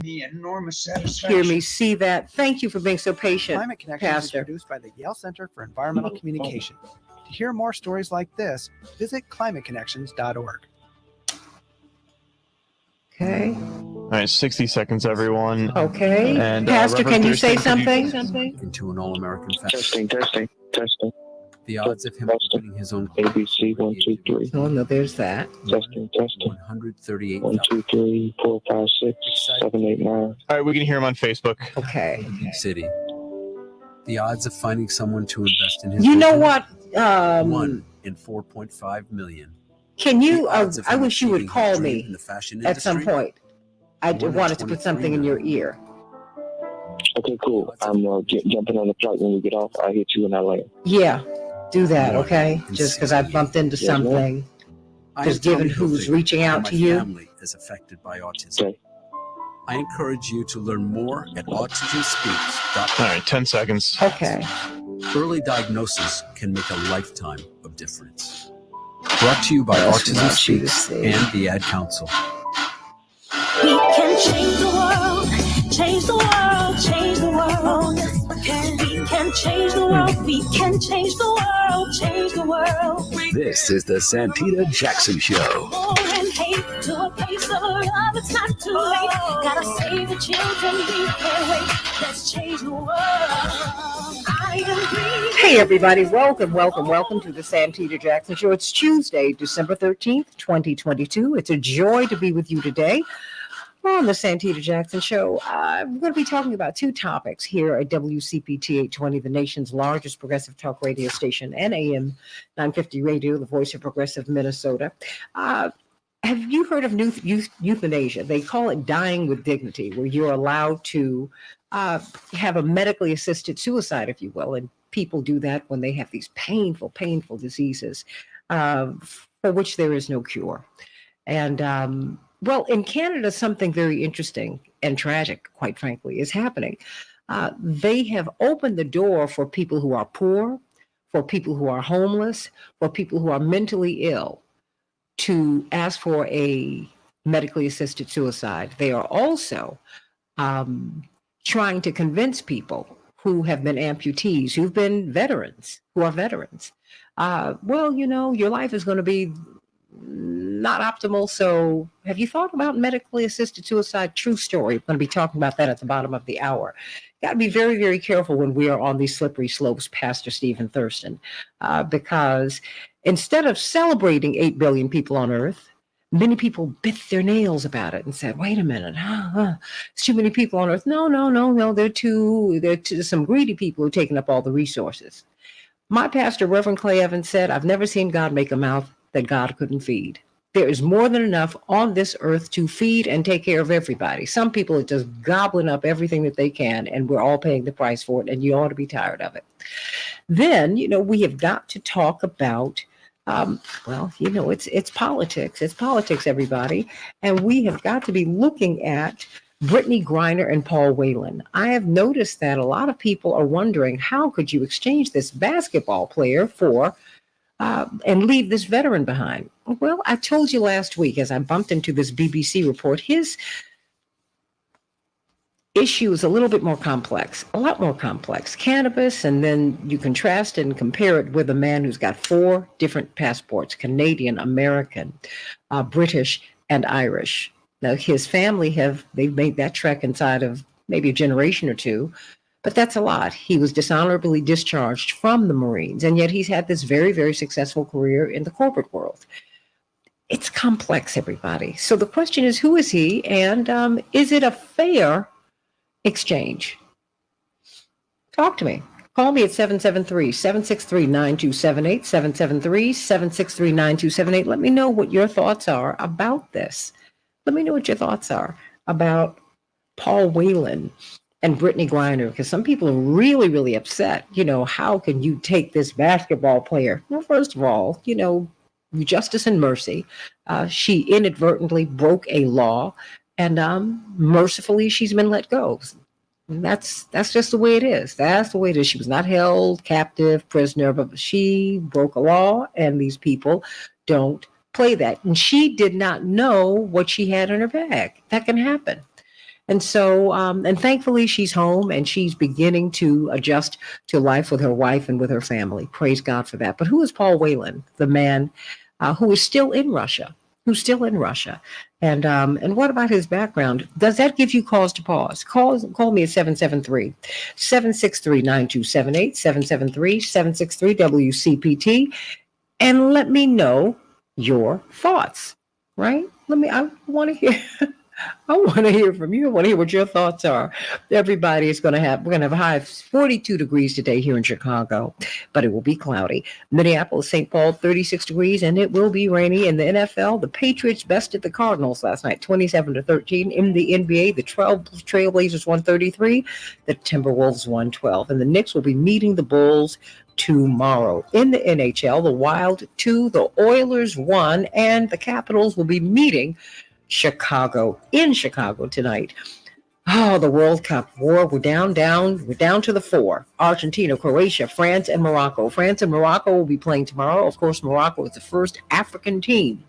me enormous satisfaction. Hear me, see that. Thank you for being so patient, Climate Connections Pastor. is produced by the Yale Center for Environmental Communication. To hear more stories like this, visit climateconnections.org. Okay. All right, 60 seconds, everyone. Okay. And, Pastor, can you say Thurston, something? Into an all-American family. Testing. The odds of him opening his own ABC 1 2 3. Oh, no, there's that. Testing. 138 1 2 3 4 5 6 7 8 9. All right, we can hear him on Facebook. Okay. city. The odds of finding someone to invest in his You know vision? what? 1 in 4.5 million. Can you? The odds of I him wish you would achieving his call dream me in the fashion at some industry? point. I 1 in wanted to put something in your 23 ear. Okay, cool. I'm jumping on the flight when we get off. I'll hit you when I land. Yeah, do that, One okay? in Just because I bumped into Yes, ma'am. something. I Just am given Tommy who's Hilfiger, reaching out and to you. My family is affected by autism. Okay. I encourage you to learn more at All autismspeaks.com. right, 10 seconds. Okay. Early diagnosis can make a lifetime of difference. Brought to you by That's Autism what you Speaks say. and the Ad Council. We can change the world, change the world, change the world. We can change the world, we can change the world, change the world. This is the Santita Jackson Show. War and hate to a place of love, it's not too late. Gotta save the children, we can't wait. Let's change the world. I agree. Hey, everybody. Welcome to the Santita Jackson Show. It's Tuesday, December 13th, 2022. It's a joy to be with you today on the Santita Jackson Show. I'm going to be talking about two topics here at WCPT 820, the nation's largest progressive talk radio station, and AM 950 Radio, the voice of progressive Minnesota. Have you heard of euthanasia? They call it dying with dignity, where you're allowed to have a medically assisted suicide, if you will. And people do that when they have these painful diseases for which there is no cure. And well, in Canada, something very interesting and tragic, quite frankly, is happening. They have opened the door for people who are poor, for people who are homeless, for people who are mentally ill to ask for a medically assisted suicide. They are also trying to convince people who have been amputees, who've been veterans, who are veterans. Well, you know, your life is going to be not optimal. So have you thought about medically assisted suicide? True story. I'm going to be talking about that at the bottom of the hour. Got to be very, very careful when we are on these slippery slopes, Pastor Stephen Thurston, because instead of celebrating 8 billion people on Earth, many people bit their nails about it and said, wait a minute, it's too many people on Earth. No, they're some greedy people who are taking up all the resources. My pastor, Reverend Clay Evans, said, I've never seen God make a mouth that God couldn't feed. There is more than enough on this earth to feed and take care of everybody. Some people are just gobbling up everything that they can, and we're all paying the price for it, and you ought to be tired of it. Then, you know, we have got to talk about, well, you know, it's politics. It's politics, everybody. And we have got to be looking at Brittany Griner and Paul Whelan. I have noticed that a lot of people are wondering, how could you exchange this basketball player for and leave this veteran behind? Well, I told you last week as I bumped into this BBC report, his issue is a little bit more complex, a lot more complex. Cannabis, and then you contrast and compare it with a man who's got 4 different passports: Canadian, American, British, and Irish. Now, his family they've made that trek inside of maybe a generation or two. But that's a lot. He was dishonorably discharged from the Marines, and yet he's had this very, very successful career in the corporate world. It's complex, everybody. So the question is, who is he, and is it a fair exchange? Talk to me. Call me at 773-763-9278, 773-763-9278. Let me know what your thoughts are about this. Let me know what your thoughts are about Paul Whelan and Brittany Griner, because some people are really, really upset. You know, how can you take this basketball player? Well, first of all, you know, justice and mercy. She inadvertently broke a law, and mercifully, she's been let go. And that's just the way it is. That's the way it is. She was not held captive, prisoner, but she broke a law, and these people don't play that. And she did not know what she had in her bag. That can happen. And so, and thankfully, she's home and she's beginning to adjust to life with her wife and with her family. Praise God for that. But who is Paul Whelan, the man who is still in Russia? Who's still in Russia? And what about his background? Does that give you cause to pause? Call me at 773-763-9278, 773-763 WCPT, and let me know your thoughts. Right? I want to hear. I want to hear from you. I want to hear what your thoughts are. Everybody is we're going to have a high of 42 degrees today here in Chicago, but it will be cloudy. Minneapolis, St. Paul, 36 degrees, and it will be rainy. In the NFL, the Patriots bested the Cardinals last night, 27-13. In the NBA, the Trailblazers 133, the Timberwolves 112, and the Knicks will be meeting the Bulls tomorrow. In the NHL, the Wild 2, the Oilers 1, and the Capitals will be meeting in Chicago tonight. Oh, the World Cup war. We're down to the 4. Argentina, Croatia, France, and Morocco. France and Morocco will be playing tomorrow. Of course, Morocco is the first African team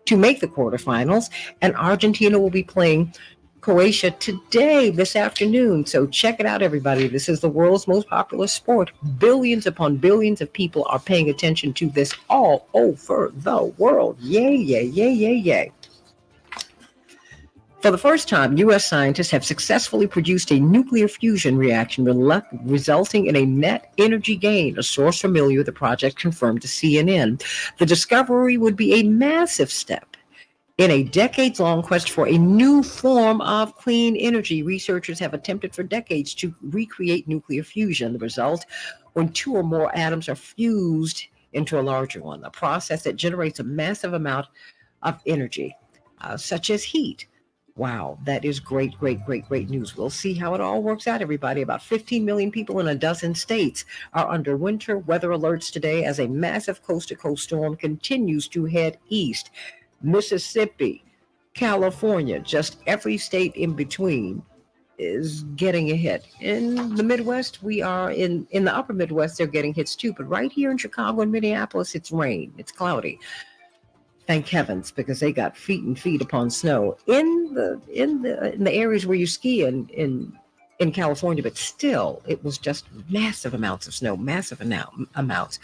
to make the quarterfinals, and Argentina will be playing Croatia this afternoon. So check it out, everybody. This is the world's most popular sport. Billions upon billions of people are paying attention to this all over the world. Yay, yay, yay, yay, yay. For the first time, U.S. scientists have successfully produced a nuclear fusion reaction resulting in a net energy gain, a source familiar with the project confirmed to CNN. The discovery would be a massive step in a decades-long quest for a new form of clean energy. Researchers have attempted for decades to recreate nuclear fusion. The result, when 2 or more atoms are fused into a larger one, a process that generates a massive amount of energy, such as heat. Wow, that is great news. We'll see how it all works out, everybody. About 15 million people in a dozen states are under winter weather alerts today as a massive coast-to-coast storm continues to head east. Mississippi, California, just every state in between is getting a hit. In the Midwest, we are in the upper Midwest, they're getting hits too. But right here in Chicago and Minneapolis, it's rain, it's cloudy. Thank heavens, because they got feet and feet upon snow in the areas where you ski in California, but still, it was just massive amounts of snow, massive amounts.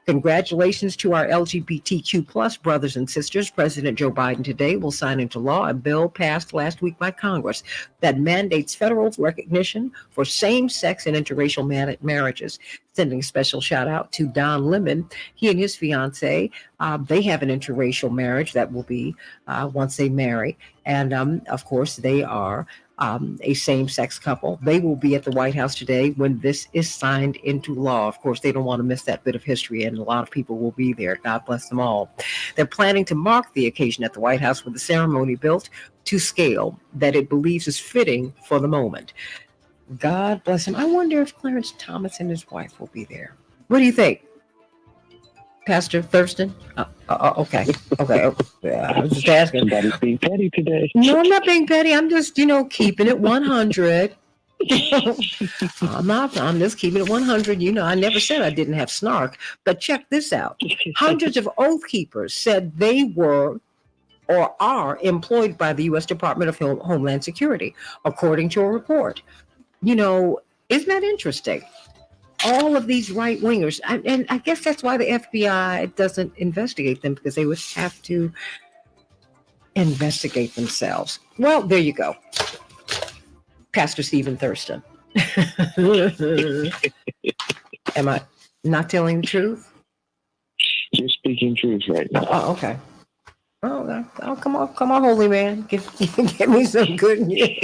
Congratulations to our LGBTQ plus brothers and sisters. President Joe Biden today will sign into law a bill passed last week by Congress that mandates federal recognition for same-sex and interracial marriages. Sending a special shout out to Don Lemon. He and his fiance, they have an interracial marriage that will be once they marry. And of course, they are a same-sex couple. They will be at the White House today when this is signed into law. Of course, they don't want to miss that bit of history, and a lot of people will be there. God bless them all. They're planning to mark the occasion at the White House with a ceremony built to scale that it believes is fitting for the moment. God bless him. I wonder if Clarence Thomas and his wife will be there. What do you think, Pastor Thurston? Okay. I was just asking. Somebody's being petty today. No, I'm not being petty. I'm just, keeping it 100. I'm just keeping it 100. I never said I didn't have snark. But check this out. Hundreds of Oath Keepers said they were or are employed by the U.S. Department of Homeland Security, according to a report. Isn't that interesting? All of these right-wingers, and I guess that's why the FBI doesn't investigate them, because they would have to investigate themselves. Well, there you go. Pastor Stephen Thurston. Am I not telling the truth? You're speaking truth right now. Oh, okay. Oh, come on, holy man. Give me some good news.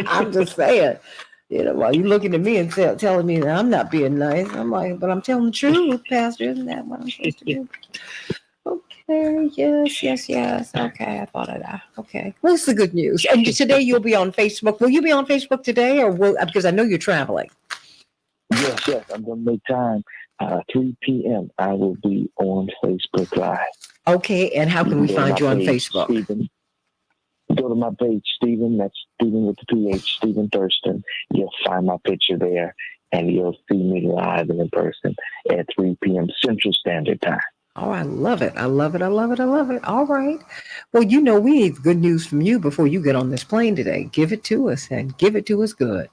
I'm just saying. While you looking at me and telling me that I'm not being nice, I'm like, but I'm telling the truth, Pastor. Isn't that what I'm supposed to do? Okay, yes. Okay, I thought of that. Okay, what's the good news? And today you'll be on Facebook. Will you be on Facebook today, or because I know you're traveling? Yes, I'm going to make time. 3 p.m. I will be on Facebook Live. Okay, and how can we find you on Facebook? Stephen. Go to my page, Stephen. That's Stephen with the PH, Stephen Thurston. You'll find my picture there, and you'll see me live and in person at 3 p.m. Central Standard Time. Oh, I love it. I love it. I love it. I love it. All right. Well, we need good news from you before you get on this plane today. Give it to us and give it to us good.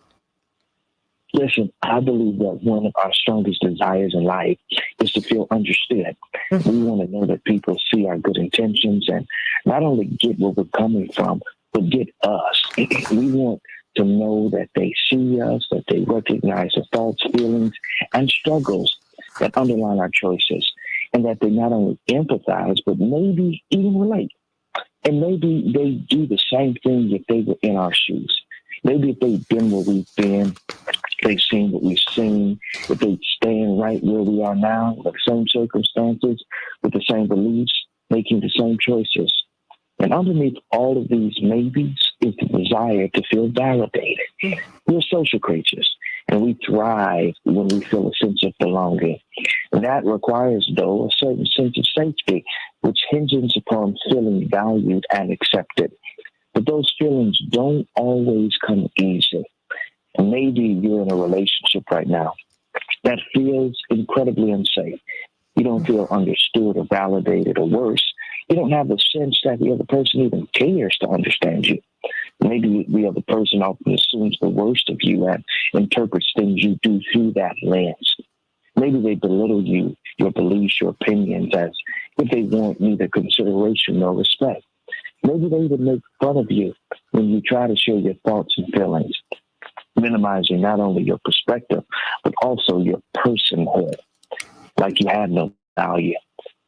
Listen, I believe that one of our strongest desires in life is to feel understood. We want to know that people see our good intentions and not only get where we're coming from, but get us. We want to know that they see us, that they recognize the thoughts, feelings, and struggles that underline our choices, and that they not only empathize, but maybe even relate. And maybe they do the same thing if they were in our shoes. Maybe if they've been where we've been, they've seen what we've seen, if they stand right where we are now, with the same circumstances, with the same beliefs, making the same choices. And underneath all of these maybes is the desire to feel validated. We're social creatures, and we thrive when we feel a sense of belonging. And that requires, though, a certain sense of safety, which hinges upon feeling valued and accepted. But those feelings don't always come easy. And maybe you're in a relationship right now that feels incredibly unsafe. You don't feel understood or validated, or worse, you don't have the sense that the other person even cares to understand you. Maybe the other person often assumes the worst of you and interprets things you do through that lens. Maybe they belittle you, your beliefs, your opinions, as if they want neither consideration nor respect. Maybe they even make fun of you when you try to share your thoughts and feelings, minimizing not only your perspective, but also your personhood, like you have no value,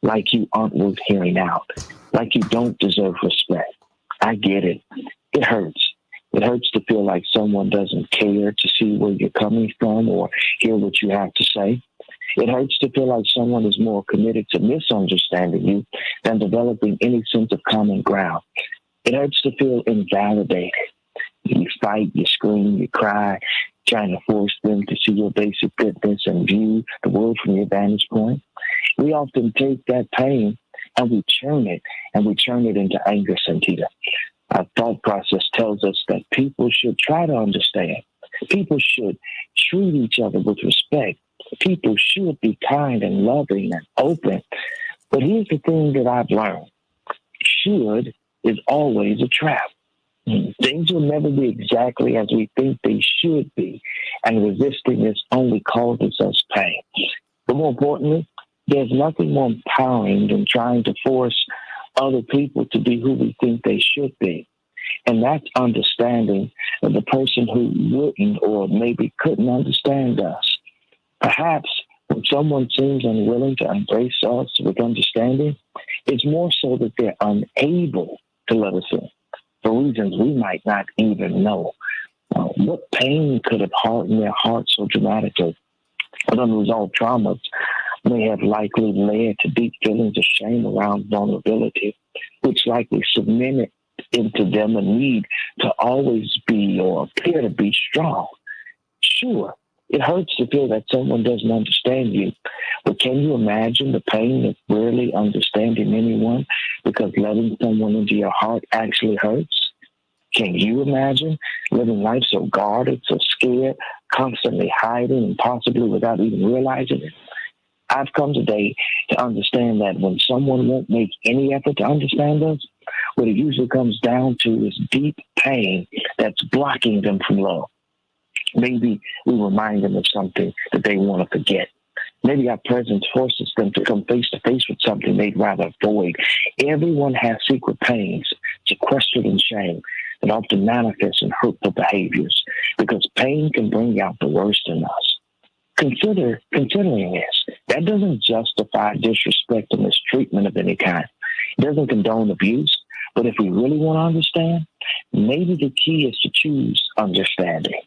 like you aren't worth hearing out, like you don't deserve respect. I get it. It hurts. It hurts to feel like someone doesn't care to see where you're coming from or hear what you have to say. It hurts to feel like someone is more committed to misunderstanding you than developing any sense of common ground. It hurts to feel invalidated. You fight, you scream, you cry, trying to force them to see your basic goodness and view the world from your vantage point. We often take that pain and we turn it into anger, Santita. Our thought process tells us that people should try to understand. People should treat each other with respect. People should be kind and loving and open. But here's the thing that I've learned. Should is always a trap. Things will never be exactly as we think they should be, and resisting this only causes us pain. But more importantly, there's nothing more empowering than trying to force other people to be who we think they should be. And that's understanding of the person who wouldn't or maybe couldn't understand us. Perhaps when someone seems unwilling to embrace us with understanding, it's more so that they're unable to let us in for reasons we might not even know. What pain could have hardened their heart so dramatically? What unresolved traumas may have likely led to deep feelings of shame around vulnerability, which likely cemented into them a need to always be or appear to be strong. Sure, it hurts to feel that someone doesn't understand you, but can you imagine the pain of rarely understanding anyone because letting someone into your heart actually hurts? Can you imagine living life so guarded, so scared, constantly hiding, and possibly without even realizing it? I've come today to understand that when someone won't make any effort to understand us, what it usually comes down to is deep pain that's blocking them from love. Maybe we remind them of something that they want to forget. Maybe our presence forces them to come face to face with something they'd rather avoid. Everyone has secret pains, sequestered in shame, that often manifest in hurtful behaviors, because pain can bring out the worst in us. Considering this, that doesn't justify disrespect or mistreatment of any kind. It doesn't condone abuse. But if we really want to understand, maybe the key is to choose understanding.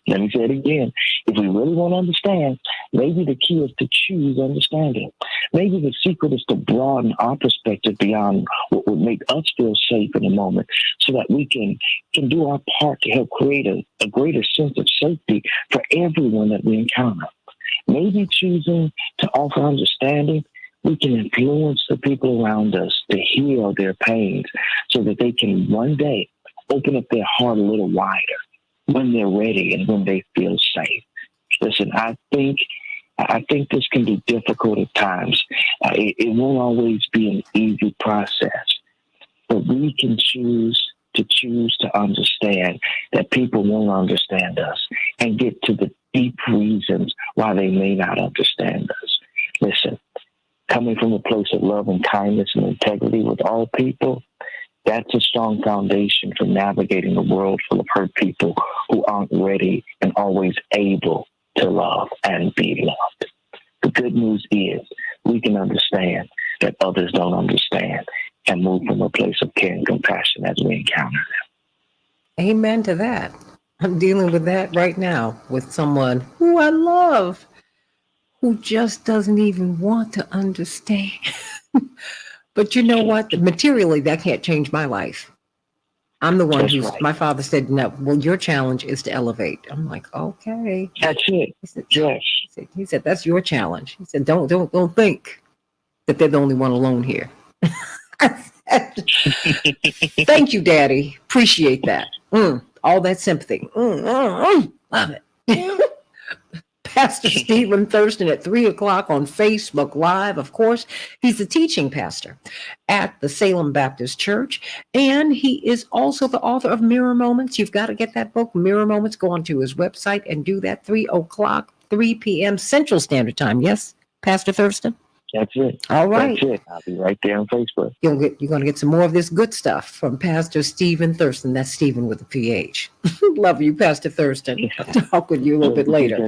Let me say it again. If we really want to understand, maybe the key is to choose understanding. Maybe the secret is to broaden our perspective beyond what would make us feel safe in a moment, so that we can do our part to help create a greater sense of safety for everyone that we encounter. Maybe choosing to offer understanding, we can influence the people around us to heal their pains so that they can one day open up their heart a little wider when they're ready and when they feel safe. Listen, I think I think this can be difficult at times. It won't always be an easy process, but we can choose to understand that people won't understand us and get to the deep reasons why they may not understand us. Listen, coming from a place of love and kindness and integrity with all people, that's a strong foundation for navigating a world full of hurt people who aren't ready and always able to love and be loved. The good news is we can understand that others don't understand and move from a place of care and compassion as we encounter them. Amen to that. I'm dealing with that right now with someone who I love, who just doesn't even want to understand. But you know what? Materially, that can't change my life. I'm the one who's, my father said, no, well, your challenge is to elevate. I'm like, okay. That's it. He said, yes. He said, that's your challenge. He said, don't think that they're the only one alone here. Thank you, Daddy. Appreciate that. All that sympathy. Love it. Pastor Stephen Thurston at 3:00 on Facebook Live. Of course, he's the teaching pastor at the Salem Baptist Church, and he is also the author of Mirror Moments. You've got to get that book, Mirror Moments. Go onto his website and do that. 3:00, 3 p.m. Central Standard Time. Yes, Pastor Thurston? That's it. All right. That's it. I'll be right there on Facebook. You're going to get some more of this good stuff from Pastor Stephen Thurston. That's Stephen with a PH. Love you, Pastor Thurston. I'll talk with you a little bit later.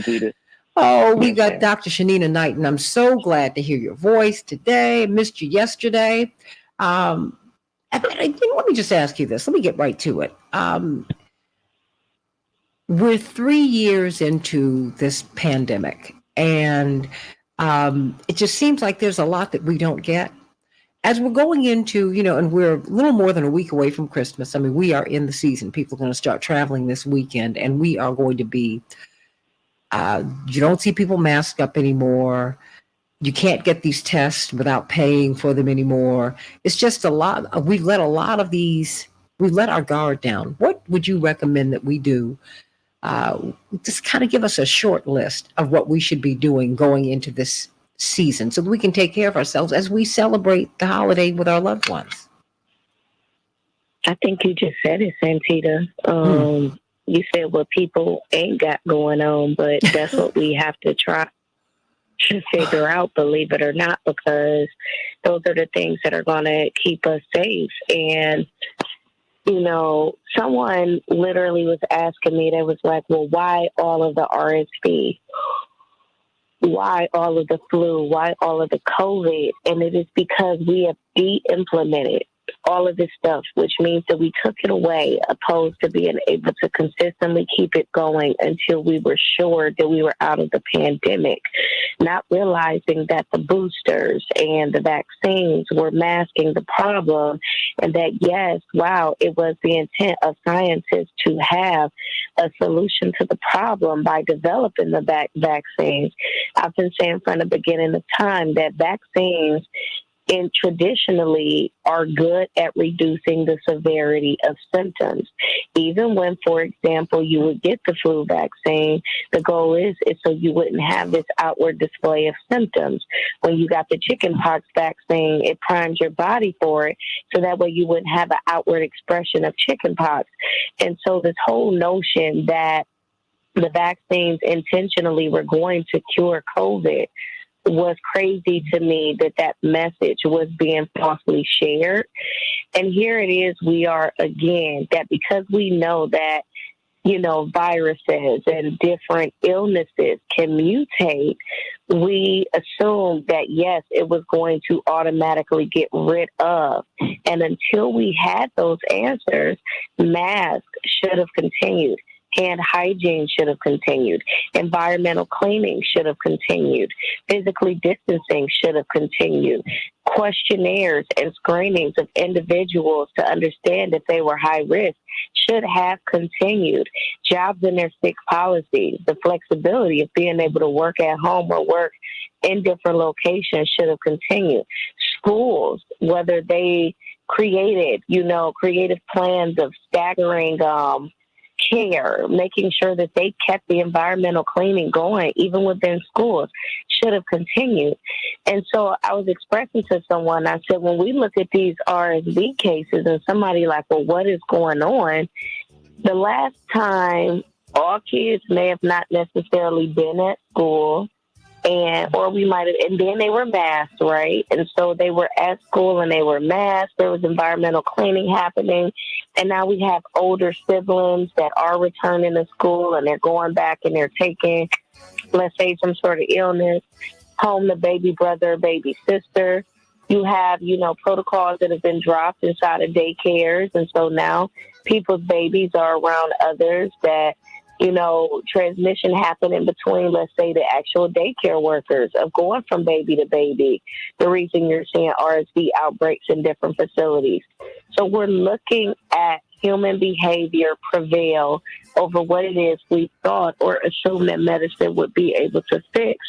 Oh, we got Dr. Shanina Knight, and I'm so glad to hear your voice today. Missed you yesterday. Let me just ask you this. Let me get right to it. We're 3 years into this pandemic, and it just seems like there's a lot that we don't get. As we're going into, and we're a little more than a week away from Christmas. I mean, we are in the season. People are going to start traveling this weekend, and we are going to be, you don't see people masked up anymore. You can't get these tests without paying for them anymore. It's just a lot. We've let our guard down. What would you recommend that we do? Just kind of give us a short list of what we should be doing going into this season so that we can take care of ourselves as we celebrate the holiday with our loved ones. I think you just said it, Santita. You said what people ain't got going on, but that's what we have to try to figure out, believe it or not, because those are the things that are going to keep us safe. And someone literally was asking me, they was like, well, why all of the RSV? Why all of the flu? Why all of the COVID? And it is because we have de-implemented all of this stuff, which means that we took it away, opposed to being able to consistently keep it going until we were sure that we were out of the pandemic, not realizing that the boosters and the vaccines were masking the problem, and that, yes, wow, it was the intent of scientists to have a solution to the problem by developing the vaccines. I've been saying from the beginning of time that vaccines and traditionally are good at reducing the severity of symptoms. Even when, for example, you would get the flu vaccine, the goal is so you wouldn't have this outward display of symptoms. When you got the chickenpox vaccine, it primed your body for it, so that way you wouldn't have an outward expression of chickenpox. And so this whole notion that the vaccines intentionally were going to cure COVID was crazy to me, that message was being falsely shared. And here it is, we are again, that because we know that, viruses and different illnesses can mutate, we assume that, yes, it was going to automatically get rid of. And until we had those answers, masks should have continued. Hand hygiene should have continued. Environmental cleaning should have continued. Physically distancing should have continued. Questionnaires and screenings of individuals to understand if they were high risk should have continued. Jobs and their sick policies, the flexibility of being able to work at home or work in different locations should have continued. Schools, whether they created, creative plans of staggering care, making sure that they kept the environmental cleaning going, even within schools, should have continued. And so I was expressing to someone, I said, when we look at these RSV cases and somebody like, well, what is going on? The last time all kids may have not necessarily been at school, or we might have, and then they were masked, right? And so they were at school and they were masked. There was environmental cleaning happening. And now we have older siblings that are returning to school and they're going back and they're taking, let's say, some sort of illness home to baby brother, baby sister. You have, protocols that have been dropped inside of daycares. And so now people's babies are around others that, transmission happening between, let's say, the actual daycare workers of going from baby to baby. The reason you're seeing RSV outbreaks in different facilities. So we're looking at human behavior prevail over what it is we thought or assumed that medicine would be able to fix,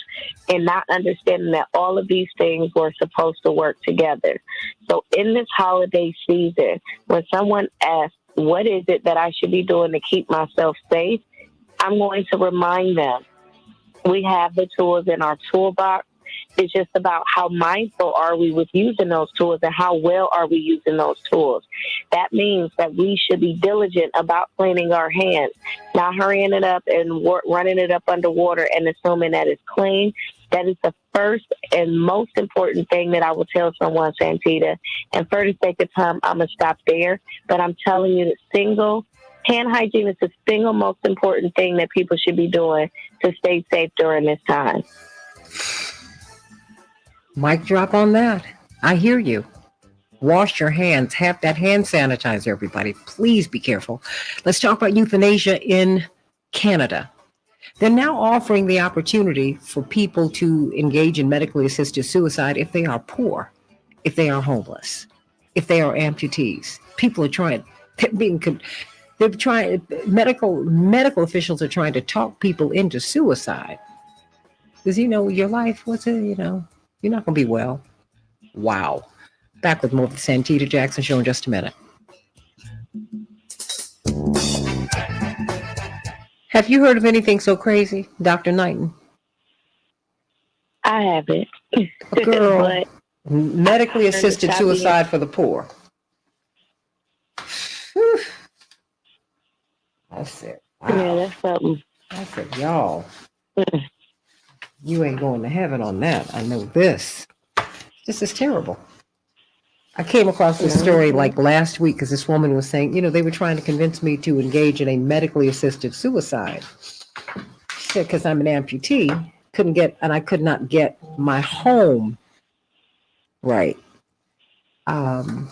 and not understanding that all of these things were supposed to work together. So in this holiday season, when someone asks, what is it that I should be doing to keep myself safe? I'm going to remind them we have the tools in our toolbox. It's just about how mindful are we with using those tools and how well are we using those tools. That means that we should be diligent about cleaning our hands, not hurrying it up and running it up underwater and assuming that it's clean. That is the first and most important thing that I will tell someone, Santita. And for the sake of time, I'm going to stop there. But I'm telling you that hand hygiene is the single most important thing that people should be doing to stay safe during this time. Mic drop on that. I hear you. Wash your hands. Have that hand sanitizer, everybody. Please be careful. Let's talk about euthanasia in Canada. They're now offering the opportunity for people to engage in medically assisted suicide if they are poor, if they are homeless, if they are amputees. People are trying, medical officials are trying to talk people into suicide. Because, your life, you're not going to be well. Wow. Back with more of the Santita Jackson Show in just a minute. Have you heard of anything so crazy, Dr. Knighton? I haven't. Girl, medically assisted suicide for the poor. Whew. I said, wow. Yeah, that's something. I said, y'all, you ain't going to heaven on that. I know this. This is terrible. I came across this story like last week because this woman was saying, they were trying to convince me to engage in a medically assisted suicide. She said, because I'm an amputee, I could not get my home right. I'm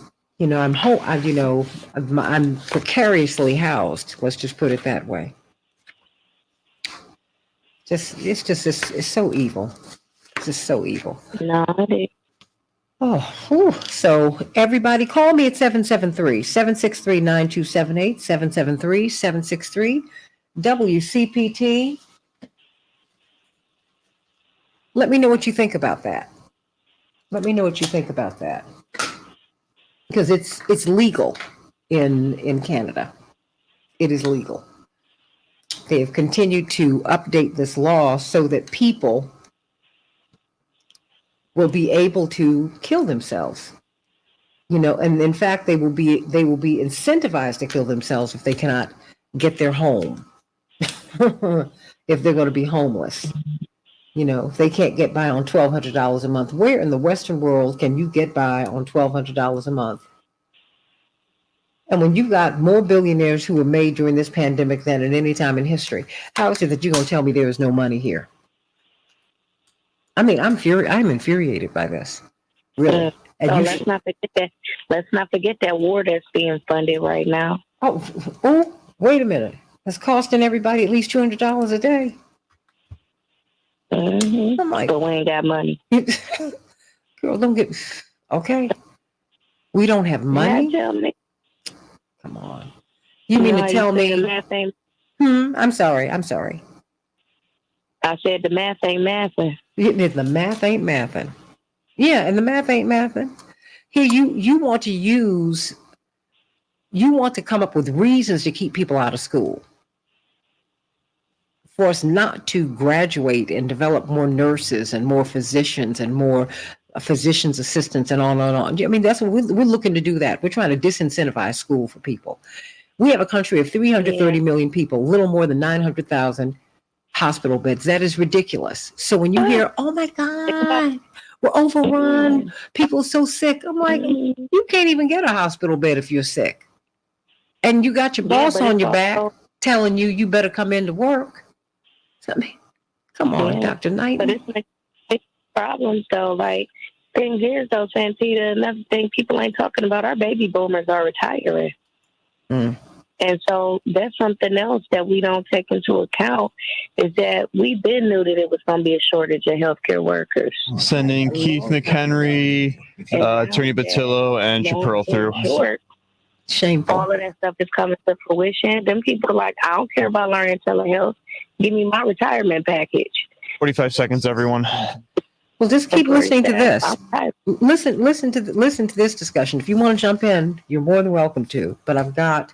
precariously housed. Let's just put it that way. It's so evil. It's just so evil. No, Oh, whew. So everybody call me at 773-763-9278, 773-763-WCPT. Let me know what you think about that. Because it's legal in Canada. It is legal. They have continued to update this law so that people will be able to kill themselves, and in fact, they will be incentivized to kill themselves if they cannot get their home, if they're going to be homeless, if they can't get by on $1,200 a month. Where in the Western world can you get by on $1,200 a month? And when you've got more billionaires who were made during this pandemic than at any time in history, how is it that you're going to tell me there is no money here? I mean, I'm infuriated by this. Really. Let's not forget that war that's being funded right now. Oh, wait a minute. It's costing everybody at least $200 a day. Mm-hmm. I'm like, but we ain't got money. Girl, don't get okay. We don't have money. Tell me. Come on. You mean to tell me? I'm sorry. I said the math ain't mathing. The math ain't mathing. Yeah, and the math ain't mathing. Here, you want to come up with reasons to keep people out of school. for us not to graduate and develop more nurses and more physicians and more physicians assistants and on and on. I mean, that's what we're looking to do. That we're trying to disincentivize school for people. We have a country of 330 million people, a little more than 900,000 hospital beds. That is ridiculous. So when you hear, oh my God, we're overrun, people are so sick, I'm like, you can't even get a hospital bed if you're sick. And you got your boss on your back telling you better come into work. So, I mean, come on, Dr. Knight. But it's problems though. Like, thing is though, Santita, another thing people ain't talking about, our baby boomers are retiring. And so that's something else that we don't take into account, is that we been knew that it was going to be a shortage of healthcare workers. Sending Keith McHenry, Attorney Batillo, and Chaparral through. Shameful. All of that stuff is coming to fruition. Them people are like, I don't care about learning telehealth. Give me my retirement package. 45 seconds, everyone. Well, just keep listening to this. Listen to this discussion. If you want to jump in, you're more than welcome to. But I've got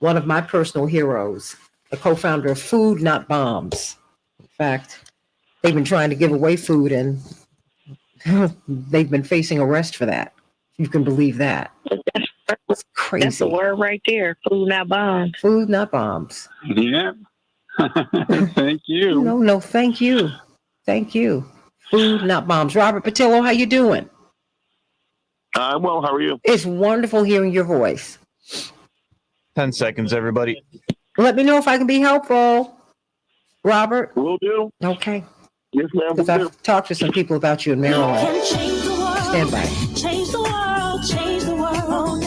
one of my personal heroes, the co-founder of Food Not Bombs. In fact, they've been trying to give away food, and they've been facing arrest for that. You can believe that. It's crazy. That's the word right there. Food not bombs. Food not bombs. Yeah. Thank you. No, thank you. Thank you. Food not bombs. Robert Patillo, how you doing? I'm well. How are you? It's wonderful hearing your voice. 10 seconds, everybody. Let me know if I can be helpful, Robert. Will do. Okay. Yes, ma'am. Because I've talked to some people about you in Maryland. Stand by. Change the world, change the world.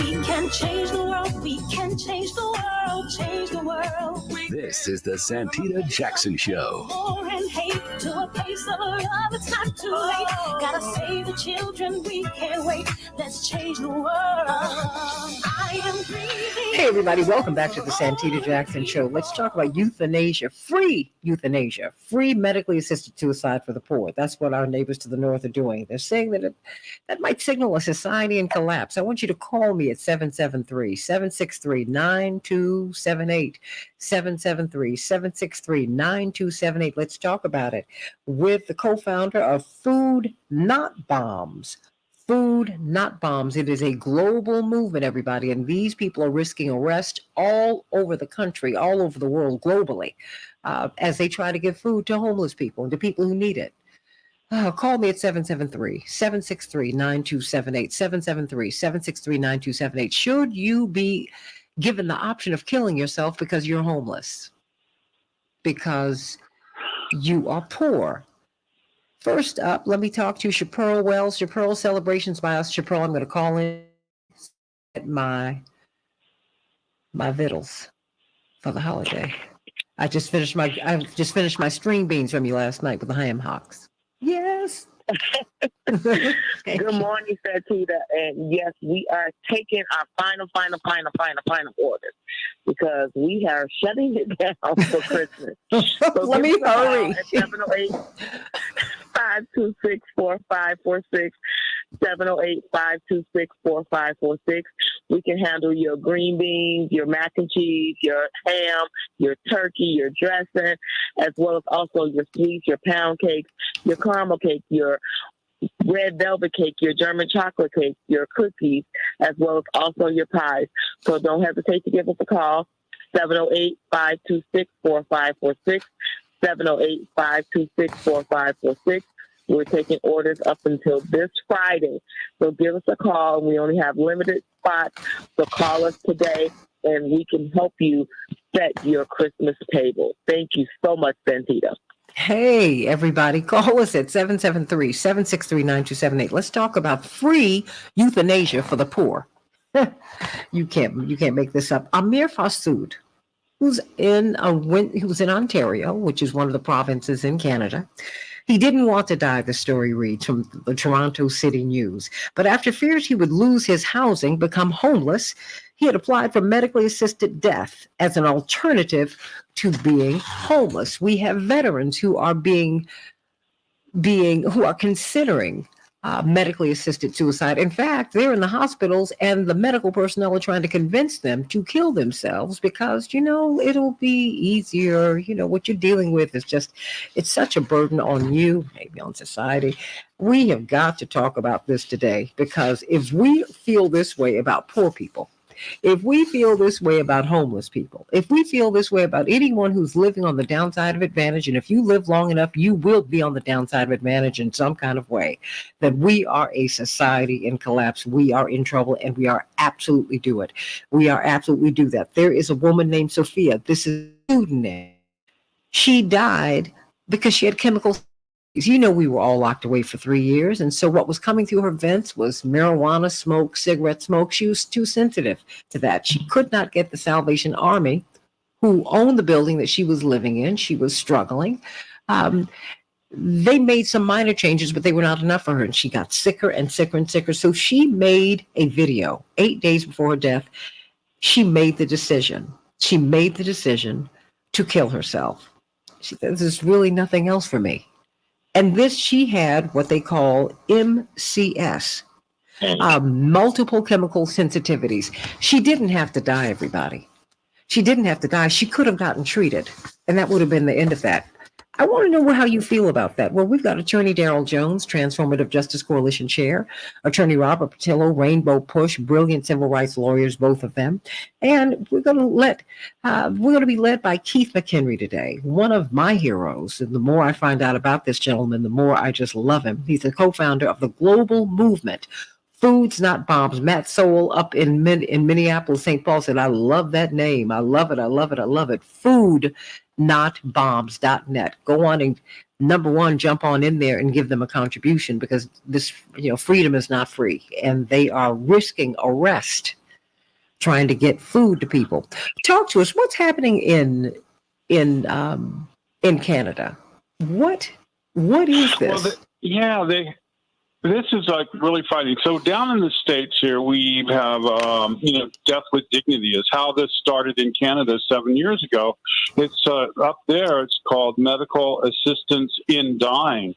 We can change the world. We can change the world, change the world. This is the Santita Jackson Show. War and hate to a place of love. It's not too late. Gotta save the children. We can't wait. Let's change the world. I am breathing. Hey, everybody. Welcome back to the Santita Jackson Show. Let's talk about euthanasia, free medically assisted suicide for the poor. That's what our neighbors to the north are doing. They're saying that that might signal a society in collapse. I want you to call me at 773-763-9278. 773-763-9278. Let's talk about it with the co-founder of Food Not Bombs. Food Not Bombs. It is a global movement, everybody, and these people are risking arrest all over the country, all over the world, globally, as they try to give food to homeless people and to people who need it. Call me at 773-763-9278, 773-763-9278. Should you be given the option of killing yourself because you're homeless, because you are poor? First up, let me talk to Chaparral Wells. Chaparral Celebrations by us. Chaparral, I'm going to call in at my vittles for the holiday. I just finished my string beans from you last night with the ham hocks. Yes. Good morning, Santita. And yes, we are taking our final orders because we are shutting it down for Christmas. So let me hurry. 708-526-4546. 708-526-4546. We can handle your green beans, your mac and cheese, your ham, your turkey, your dressing, as well as also your sweets, your pound cakes, your caramel cake, your red velvet cake, your German chocolate cake, your cookies, as well as also your pies. So don't hesitate to give us a call, 708-526-4546, 708-526-4546. We're taking orders up until this Friday. So give us a call. We only have limited spots. So call us today and we can help you set your Christmas table. Thank you so much, Santita. Hey, everybody, call us at 773-763-9278. Let's talk about free euthanasia for the poor. You can't make this up. Amir Fasood, who's in Ontario, which is one of the provinces in Canada. He didn't want to die, the story reads from the Toronto City News. But after fears he would lose his housing, become homeless, he had applied for medically assisted death as an alternative to being homeless. We have veterans who are considering medically assisted suicide. In fact, they're in the hospitals and the medical personnel are trying to convince them to kill themselves because, it'll be easier. What you're dealing with is just, it's such a burden on you, maybe on society. We have got to talk about this today because if we feel this way about poor people, if we feel this way about homeless people, if we feel this way about anyone who's living on the downside of advantage, and if you live long enough, you will be on the downside of advantage in some kind of way, that we are a society in collapse. We are in trouble, and we are absolutely do it. We are absolutely do that. There is a woman named Sophia. This is a student name. She died because she had chemical. We were all locked away for 3 years. And so what was coming through her vents was marijuana smoke, cigarette smoke. She was too sensitive to that. She could not get the Salvation Army, who owned the building that she was living in. She was struggling. They made some minor changes, but they were not enough for her. And she got sicker and sicker and sicker. So she made a video 8 days before her death. She made the decision. She made the decision to kill herself. She said, there's really nothing else for me. And she had what they call MCS, multiple chemical sensitivities. She didn't have to die, everybody. She didn't have to die. She could have gotten treated, and that would have been the end of that. I want to know how you feel about that. Well, we've got Attorney Darrell Jones, Transformative Justice Coalition Chair, Attorney Robert Patillo, Rainbow Push, brilliant civil rights lawyers, both of them. And we're going to be led by Keith McHenry today, one of my heroes. And the more I find out about this gentleman, the more I just love him. He's the co-founder of the global movement, Foods Not Bombs. Matt Sowell up in Minneapolis, St. Paul said, I love that name. I love it. I love it. I love it. Foodnotbombs.net. Go on and number one, jump on in there and give them a contribution because this, freedom is not free and they are risking arrest trying to get food to people. Talk to us. What's happening in Canada? What is this? This is like really fighting. So down in the States here, we have, Death with Dignity is how this started in Canada 7 years ago. It's up there. It's called Medical Assistance in Dying.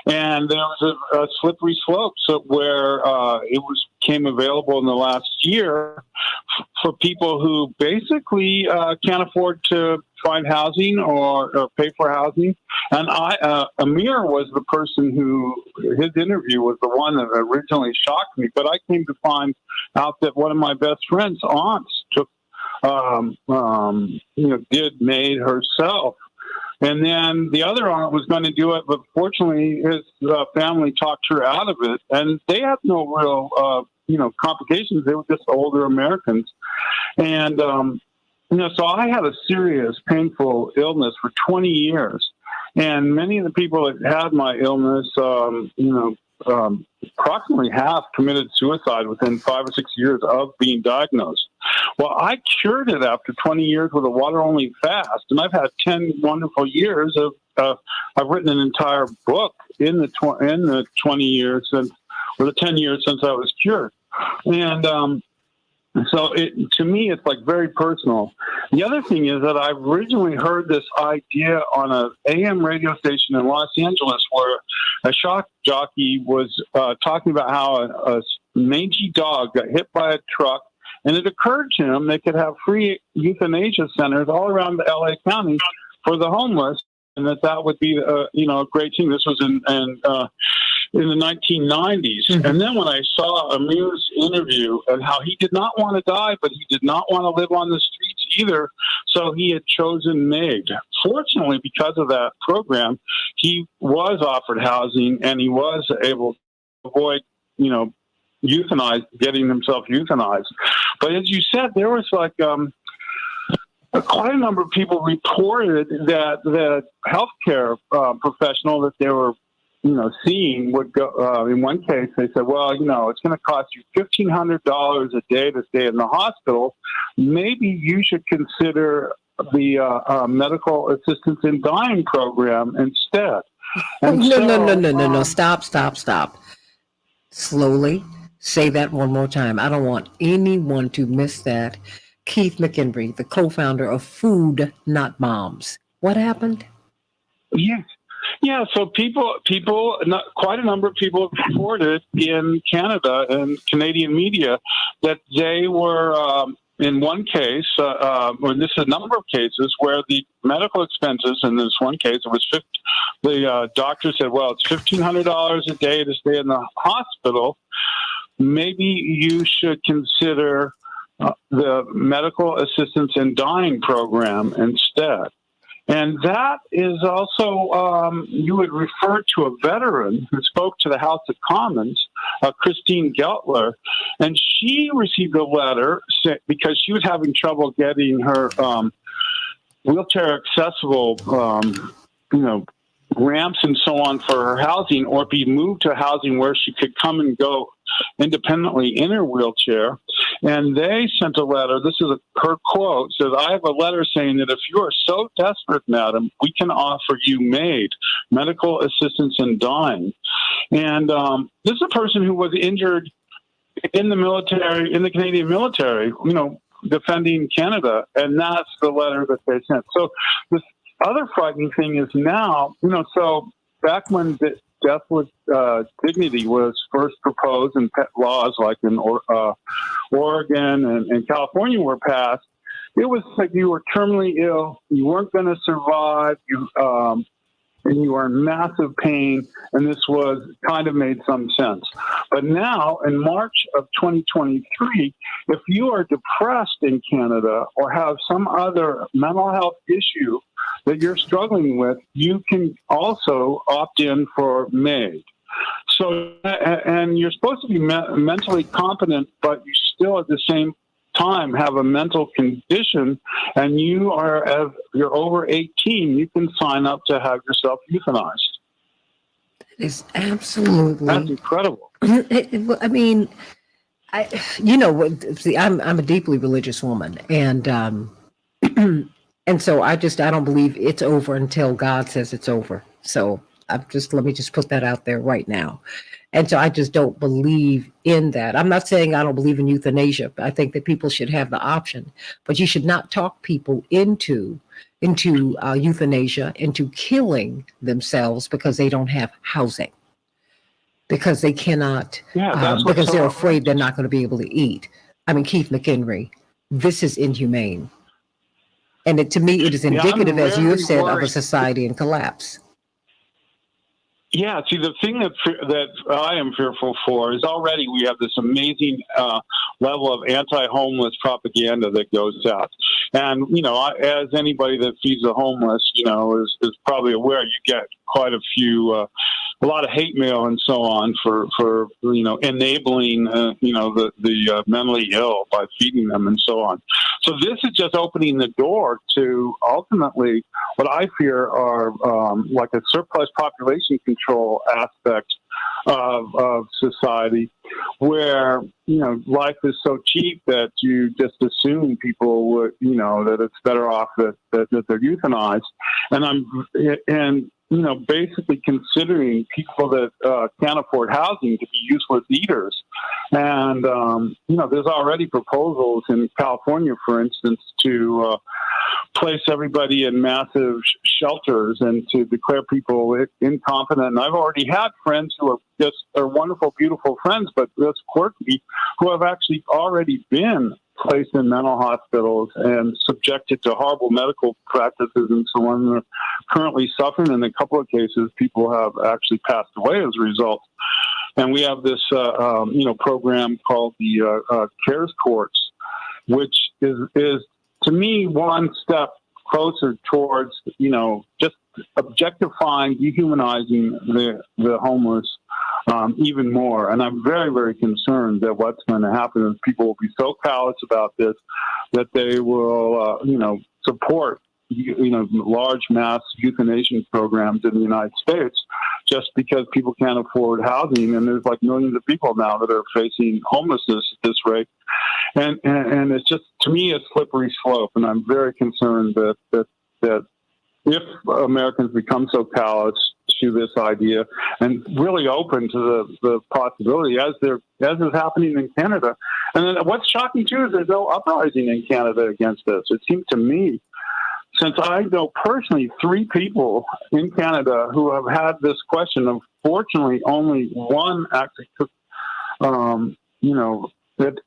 And there was a slippery slope where it became available in the last year for people who basically can't afford to find housing or pay for housing. And Amir was the person his interview was the one that originally shocked me. But I came to find out that one of my best friend's aunts made herself. And then the other aunt was going to do it, but fortunately his family talked her out of it. And they had no real, complications. They were just older Americans. And, so I had a serious, painful illness for 20 years. And many of the people that had my illness, approximately half committed suicide within 5 or 6 years of being diagnosed. Well, I cured it after 20 years with a water-only fast, and I've had 10 wonderful years of. I've written an entire book in the 20 years or the 10 years since I was cured, and so to me, it's like very personal. The other thing is that I originally heard this idea on an AM radio station in Los Angeles where a shock jockey was talking about how a mangy dog got hit by a truck, and it occurred to him they could have free euthanasia centers all around the LA County for the homeless, and that would be a great thing. This was in the 1990s. Mm-hmm. And then when I saw Amir's interview and how he did not want to die, but he did not want to live on the streets either, so he had chosen MIG. Fortunately, because of that program, he was offered housing and he was able to avoid, getting himself euthanized. But as you said, there was like quite a number of people reported that the healthcare professional that they were seeing would go, in one case, they said, well, it's going to cost you $1,500 a day to stay in the hospital. Maybe you should consider the medical assistance in dying program instead. And No. Stop. Slowly say that one more time. I don't want anyone to miss that. Keith McHenry, the co-founder of Food Not Bombs. What happened? Yes. Yeah, so quite a number of people have reported in Canada and Canadian media that they were, in one case, or this is a number of cases where the medical expenses, in this one case, it was the doctor said, well, it's $1,500 a day to stay in the hospital. Maybe you should consider the medical assistance in dying program instead. And that is also, you would refer to a veteran who spoke to the House of Commons, Christine Geltler, and she received a letter because she was having trouble getting her wheelchair accessible, ramps and so on for her housing, or be moved to housing where she could come and go independently in her wheelchair. And they sent a letter. This is her quote, says, I have a letter saying that if you are so desperate, madam, we can offer you MAID, medical assistance in dying. And this is a person who was injured in the military, in the Canadian military, defending Canada. And that's the letter that they sent. So this other frightening thing is now, so back when death with dignity was first proposed and laws like in Oregon and California were passed, it was like you were terminally ill, you weren't going to survive, and you were in massive pain, and this was kind of made some sense. But now, in March of 2023, if you are depressed in Canada or have some other mental health issue that you're struggling with, you can also opt in for MAID. So, and you're supposed to be mentally competent, but you still at the same time have a mental condition, and you're over 18, you can sign up to have yourself euthanized. It's absolutely, that's incredible. I mean, I'm a deeply religious woman, and and so I don't believe it's over until God says it's over. So let me just put that out there right now. And so I just don't believe in that. I'm not saying I don't believe in euthanasia, but I think that people should have the option. But you should not talk people into euthanasia, into killing themselves because they don't have housing, because they cannot, because they're afraid they're not going to be able to eat. I mean, Keith McHenry, this is inhumane. And to me, it is indicative, as you have said, of a society in collapse. Yeah, see, the thing that I am fearful for is already we have this amazing level of anti-homeless propaganda that goes out. And, as anybody that feeds the homeless, is probably aware, you get quite a lot of hate mail and so on for enabling, the mentally ill by feeding them and so on. So this is just opening the door to ultimately what I fear are like a surplus population control aspect of society, where life is so cheap that you just assume people would that it's better off that they're euthanized, and basically considering people that can't afford housing to be useless eaters. And there's already proposals in California, for instance, to place everybody in massive shelters and to declare people incompetent. And I've already had friends who are wonderful, beautiful friends, but just quirky, who have actually already been placed in mental hospitals and subjected to horrible medical practices and so on. They're currently suffering. In a couple of cases, people have actually passed away as a result. And we have this, program called the CARES Courts, which is to me one step closer towards, just objectifying, dehumanizing the homeless even more. And I'm very, very concerned that what's going to happen is people will be so callous about this that they will, support, large mass euthanasia programs in the United States just because people can't afford housing. And there's like millions of people now that are facing homelessness at this rate. And it's just, to me, a slippery slope. And I'm very concerned that if Americans become so callous to this idea and really open to the possibility, as is happening in Canada. And then what's shocking too is there's no uprising in Canada against this. It seems to me since I know personally 3 people in Canada who have had this question, unfortunately, only one actually took,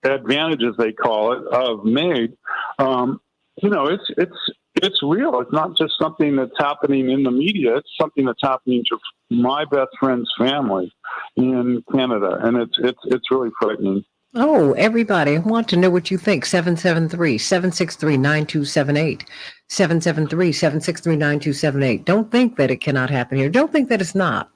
advantages they call it of made. It's real. It's not just something that's happening in the media. It's something that's happening to my best friend's family in Canada, and it's really frightening. Oh, everybody, I want to know what you think. 773-763-9278. 773-763-9278. Don't think that it cannot happen here. Don't think that it's not.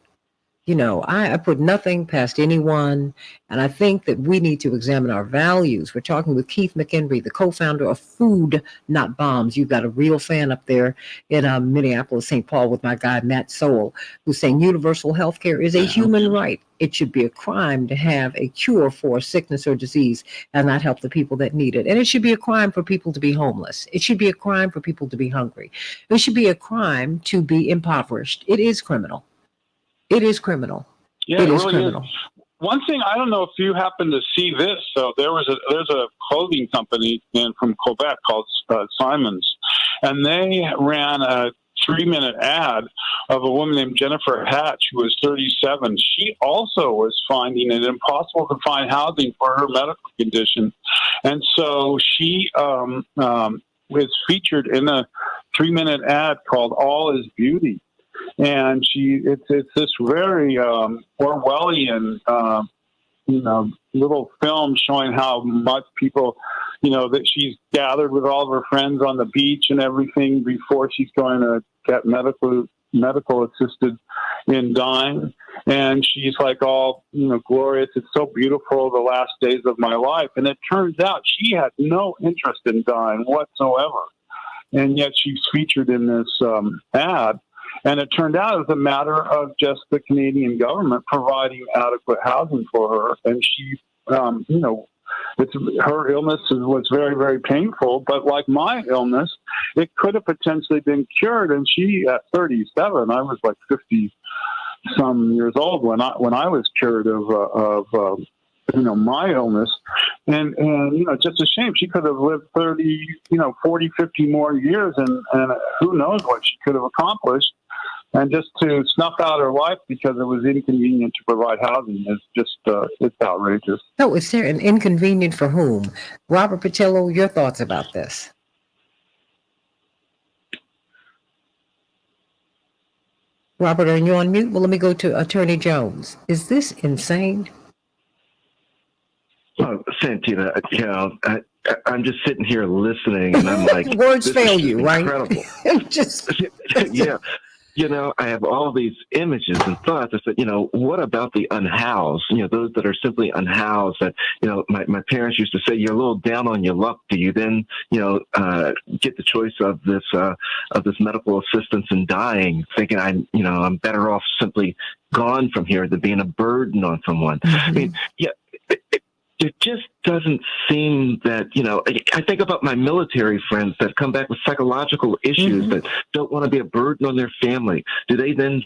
I put nothing past anyone, and I think that we need to examine our values. We're talking with Keith McHenry, the co-founder of Food Not Bombs. You've got a real fan up there in Minneapolis, St. Paul, with my guy, Matt Sowell, who's saying universal health care is a human right. It should be a crime to have a cure for a sickness or disease and not help the people that need it. And it should be a crime for people to be homeless. It should be a crime for people to be hungry. It should be a crime to be impoverished. It is criminal. It is criminal. Yeah, it is really criminal. Is. One thing, I don't know if you happen to see this. So there's a clothing company from Quebec called Simons, and they ran a 3-minute ad of a woman named Jennifer Hatch, who was 37. She also was finding it impossible to find housing for her medical condition, and so she was featured in a 3-minute ad called "All Is Beauty." And it's this very Orwellian, little film showing how much people, that she's gathered with all of her friends on the beach and everything before she's going to get medical assisted in dying. And she's like all, glorious. It's so beautiful, the last days of my life. And it turns out she had no interest in dying whatsoever. And yet she's featured in this ad. And it turned out it was a matter of just the Canadian government providing adequate housing for her. And she, her illness was very, very painful. But like my illness, it could have potentially been cured. And she, at 37, I was like 50-some years old when I was cured of my illness. And just a shame. She could have lived 30, 40, 50 more years. And who knows what she could have accomplished. And just to snuff out her life because it was inconvenient to provide housing is just, it's outrageous. So is there an inconvenient for whom? Robert Patillo, your thoughts about this? Robert, are you on mute? Well, let me go to Attorney Jones. Is this insane? Santita, I'm just sitting here listening, and I'm like, words fail you, right? Incredible. Yeah. I have all these images and thoughts. I said, what about the unhoused? Those that are simply unhoused. That my parents used to say, you're a little down on your luck. Do you then get the choice of this medical assistance and dying, thinking I'm better off simply gone from here than being a burden on someone? Mm-hmm. I mean, yeah. It just doesn't seem that, I think about my military friends that come back with psychological issues that don't want to be a burden on their family. Do they then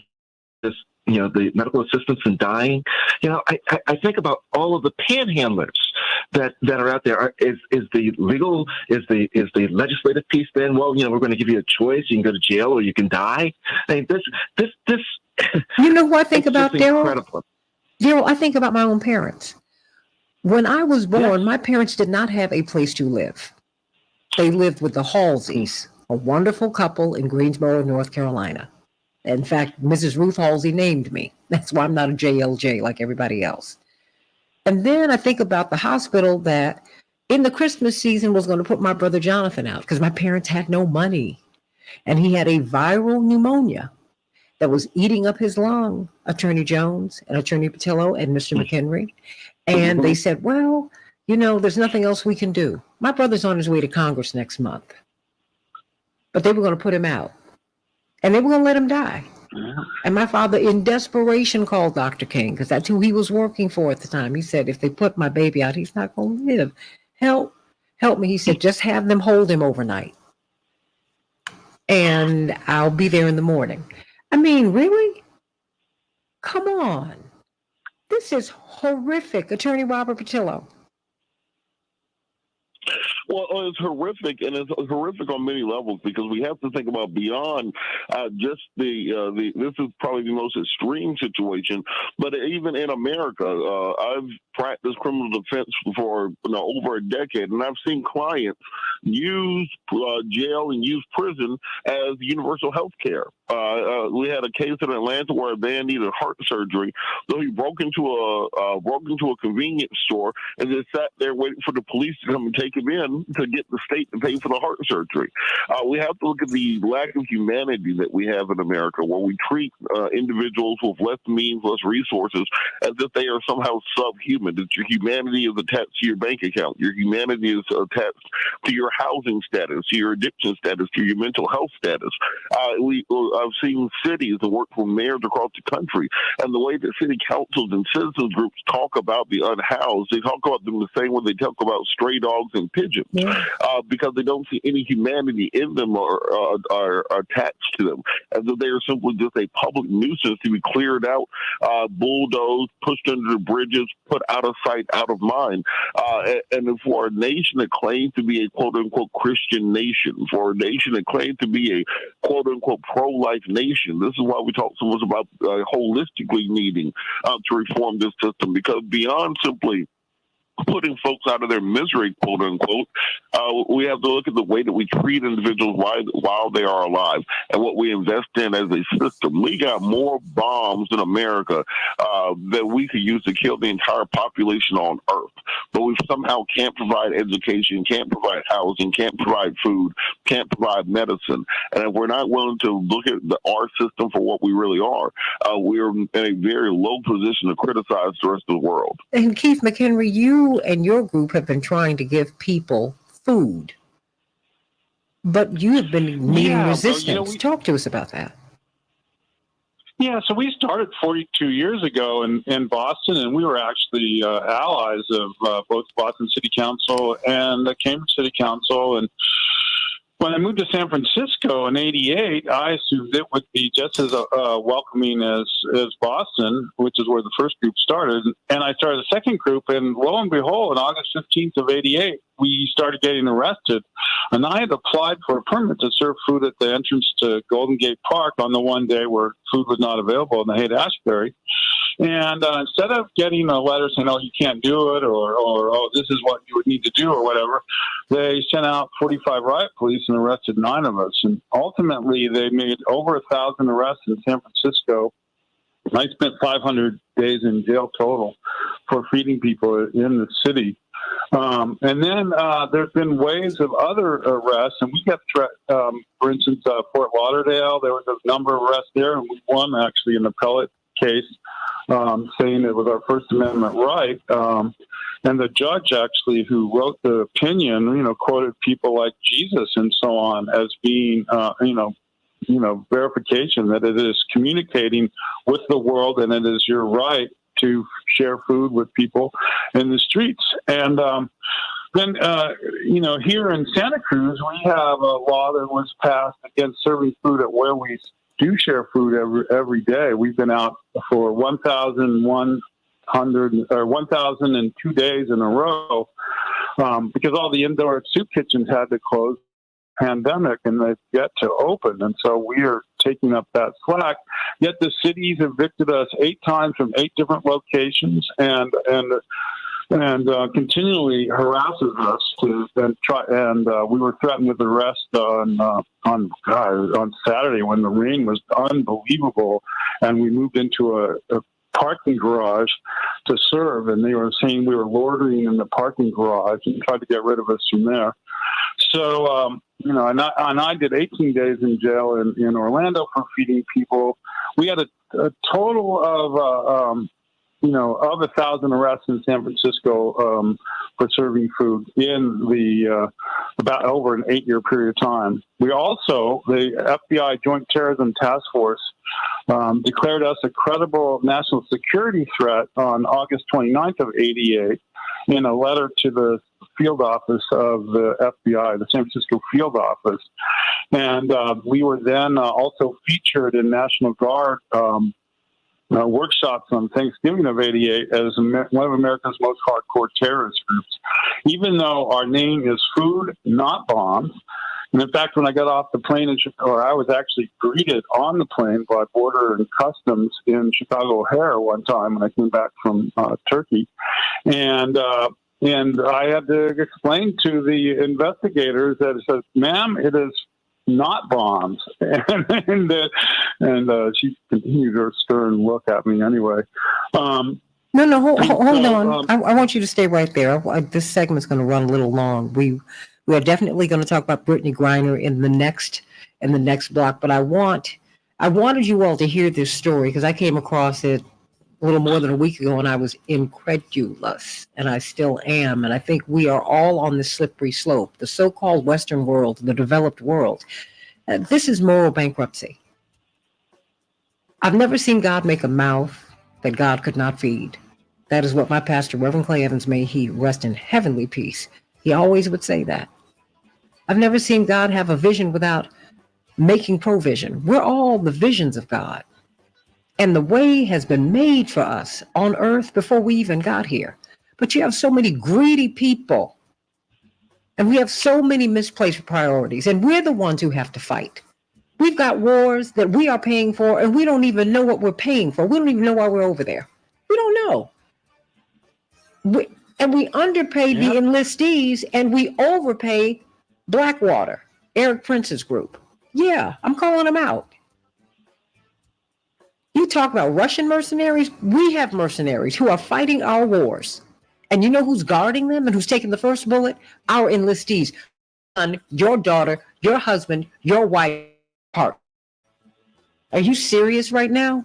just, the medical assistance in dying? I think about all of the panhandlers that are out there. Is the legislative piece then, well, we're going to give you a choice. You can go to jail or you can die. I mean, this. You know what I think about, Daryl? Daryl, I think about my own parents. When I was born, my parents did not have a place to live. They lived with the Halseys, a wonderful couple in Greensboro, North Carolina. In fact, Mrs. Ruth Halsey named me. That's why I'm not a JLJ like everybody else. And then I think about the hospital that in the Christmas season was going to put my brother Jonathan out because my parents had no money. And he had a viral pneumonia that was eating up his lung, Attorney Jones and Attorney Patillo and Mr. McHenry. And they said, well, there's nothing else we can do. My brother's on his way to Congress next month. But they were going to put him out. And they were going to let him die. And my father, in desperation, called Dr. King, because that's who he was working for at the time. He said, if they put my baby out, he's not going to live. Help me. He said, just have them hold him overnight. And I'll be there in the morning. I mean, really? Come on. This is horrific, Attorney Robert Patillo. Well, it's horrific, and it's horrific on many levels because we have to think about beyond just the. This is probably the most extreme situation, but even in America, I've practiced criminal defense for over a decade, and I've seen clients use jail and use prison as universal health care. We had a case in Atlanta where a man needed heart surgery, so he broke into a convenience store and just sat there waiting for the police to come and take him in to get the state to pay for the heart surgery. We have to look at the lack of humanity that we have in America, where we treat individuals with less means, less resources, as if they are somehow subhuman. That your humanity is attached to your bank account. Your humanity is attached to your housing status, to your addiction status, to your mental health status. I've seen cities and worked for mayors across the country, and the way that city councils and citizens groups talk about the unhoused, they talk about them the same way they talk about stray dogs and pigeons, because they don't see any humanity in them or are attached to them, as if they are simply just a public nuisance to be cleared out, bulldozed, pushed under the bridges, put out of sight, out of mind. And for a nation that claims to be a quote-unquote Christian nation, for a nation that claims to be a quote-unquote pro-life nation, this is why we talk so much about holistically needing to reform this system, because beyond simply putting folks out of their misery, quote unquote, we have to look at the way that we treat individuals while they are alive and what we invest in as a system. We got more bombs in America that we could use to kill the entire population on Earth, but we somehow can't provide education, can't provide housing, can't provide food, can't provide medicine. And if we're not willing to look at our system for what we really are, we're in a very low position to criticize the rest of the world. And Keith McHenry, you and your group have been trying to give people food, but you have been meeting resistance. Talk to us about that. Yeah, so we started 42 years ago in Boston, and we were actually allies of both Boston City Council and the Cambridge City Council. And when I moved to San Francisco in '88, I assumed it would be just as welcoming as Boston, which is where the first group started. And I started a second group, and lo and behold, on August 15th of '88, we started getting arrested. And I had applied for a permit to serve food at the entrance to Golden Gate Park on the one day where food was not available in the Haight-Ashbury. And instead of getting a letter saying, oh, you can't do it, or oh, this is what you would need to do, or whatever, they sent out 45 riot police and arrested 9 of us. And ultimately, they made over 1,000 arrests in San Francisco. I spent 500 days in jail total for feeding people in the city. And then there's been waves of other arrests, and we got for instance, Fort Lauderdale, there was a number of arrests there, and we won actually an appellate case saying it was our First Amendment right. And the judge actually who wrote the opinion, quoted people like Jesus and so on as being, verification that it is communicating with the world and it is your right to share food with people in the streets. And then, here in Santa Cruz, we have a law that was passed against serving food at where we do share food every day. We've been out for 1,002 days in a row because all the indoor soup kitchens had to close pandemic, and they've yet to open. And so we are taking up that slack. Yet the city's evicted us 8 times from 8 different locations, and continually harasses us to try. And we were threatened with arrest on Saturday when the rain was unbelievable, and we moved into a parking garage to serve, and they were saying we were loitering in the parking garage and tried to get rid of us from there. So, and I did 18 days in jail in Orlando for feeding people. We had a total of 1,000 arrests in San Francisco for serving food in the about over an 8-year period of time. We also, the FBI Joint Terrorism Task Force, declared us a credible national security threat on August 29th of '88 in a letter to the field office of the FBI, the San Francisco field office. And we were then also featured in National Guard workshops on Thanksgiving of '88 as one of America's most hardcore terrorist groups, even though our name is Food, Not Bombs. And in fact, when I got off the plane in Chicago, I was actually greeted on the plane by Border and Customs in Chicago O'Hare one time when I came back from Turkey. And I had to explain to the investigators that it says, ma'am, it is not bombs. And she continued her stern look at me anyway. No, hold on. I want you to stay right there. This segment's going to run a little long. We are definitely going to talk about Brittany Griner in the next block. But I wanted you all to hear this story because I came across it a little more than a week ago, and I was incredulous, and I still am. And I think we are all on the slippery slope, the so-called Western world, the developed world. This is moral bankruptcy. I've never seen God make a mouth that God could not feed. That is what my pastor, Reverend Clay Evans, may he rest in heavenly peace. He always would say that. I've never seen God have a vision without making provision. We're all the visions of God. And the way has been made for us on earth before we even got here. But you have so many greedy people. And we have so many misplaced priorities. And we're the ones who have to fight. We've got wars that we are paying for, and we don't even know what we're paying for. We don't even know why we're over there. We don't know. We underpay the enlistees, and we overpay Blackwater, Eric Prince's group. Yeah, I'm calling them out. You talk about Russian mercenaries. We have mercenaries who are fighting our wars. And you know who's guarding them and who's taking the first bullet? Our enlistees. Your daughter, your husband, your wife, partner. Are you serious right now?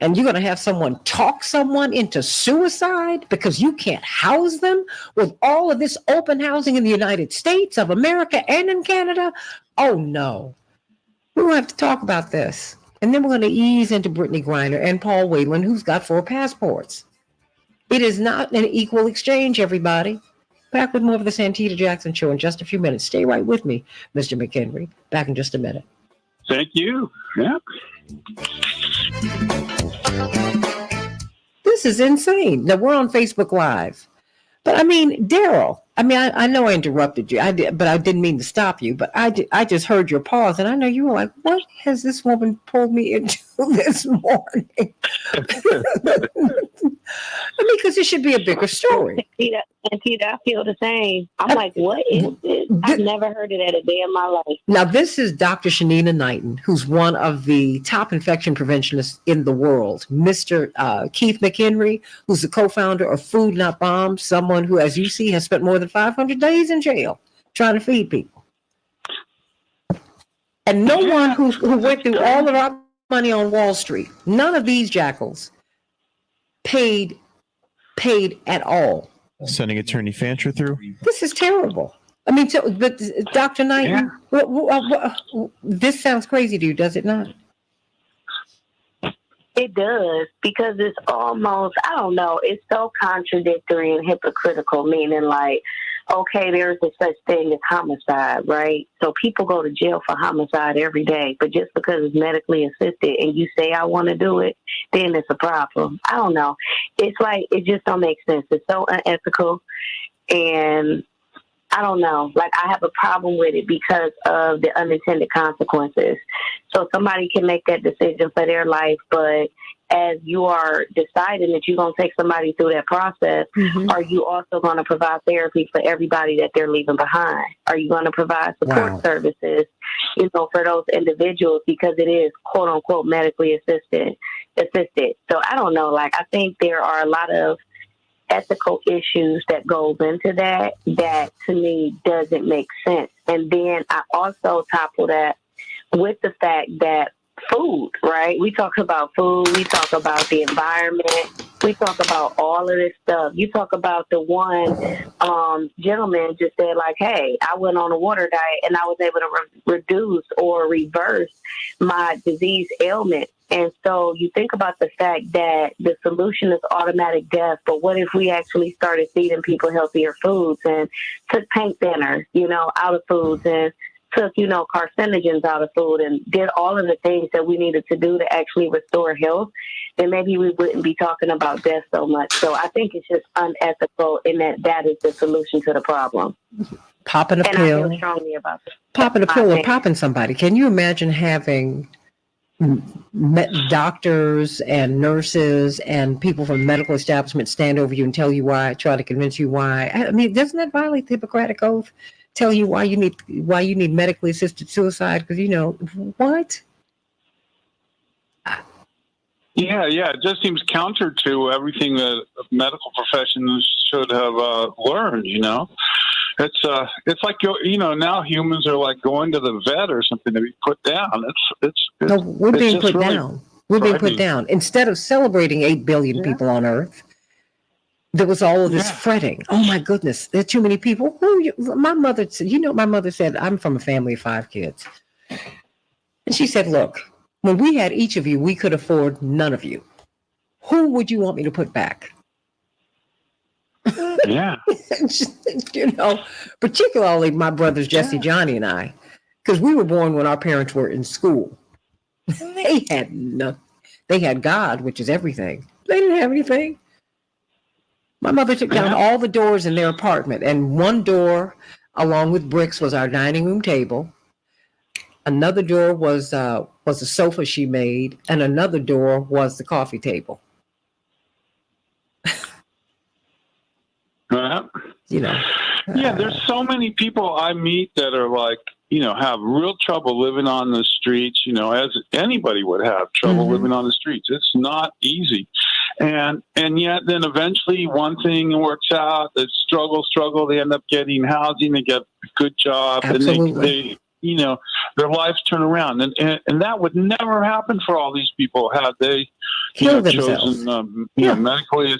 And you're going to have someone talk someone into suicide because you can't house them with all of this open housing in the United States of America and in Canada? Oh, no. We're going to have to talk about this. And then we're going to ease into Brittany Griner and Paul Whelan, who's got 4 passports. It is not an equal exchange, everybody. Back with more of the Santita Jackson Show in just a few minutes. Stay right with me, Mr. McHenry. Back in just a minute. Thank you. Yeah. This is insane. Now, we're on Facebook Live. But I mean, Daryl, I know I interrupted you. I did, but I didn't mean to stop you. But I just heard your pause, and I know you were like, "What has this woman pulled me into this morning?" Because it should be a bigger story. Santita, I feel the same. I'm like, what is this? I've never heard of that a day in my life. Now, this is Dr. Shanina Knighton, who's one of the top infection preventionists in the world. Mr. Keith McHenry, who's the co-founder of Food Not Bombs, someone who, as you see, has spent more than 500 days in jail trying to feed people. And no one who went through all of our money on Wall Street, none of these jackals paid at all. Sending Attorney Fancher through. This is terrible. I mean, but Dr. Knighton, this sounds crazy to you, does it not? It does, because it's almost, I don't know, it's so contradictory and hypocritical, meaning like, okay, there's a such thing as homicide, right? So people go to jail for homicide every day, but just because it's medically assisted and you say I want to do it, then it's a problem. I don't know. It's like, it just don't make sense. It's so unethical, and I don't know. Like, I have a problem with it because of the unintended consequences. So somebody can make that decision for their life, but as you are deciding that you're going to take somebody through that process, are you also going to provide therapy for everybody that they're leaving behind? Are you going to provide support services, for those individuals, because it is quote unquote medically assisted? So I don't know. Like, I think there are a lot of ethical issues that goes into that to me doesn't make sense. And then I also topple that with the fact that food, right? We talk about food, we talk about the environment, we talk about all of this stuff. You talk about the one gentleman just said like, hey, I went on a water diet and I was able to reduce or reverse my disease ailment. And so you think about the fact that the solution is automatic death, but what if we actually started feeding people healthier foods and took paint thinners, out of foods and took, carcinogens out of food and did all of the things that we needed to do to actually restore health, then maybe we wouldn't be talking about death so much. So I think it's just unethical in that is the solution to the problem. Popping a and pill. I feel strongly about this. Popping a pill or popping somebody. Can you imagine having doctors and nurses and people from medical establishments stand over you and tell you why, try to convince you why? I mean, doesn't that violate the Hippocratic Oath? Tell you why you need medically assisted suicide? Because what? Yeah, it just seems counter to everything that medical professionals should have learned. It's like now humans are like going to the vet or something to be put down. No, we're being put down. We're being put down. Instead of celebrating 8 billion people on Earth, there was all of this fretting. Oh my goodness, there are too many people. My mother said, I'm from a family of 5 kids. And she said, look, when we had each of you, we could afford none of you. Who would you want me to put back? Yeah. Particularly my brothers, Jesse, Johnny, and I, because we were born when our parents were in school. They had nothing. They had God, which is everything. They didn't have anything. My mother took down all the doors in their apartment, and one door, along with bricks, was our dining room table. Another door was a sofa she made, and another door was the coffee table. Yeah, there's so many people I meet that are like, have real trouble living on the streets, as anybody would have trouble living on the streets. It's not easy. And yet then eventually one thing works out, they struggle, they end up getting housing, they get a good job, Absolutely. and they their lives turn around. And that would never happen for all these people had they chosen medically.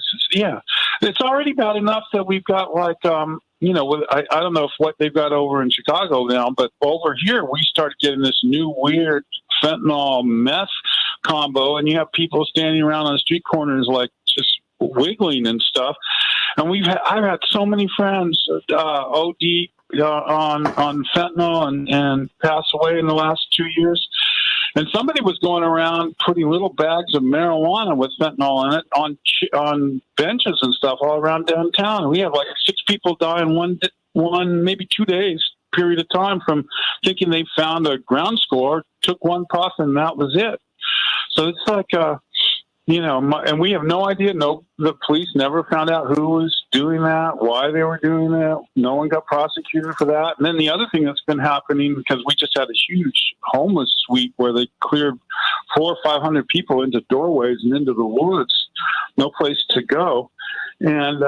It's already bad enough that we've got like I don't know if what they've got over in Chicago now, but over here we started getting this new weird fentanyl meth combo, and you have people standing around on the street corners like just wiggling and stuff. And I've had so many friends OD on fentanyl and pass away in the last 2 years. And somebody was going around putting little bags of marijuana with fentanyl in it on benches and stuff all around downtown. And we had like 6 people die in one maybe 2 days period of time from thinking they found a ground score, took one puff, and that was it. So it's like, and we have no idea. The police never found out who was doing that, why they were doing that. No one got prosecuted for that. And then the other thing that's been happening, because we just had a huge homeless sweep where they cleared 400 or 500 people into doorways and into the woods, no place to go. And,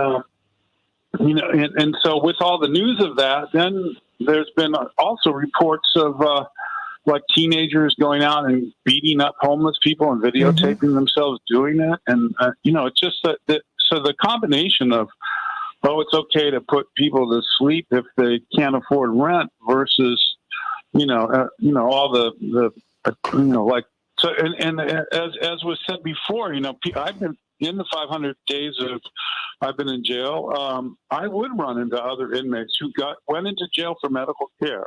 and so with all the news of that, then there's been also reports of, like teenagers going out and beating up homeless people and videotaping themselves doing that. And, it's just that so the combination of, it's okay to put people to sleep if they can't afford rent versus, all the so, and as was said before, I've been in the 500 days I've been in jail. I would run into other inmates who went into jail for medical care,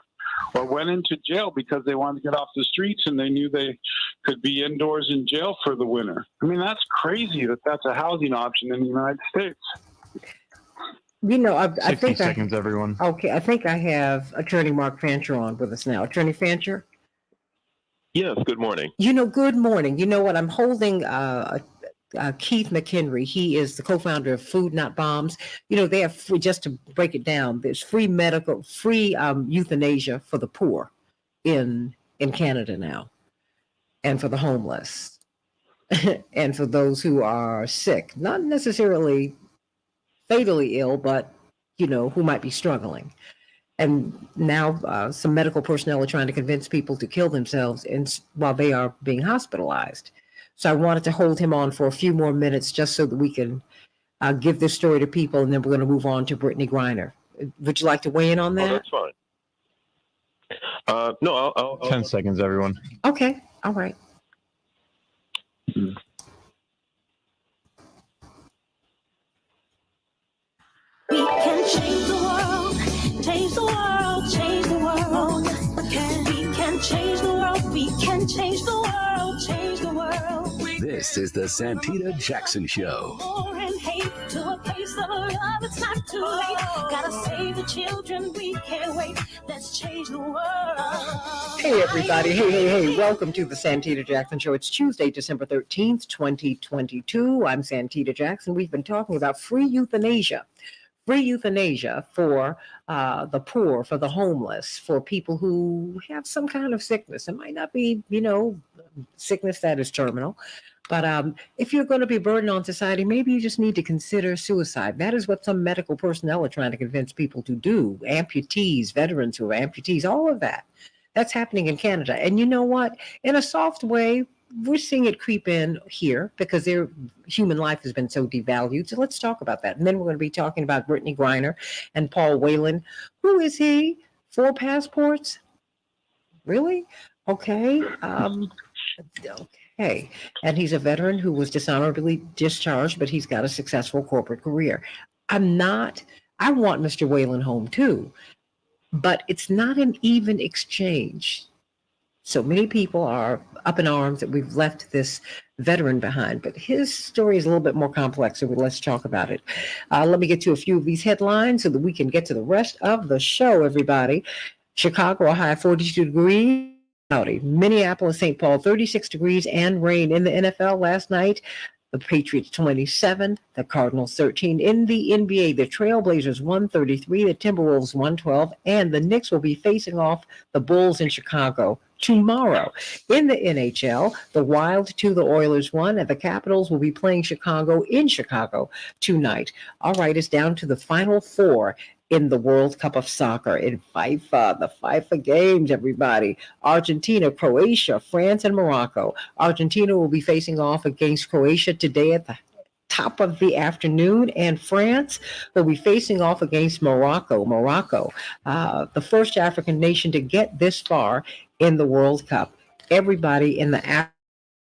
or went into jail because they wanted to get off the streets and they knew they could be indoors in jail for the winter. I mean, that's crazy that's a housing option in the United States. I think seconds, everyone. Okay, I think I have Attorney Mark Fancher on with us now. Attorney Fancher? Yes, good morning. Good morning. You know what? I'm holding Keith McHenry. He is the co-founder of Food Not Bombs. They have free, just to break it down, there's free euthanasia for the poor in Canada now, and for the homeless, and for those who are sick, not necessarily fatally ill, but who might be struggling. And now some medical personnel are trying to convince people to kill themselves while they are being hospitalized. So I wanted to hold him on for a few more minutes just so that we can give this story to people, and then we're going to move on to Brittany Griner. Would you like to weigh in on that? Oh, that's fine. No, I'll 10 seconds, everyone. Okay. All right. We can change the world, change the world, change the world. can change the world, change the world. This is the Santita Jackson Show. War and hate to a place of love, it's not too late. Gotta save the children, we can't wait. Let's change the world. Hey, everybody. Hey. Welcome to the Santita Jackson Show. It's Tuesday, December 13th, 2022. I'm Santita Jackson. We've been talking about free euthanasia. Free euthanasia for the poor, for the homeless, for people who have some kind of sickness. It might not be, sickness that is terminal. But if you're going to be a burden on society, maybe you just need to consider suicide. That is what some medical personnel are trying to convince people to do. Amputees, veterans who are amputees, all of that. That's happening in Canada. And you know what? In a soft way, we're seeing it creep in here because their human life has been so devalued. So let's talk about that. And then we're going to be talking about Brittany Griner and Paul Whelan. Who is he? 4 passports? Really? Okay. Okay. And he's a veteran who was dishonorably discharged, but he's got a successful corporate career. I want Mr. Whelan home too, but it's not an even exchange. So many people are up in arms that we've left this veteran behind, but his story is a little bit more complex, so let's talk about it. Let me get to a few of these headlines so that we can get to the rest of the show, everybody. Chicago, a high of 42 degrees. Cloudy. Minneapolis, St. Paul, 36 degrees and rain. In the NFL last night, the Patriots 27, the Cardinals 13. In the NBA, the Trailblazers 133, the Timberwolves 112, and the Knicks will be facing off the Bulls in Chicago tomorrow. In the NHL, the Wild 2, the Oilers 1, and the Capitals will be playing Chicago in Chicago tonight. All right, it's down to the final 4 in the World Cup of Soccer in FIFA, the FIFA games, everybody. Argentina, Croatia, France, and Morocco. Argentina will be facing off against Croatia today at the top of the afternoon, and France will be facing off against Morocco. The first African nation to get this far in the World Cup. Everybody in the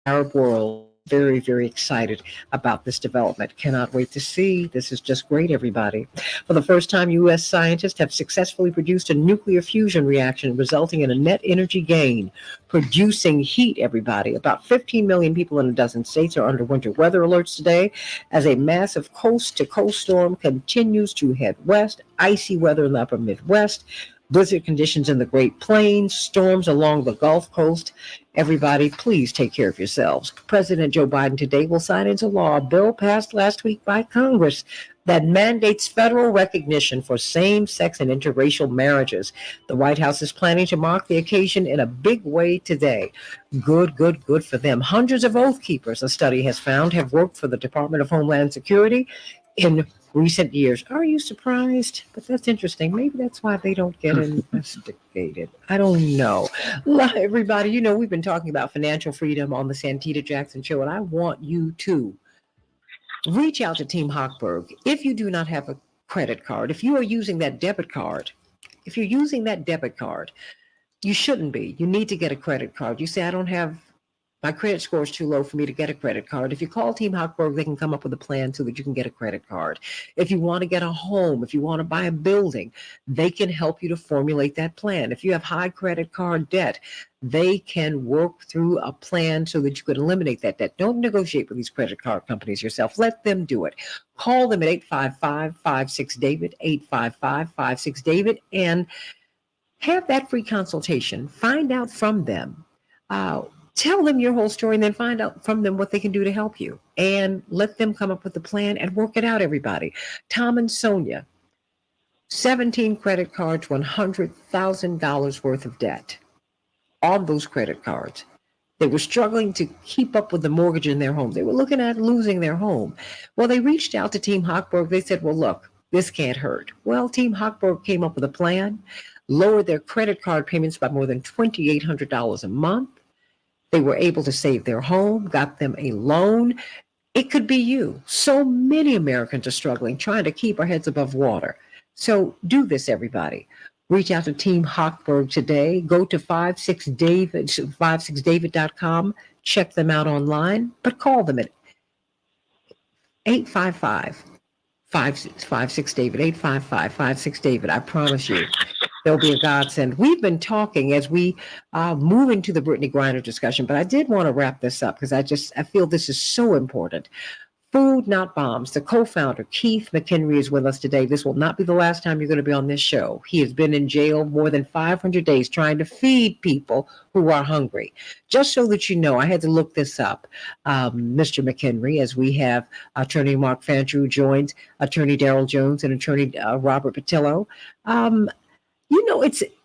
Arab world very, very excited about this development. Cannot wait to see. This is just great, everybody. For the first time, U.S. scientists have successfully produced a nuclear fusion reaction, resulting in a net energy gain, producing heat, everybody. About 15 million people in a dozen states are under winter weather alerts today as a massive coast-to-coast storm continues to head west. Icy weather in the upper Midwest. Blizzard conditions in the Great Plains, storms along the Gulf Coast. Everybody, please take care of yourselves. President Joe Biden today will sign into law a bill passed last week by Congress that mandates federal recognition for same-sex and interracial marriages. The White House is planning to mark the occasion in a big way today. Good for them. Hundreds of Oath Keepers, a study has found, have worked for the Department of Homeland Security in recent years. Are you surprised? But that's interesting. Maybe that's why they don't get investigated. I don't know. Everybody, we've been talking about financial freedom on the Santita Jackson Show, and I want you to reach out to Team Hochberg. If you do not have a credit card, if you are using that debit card, you shouldn't be. You need to get a credit card. You say, I don't have, my credit score is too low for me to get a credit card. If you call Team Hochberg, they can come up with a plan so that you can get a credit card. If you want to get a home, if you want to buy a building, they can help you to formulate that plan. If you have high credit card debt, they can work through a plan so that you can eliminate that debt. Don't negotiate with these credit card companies yourself. Let them do it. Call them at 855-56-DAVID, 855-56-DAVID, and have that free consultation. Find out from them. Tell them your whole story and then find out from them what they can do to help you. And let them come up with a plan and work it out, everybody. Tom and Sonia, 17 credit cards, $100,000 worth of debt on those credit cards. They were struggling to keep up with the mortgage in their home. They were looking at losing their home. Well, they reached out to Team Hochberg. They said, well, look, this can't hurt. Well, Team Hochberg came up with a plan, lowered their credit card payments by more than $2,800 a month. They were able to save their home, got them a loan. It could be you. So many Americans are struggling, trying to keep our heads above water. So do this, everybody. Reach out to Team Hochberg today. Go to 56david.com. Check them out online, but call them at 855-56-DAVID, 855-56-DAVID. I promise you, They'll be a godsend. We've been talking as we move into the Brittany Griner discussion, but I did want to wrap this up because I feel this is so important. Food Not Bombs. The co-founder, Keith McHenry, is with us today. This will not be the last time you're going to be on this show. He has been in jail more than 500 days trying to feed people who are hungry. Just so that you know, I had to look this up, Mr. McHenry, as we have Attorney Mark Fancher, who joins Attorney Darrell Jones and Attorney Robert Patillo.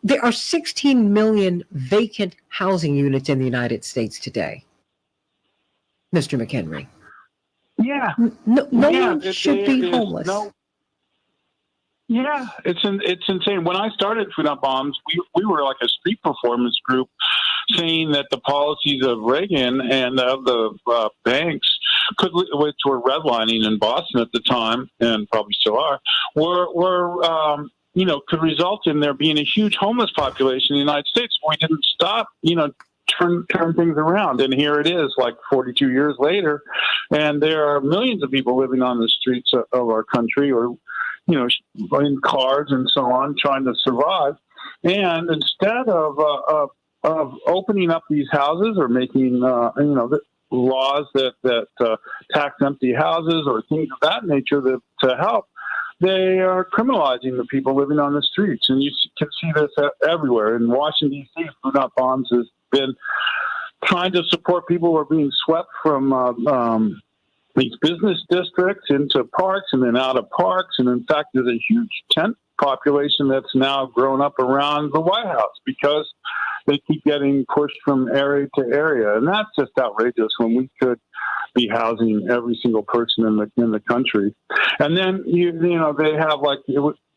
There are 16 million vacant housing units in the United States today, Mr. McHenry. Yeah. No one should be homeless. It's insane. When I started Food Not Bombs, we were like a street performance group saying that the policies of Reagan and of the banks, which were redlining in Boston at the time, and probably still are, could result in there being a huge homeless population in the United States. We didn't stop, turn things around. And here it is, like 42 years later, and there are millions of people living on the streets of our country, or, in cars and so on, trying to survive. And instead of opening up these houses or making, laws that tax empty houses or things of that nature to help, they are criminalizing the people living on the streets. And you can see this everywhere. In Washington, D.C., Food Not Bombs has been trying to support people who are being swept from these business districts into parks and then out of parks. And in fact, there's a huge tent population that's now grown up around the White House because they keep getting pushed from area to area. And that's just outrageous when we could be housing every single person in the country. And then, they have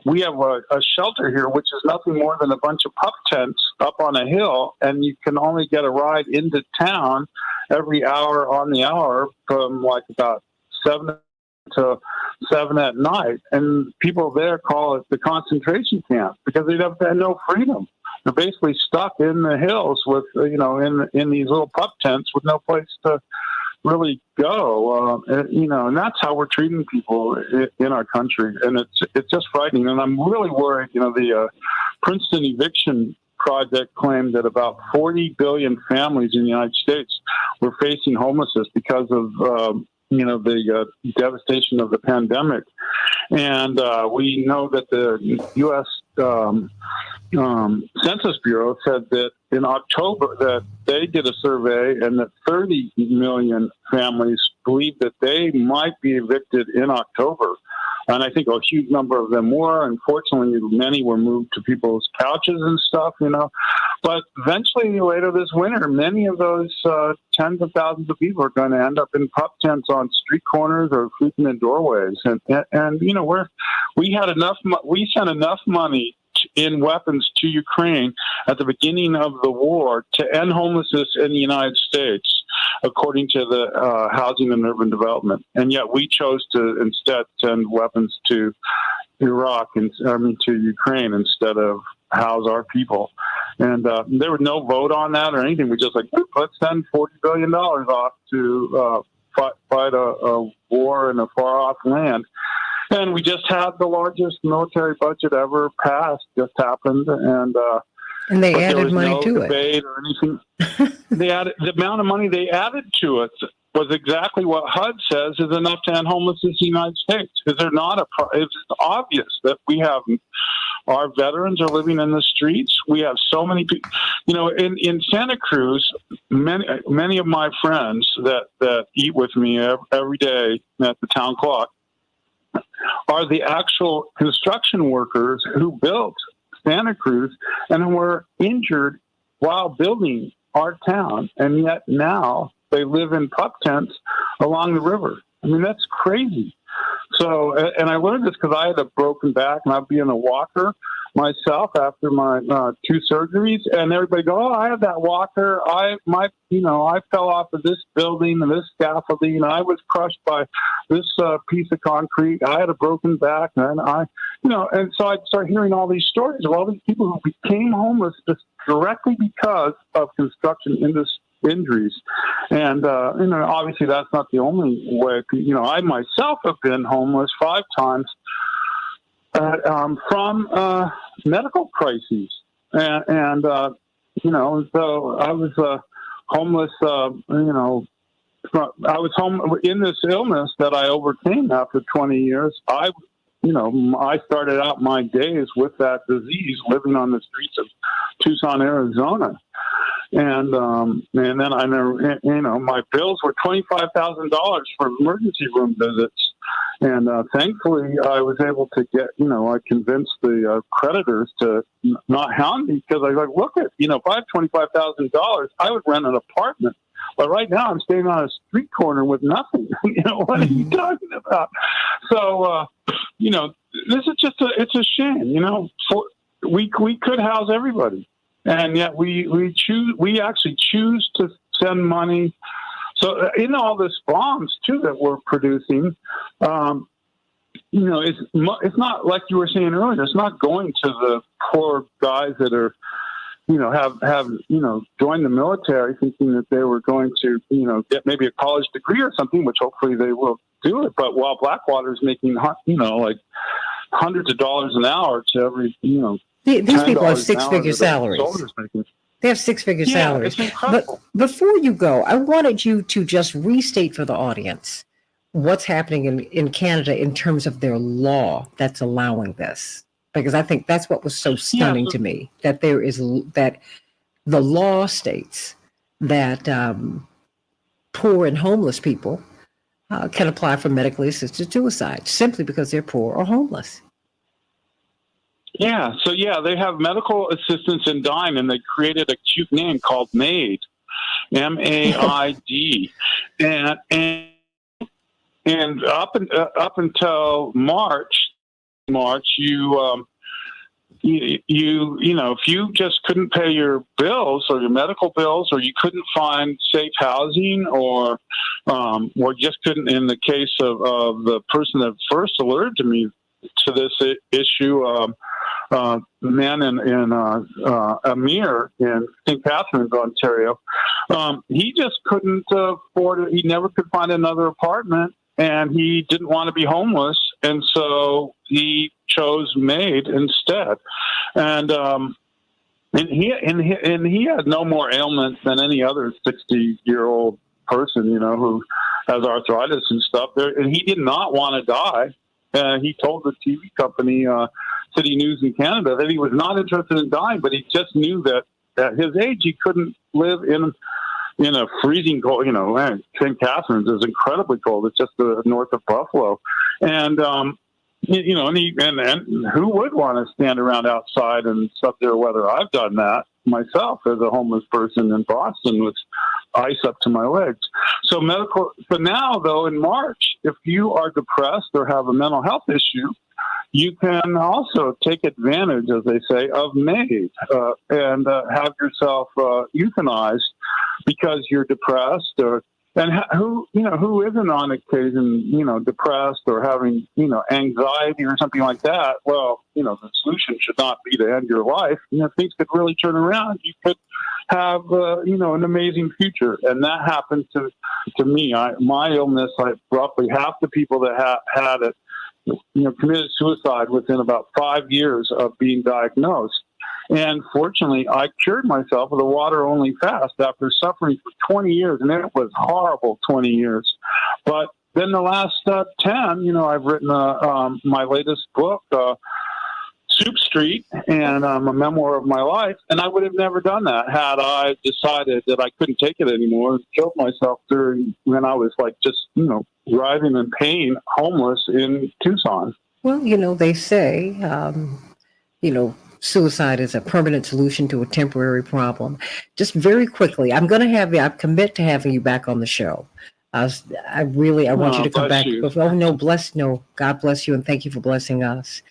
we have a shelter here, which is nothing more than a bunch of pup tents up on a hill, and you can only get a ride into town every hour on the hour from about 7 to 7 at night. And people there call it the concentration camp because they have no freedom. They're basically stuck in the hills with, in these little pup tents with no place to really go, and that's how we're treating people in our country, and it's just frightening. And I'm really worried. The Princeton Eviction Project claimed that about 40 billion families in the United States were facing homelessness because of the devastation of the pandemic. And we know that the U.S. Census Bureau said that in October that they did a survey and that 30 million families believe that they might be evicted in October. And I think a huge number of them were. Unfortunately, many were moved to people's couches and stuff, But eventually, later this winter, many of those tens of thousands of people are going to end up in pup tents on street corners or sleeping in doorways. And we sent enough money in weapons to Ukraine at the beginning of the war to end homelessness in the United States, according to the Housing and Urban Development. And yet we chose to instead send weapons to to Ukraine instead of house our people. And there was no vote on that or anything. We just let's send $40 billion off to fight a war in a far-off land. And we just had the largest military budget ever passed, just happened. And they added money to it. Or anything. The amount of money they added to it was exactly what HUD says is enough to end homelessness in the United States. Is there not it's obvious that we have our veterans are living in the streets. We have so many people, in Santa Cruz, many of my friends that eat with me every day at the town clock are the actual construction workers who built Santa Cruz and who were injured while building our town. And yet now they live in pup tents along the river. I mean, that's crazy. So, and I learned this because I had a broken back and I'd be in a walker myself after my 2 surgeries, and everybody go, "Oh, I have that walker. I fell off of this building and this scaffolding, and I was crushed by this piece of concrete. I had a broken back, and and so I'd start hearing all these stories of all these people who became homeless just directly because of construction injuries. And obviously that's not the only way. I myself have been homeless 5 times from medical crises, and so I was homeless. I was home in this illness that I overcame after 20 years. I started out my days with that disease, living on the streets of Tucson, Arizona. And then I never, my bills were $25,000 for emergency room visits. And thankfully, I was able to get, I convinced the creditors to not hound me, because I was like, look, if I have $25,000, I would rent an apartment. But right now, I'm staying on a street corner with nothing. What are you talking about? So, this is just it's a shame. We could house everybody, and yet we actually choose to send money. So in all this bombs too that we're producing, it's not like you were saying earlier. It's not going to the poor guys that are, have joined the military thinking that they were going to, get maybe a college degree or something, which hopefully they will do it. But while Blackwater is making, like hundreds of dollars an hour to every, these people have six-figure salaries. They have six-figure salaries. But before you go, I wanted you to just restate for the audience what's happening in Canada in terms of their law that's allowing this. Because I think that's what was so stunning to me, that that the law states that poor and homeless people can apply for medically assisted suicide simply because they're poor or homeless. Yeah, so they have medical assistance in dying, and they created a cute name called MAID, MAID, and up until March, if you just couldn't pay your bills or your medical bills, or you couldn't find safe housing, or just couldn't, in the case of the person that first alerted to me to this issue, the man in Amir in St. Catharines, Ontario, he just couldn't afford it. He never could find another apartment, and he didn't want to be homeless, and so he chose MAID instead. And he had no more ailments than any other 60-year-old person, who has arthritis and stuff. And he did not want to die. He told the TV company, City News in Canada, that he was not interested in dying, but he just knew that at his age he couldn't live in a freezing cold. St. Catharines is incredibly cold. It's just north of Buffalo, and and who would want to stand around outside in sub-zero weather? I've done that myself as a homeless person in Boston with ice up to my legs. So now, though, in March, if you are depressed or have a mental health issue, you can also take advantage, as they say, of MAID and have yourself euthanized because you're depressed, and who isn't on occasion, depressed or having, anxiety or something like that. Well, the solution should not be to end your life. Things could really turn around. You could have, an amazing future. And that happened to me. My illness, roughly half the people that had it, committed suicide within about 5 years of being diagnosed. And fortunately, I cured myself with a water-only fast after suffering for 20 years, and it was horrible 20 years. But then the last 10, I've written my latest book, Soup Street, and a memoir of my life, and I would have never done that had I decided that I couldn't take it anymore and killed myself when I was writhing in pain, homeless in Tucson. Well, they say, suicide is a permanent solution to a temporary problem. Just very quickly, I'm going to have you, I commit to having you back on the show. I want you to come back. God bless you, and thank you for blessing us.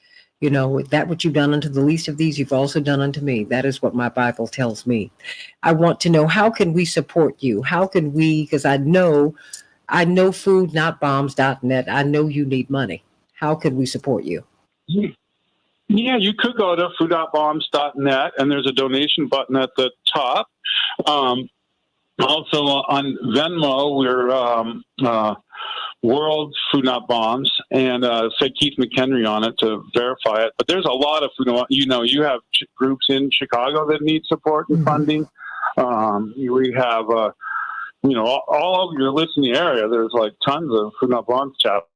That what you've done unto the least of these, you've also done unto me. That is what my Bible tells me. I want to know, how can we support you? How can we, because I know foodnotbombs.net. I know you need money. How can we support you? Yeah, you could go to food.bombs.net, and there's a donation button at the top. Also on Venmo, World Food Not Bombs, and say Keith McHenry on it to verify it. But there's a lot of food. You have groups in Chicago that need support and funding. We have, all over your listening area. There's like tons of Food Not Bombs chapters.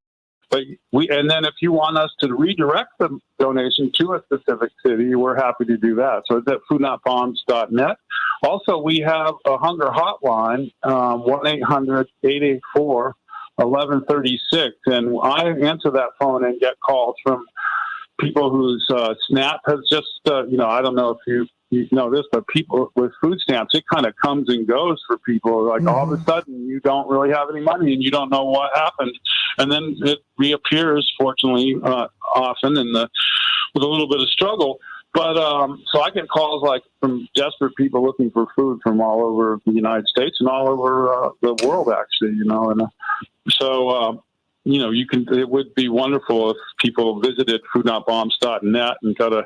But and then if you want us to redirect the donation to a specific city, we're happy to do that. So it's at foodnotbombs.net. Also, we have a hunger hotline, 1-800-884-1136. And I answer that phone and get calls from people whose SNAP has just, I don't know if you know this, but people with food stamps, it kind of comes and goes for people. Like all of a sudden, you don't really have any money and you don't know what happened. And then it reappears, fortunately, often with a little bit of struggle. But so I get calls like from desperate people looking for food from all over the United States and all over the world, actually, And so, it would be wonderful if people visited foodnotbombs.net and got an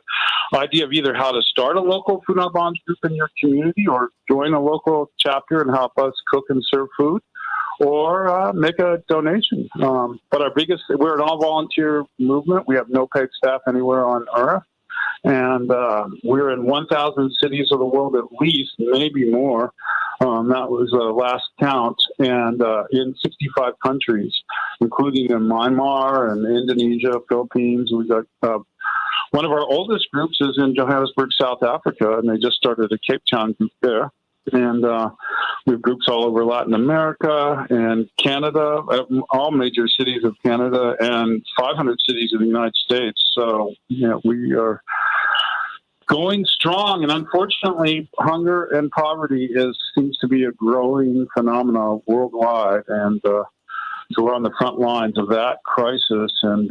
idea of either how to start a local Food Not Bombs group in your community or join a local chapter and help us cook and serve food, or make a donation. But we're an all-volunteer movement. We have no paid staff anywhere on earth. And we're in 1,000 cities of the world at least, maybe more. That was last count. And in 65 countries, including in Myanmar and Indonesia, Philippines. We got one of our oldest groups is in Johannesburg, South Africa, and they just started a Cape Town group there. And we have groups all over Latin America and Canada, all major cities of Canada, and 500 cities in the United States. So, we are going strong. And unfortunately, hunger and poverty seems to be a growing phenomenon worldwide. And so we're on the front lines of that crisis. And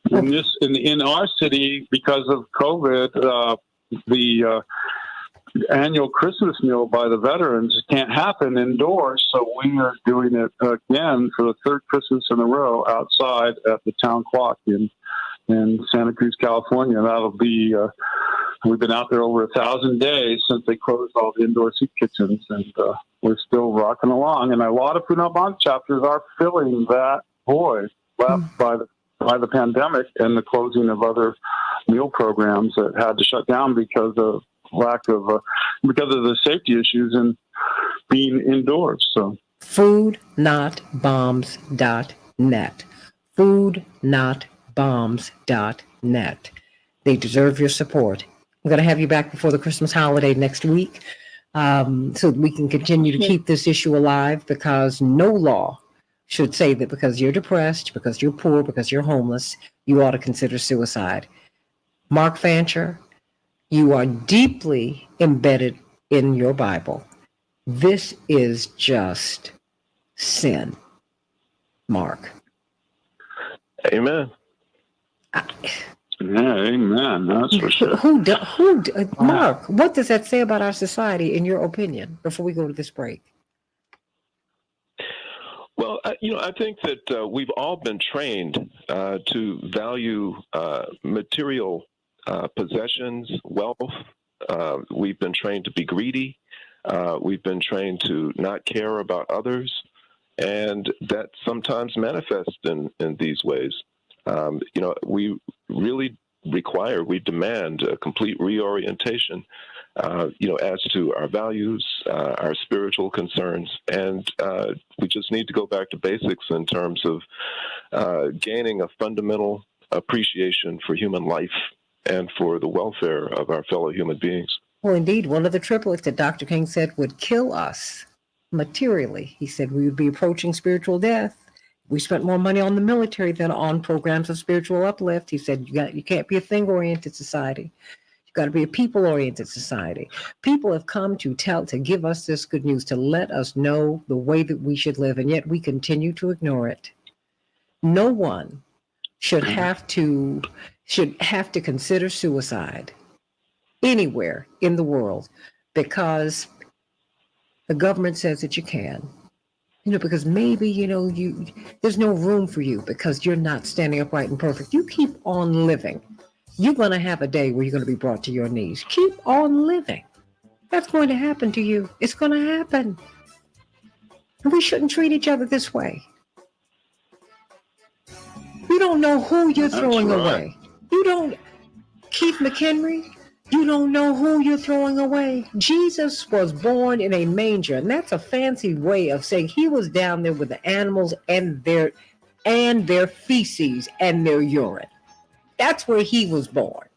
in our city, because of COVID, the annual Christmas meal by the veterans can't happen indoors, so we are doing it again for the third Christmas in a row outside at the town clock in Santa Cruz, California. That'll be we've been out there over 1,000 days since they closed all the indoor soup kitchens, and we're still rocking along. And a lot of Food Not Bombs chapters are filling that void left by the pandemic and the closing of other meal programs that had to shut down because of the safety issues and being indoors. So foodnotbombs.net. foodnotbombs.net. They deserve your support. I'm going to have you back before the Christmas holiday next week, so that we can continue to keep this issue alive, because no law should say that because you're depressed, because you're poor, because you're homeless, you ought to consider suicide. Mark Fancher, you are deeply embedded in your Bible. This is just sin, Mark. Amen. Amen. That's for sure. Mark, what does that say about our society, in your opinion, before we go to this break? Well, I think that we've all been trained to value material possessions, wealth. We've been trained to be greedy. We've been trained to not care about others, and that sometimes manifests in these ways. We really we demand a complete reorientation, as to our values, our spiritual concerns, and we just need to go back to basics in terms of gaining a fundamental appreciation for human life and for the welfare of our fellow human beings. Well, indeed, one of the triplets that Dr. King said would kill us materially. He said we would be approaching spiritual death. We spent more money on the military than on programs of spiritual uplift. He said you can't be a thing-oriented society. You've got to be a people-oriented society. People have come to give us this good news, to let us know the way that we should live, and yet we continue to ignore it. No one should have to consider suicide anywhere in the world because the government says that you can. Because maybe, there's no room for you because you're not standing upright and perfect. You keep on living. You're going to have a day where you're going to be brought to your knees. Keep on living. That's going to happen to you. It's going to happen. And we shouldn't treat each other this way. don't know who you're throwing right. away. You don't, Keith McHenry, you don't know who you're throwing away. Jesus was born in a manger, and that's a fancy way of saying he was down there with the animals and their feces and their urine. That's where he was born.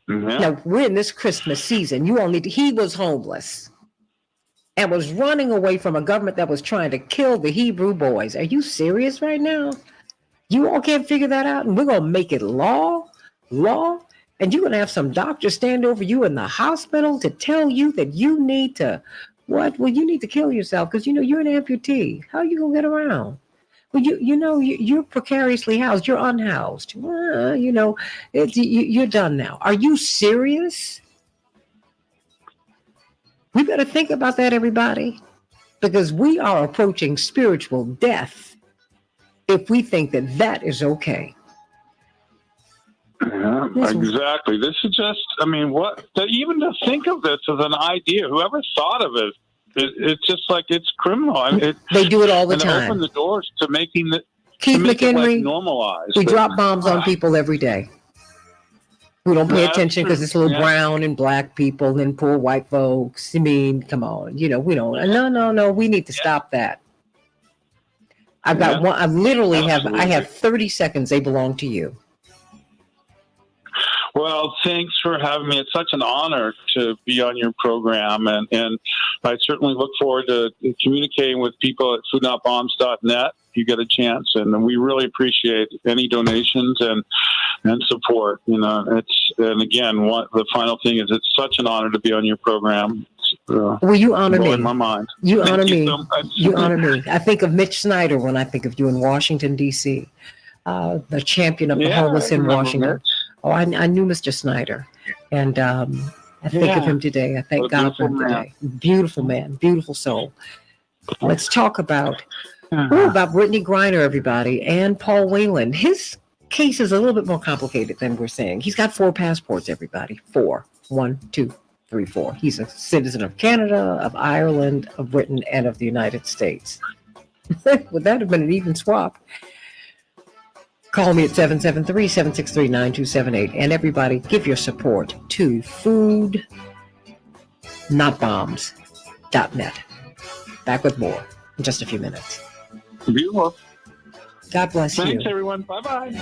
Yeah. Now, we're in this Christmas season. He was homeless and was running away from a government that was trying to kill the Hebrew boys. Are you serious right now? You all can't figure that out, and we're going to make it law, and you're going to have some doctor stand over you in the hospital to tell you that you need to, what? Well, you need to kill yourself because, you're an amputee. How are you going to get around? Well, you're precariously housed. You're unhoused. You're done now. Are you serious? We got to think about that, everybody, because we are approaching spiritual death if we think that is okay. Yeah, exactly. This is just, even to think of this as an idea, whoever thought of it, it's just like it's criminal. They do it all the and time. Open the doors to making it, Keith to make McHenry, it like normalized. we drop bombs on people every day. We don't pay attention because it's little brown and black people and poor white folks. Come on. We don't. No. We need to stop that. I've got one. I have 30 seconds. They belong to you. Well, thanks for having me. It's such an honor to be on your program, and I certainly look forward to communicating with people at foodnotbombs.net if you get a chance, and we really appreciate any donations and support. And again, the final thing is it's such an honor to be on your program. Well, you honor me. My mind. You honor me. So you honor me. I think of Mitch Snyder when I think of you in Washington, D.C., the champion of the homeless in Washington. Mitch. Oh, I knew Mr. Snyder, and I think of him today. I thank God for him today. Beautiful man, beautiful soul. Let's talk about Brittany Griner, everybody, and Paul Whelan. His case is a little bit more complicated than we're saying. He's got 4 passports, everybody. 4. 1, 2, 3, 4. He's a citizen of Canada, of Ireland, of Britain, and of the United States. Would that have been an even swap? Call me at 773-763-9278. And everybody, give your support to foodnotbombs.net. Back with more in just a few minutes. Beautiful. God bless you. Thanks, everyone. Bye-bye.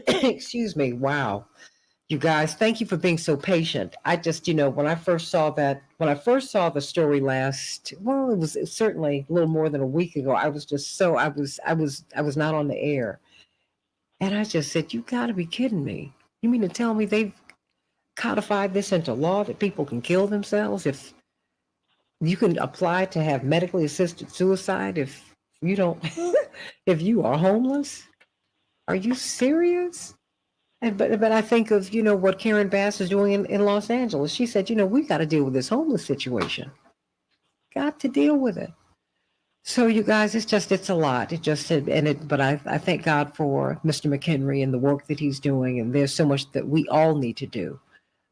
Excuse me. Wow. You guys, thank you for being so patient. I just, when I first saw the story last, it was certainly a little more than a week ago. I was just I was not on the air. And I just said, you gotta be kidding me. You mean to tell me they've codified this into law that people can kill themselves if you can apply to have medically assisted suicide if you don't, if you are homeless? Are you serious? But I think of, what Karen Bass is doing in Los Angeles. She said, we got to deal with this homeless situation. Got to deal with it. So you guys, it's a lot. But I thank God for Mr. McHenry and the work that he's doing. And there's so much that we all need to do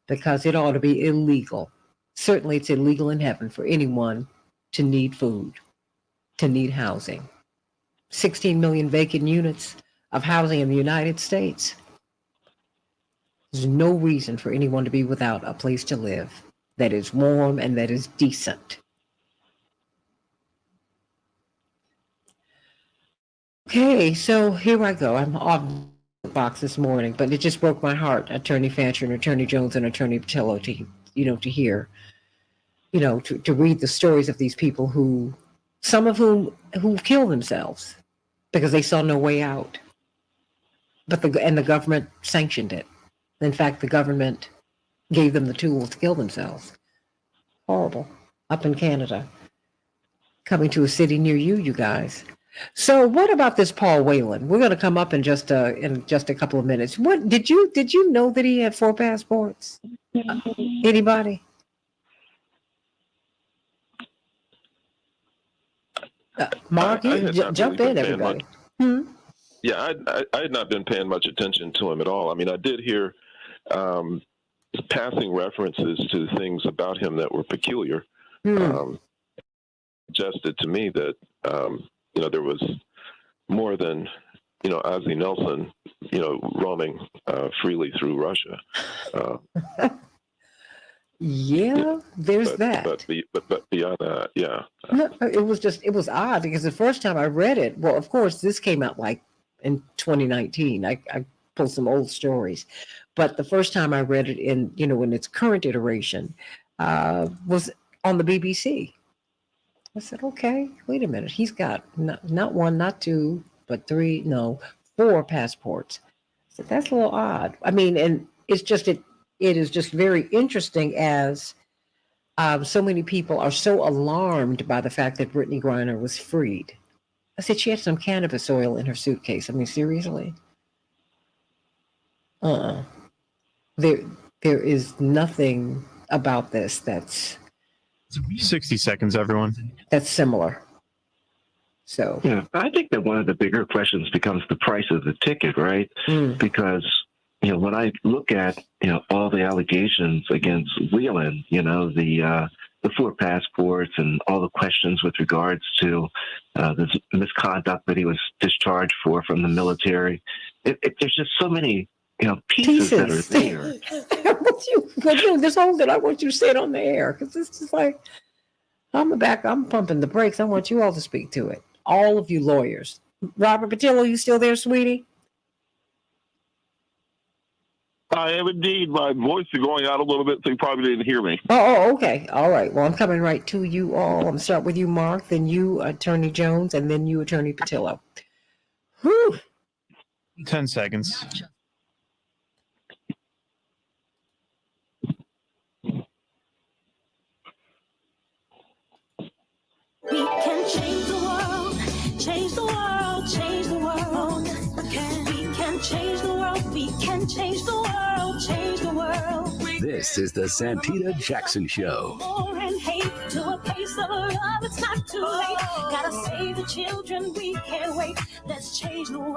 because it ought to be illegal. Certainly it's illegal in heaven for anyone to need food, to need housing. 16 million vacant units of housing in the United States. There's no reason for anyone to be without a place to live that is warm and that is decent. Okay, so here I go. I'm off the box this morning, but it just broke my heart, Attorney Fancher and Attorney Jones and Attorney Patillo, to hear, to read the stories of these people some of whom killed themselves because they saw no way out. But the government sanctioned it. In fact, the government gave them the tools to kill themselves. Horrible. Up in Canada. Coming to a city near you, you guys. So what about this Paul Whelan? We're going to come up in just a couple of minutes. What did you know that he had 4 passports? Anybody? Mark, jump in, everybody. Yeah, I had not been paying much attention to him at all. I mean, I did hear passing references to things about him that were peculiar. Suggested to me that there was more than, Ozzie Nelson, roaming freely through Russia. Yeah, there's that. But beyond that, yeah. No, it was odd because the first time I read it, well, of course, this came out like in 2019. I pulled some old stories, but the first time I read it in its current iteration was on the BBC. I said, okay, wait a minute. He's got not one, not two, but four passports. I said, that's a little odd. I mean, and it's just it is just very interesting as so many people are so alarmed by the fact that Brittany Griner was freed. I said she had some cannabis oil in her suitcase. I mean, seriously? There is nothing about this that's 60 seconds, everyone. That's similar. So yeah, I think that one of the bigger questions becomes the price of the ticket, right? Because when I look at all the allegations against Whelan, the four passports and all the questions with regards to this misconduct that he was discharged for from the military, there's just so many pieces that are there. Just hold it. I want you to say it on the air because it's just like I'm pumping the brakes. I want you all to speak to it. All of you lawyers. Robert Patillo, you still there, sweetie? I am indeed. My voice is going out a little bit, so you probably didn't hear me. Oh, okay. All right. Well, I'm coming right to you all. I'm going to start with you, Mark, then you, Attorney Jones, and then you, Attorney Patillo. Whew. 10 seconds. We can change the world, change the world, change the world. We can change the world, we can change the world, change the world. This is the Santita Jackson Show. War and hate to a place of love, it's not too late. Gotta save the children, we can't wait. Let's change the world.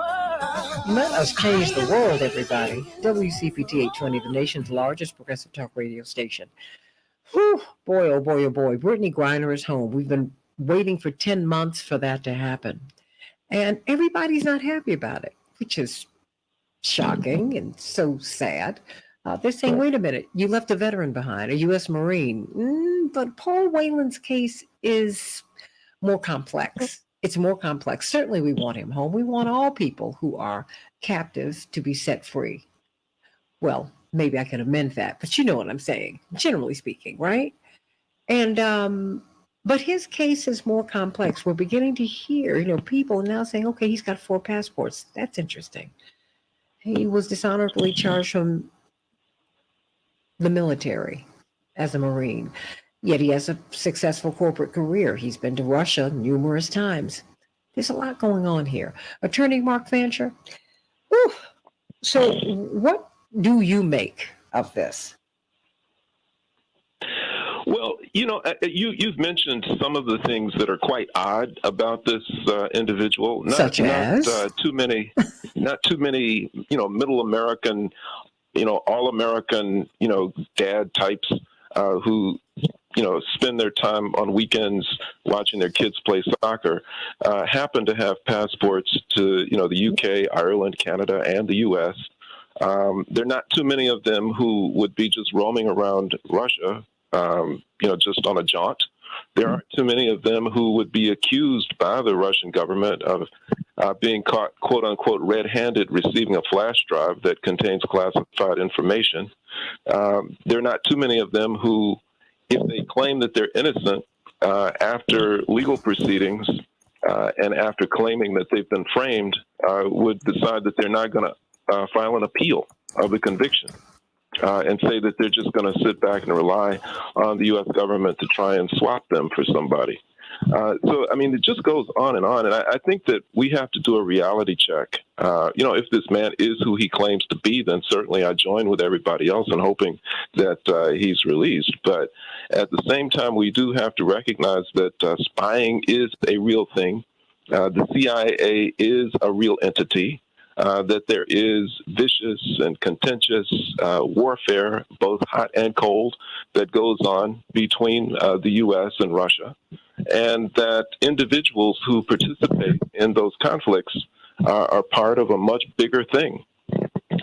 Let us change the world, everybody. WCPT 820, the nation's largest progressive talk radio station. Whew, boy, oh boy, oh boy. Brittany Griner is home. We've been waiting for 10 months for that to happen. And everybody's not happy about it, which is shocking and so sad. They're saying, wait a minute, you left a veteran behind, a U.S. Marine. But Paul Whelan's case is more complex. It's more complex. Certainly we want him home. We want all people who are captives to be set free. Well, maybe I can amend that, but you know what I'm saying, generally speaking, right? And but his case is more complex. We're beginning to hear, people now saying, okay, he's got 4 passports. That's interesting. He was dishonorably charged from the military as a Marine, yet he has a successful corporate career. He's been to Russia numerous times. There's a lot going on here. Attorney Mark Fancher, so what do you make of this? Well, you've mentioned some of the things that are quite odd about this individual. Such as? Not too many, middle American, all American, dad types who, spend their time on weekends watching their kids play soccer, happen to have passports to, the UK, Ireland, Canada, and the U.S. There are not too many of them who would be just roaming around Russia, just on a jaunt. There aren't too many of them who would be accused by the Russian government of being caught, quote unquote, red-handed receiving a flash drive that contains classified information. There are not too many of them who, if they claim that they're innocent after legal proceedings and after claiming that they've been framed, would decide that they're not going to file an appeal of the conviction. And say that they're just going to sit back and rely on the U.S. government to try and swap them for somebody. It just goes on. And I think that we have to do a reality check. If this man is who he claims to be, then certainly I join with everybody else in hoping that he's released. But at the same time, we do have to recognize that spying is a real thing. The CIA is a real entity. That there is vicious and contentious warfare, both hot and cold, that goes on between the U.S. and Russia. and that individuals who participate in those conflicts are part of a much bigger thing.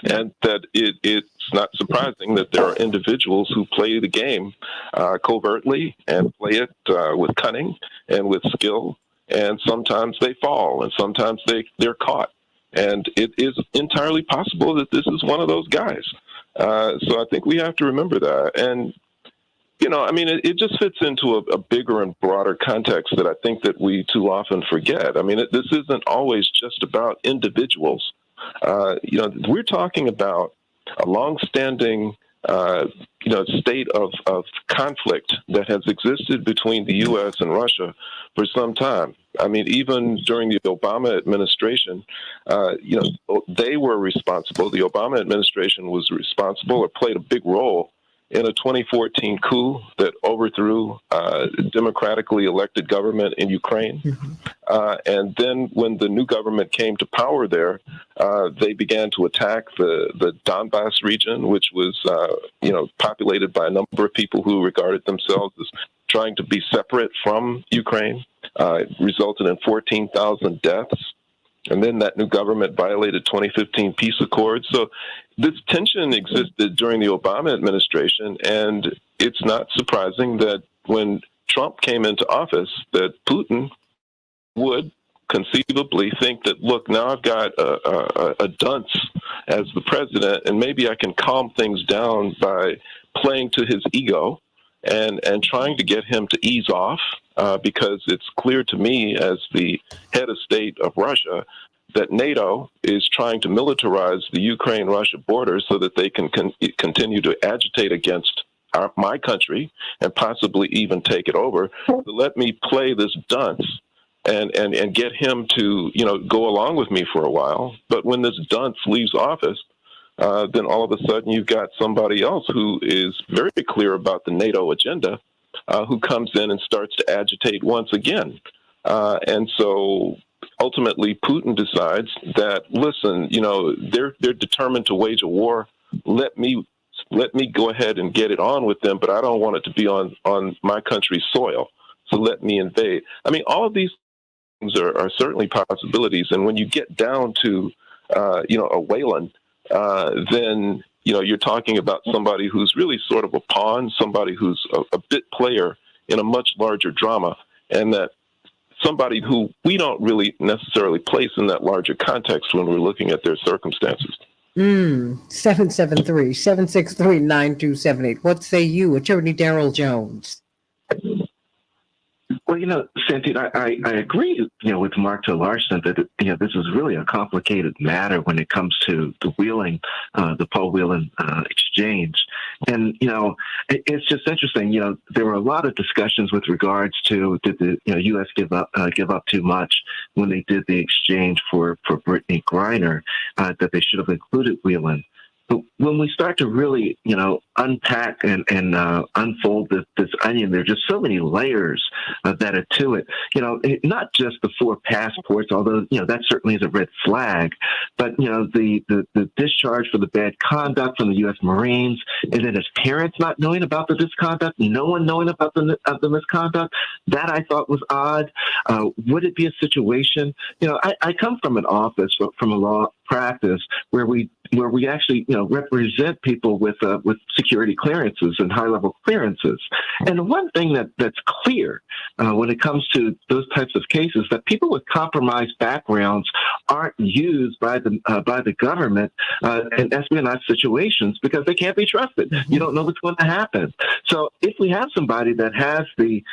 And that it's not surprising that there are individuals who play the game covertly and play it with cunning and with skill. And sometimes they fall, and sometimes they're caught. And it is entirely possible that this is one of those guys. So I think we have to remember that. And, you know, I mean, it just fits into a bigger and broader context that I think that we too often forget. I mean, this isn't always just about individuals. You know, we're talking about a longstanding, you know, state of conflict that has existed between the U.S. and Russia for some time. I mean, even during the Obama administration, you know, they were responsible. The Obama administration was responsible or played a big role in a 2014 coup that overthrew democratically elected government in Ukraine. And then when the new government came to power there, they began to attack the Donbass region, which was, you know, populated by a number of people who regarded themselves as trying to be separate from Ukraine. It resulted in 14,000 deaths. And then that new government violated 2015 peace accords. So this tension existed during the Obama administration, and it's not surprising that when Trump came into office, that Putin would conceivably think that, look, now I've got a dunce as the president, and maybe I can calm things down by playing to his ego and trying to get him to ease off, because it's clear to me as the head of state of Russia that NATO is trying to militarize the Ukraine-Russia border so that they can continue to agitate against my country and possibly even take it over. So let me play this dunce and get him to, you know, go along with me for a while. But when this dunce leaves office, then all of a sudden you've got somebody else who is very clear about the NATO agenda, who comes in and starts to agitate once again. And so ultimately Putin decides that, listen, you know, they're determined to wage a war. Let me go ahead and get it on with them, but I don't want it to be on my country's soil. So let me invade. I mean, all of these things are certainly possibilities. And when you get down to, you know, a Wayland, then, you know, you're talking about somebody who's really sort of a pawn, somebody who's a bit player in a much larger drama, and that somebody who we don't really necessarily place in that larger context when we're looking at their circumstances. 773-763-9278. What say you, Attorney Darrell Jones? Well, you know, Santita, I agree, you know, with Mark to a large extent that, you know, this is really a complicated matter when it comes to the Wheeling, the Paul Whelan exchange. And, you know, it's just interesting, you know, there were a lot of discussions with regards to, did the, you know, U.S. give up too much when they did the exchange for Brittany Griner, that they should have included Whelan. But when we start to really, you know, unpack and unfold this onion, there are just so many layers that are to it. You know, not just the 4 passports, although, you know, that certainly is a red flag, but, you know, the discharge for the bad conduct from the U.S. Marines, and then his parents not knowing about the misconduct, no one knowing about the misconduct, that I thought was odd. Would it be a situation, you know, I come from an office, from a law practice where we actually, you know, represent people with security clearances and high-level clearances. And the one thing that's clear when it comes to those types of cases, that people with compromised backgrounds aren't used by the government in espionage situations because they can't be trusted. You don't know what's going to happen. So if we have somebody that has the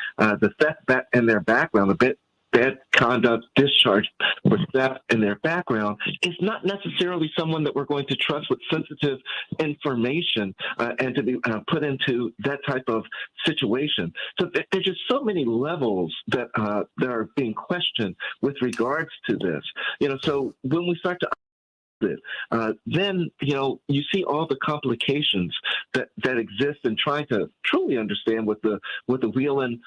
theft in their background, a bit bad conduct, discharge for theft in their background, is not necessarily someone that we're going to trust with sensitive information and to be put into that type of situation. So there's just so many levels that are being questioned with regards to this. You know, so when we start to it, then you see all the complications that exist in trying to truly understand what the Whelan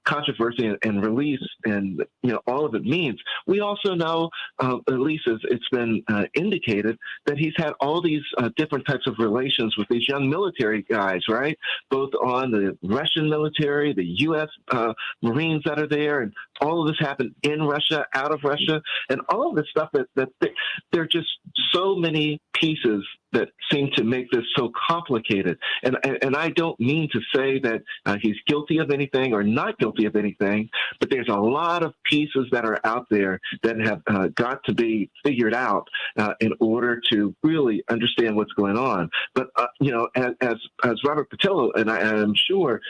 controversy and release and all of it means. We also know, at least as it's been indicated, that he's had all these different types of relations with these young military guys, right? Both on the Russian military, the U.S. Marines that are there, and all of this happened in Russia, out of Russia, and all of this stuff that there are just so many pieces that seem to make this so complicated. And I don't mean to say that he's guilty of anything or not guilty of anything, but there's a lot of pieces that are out there that have got to be figured out in order to really understand what's going on. But, as Robert Patillo, and I'm sure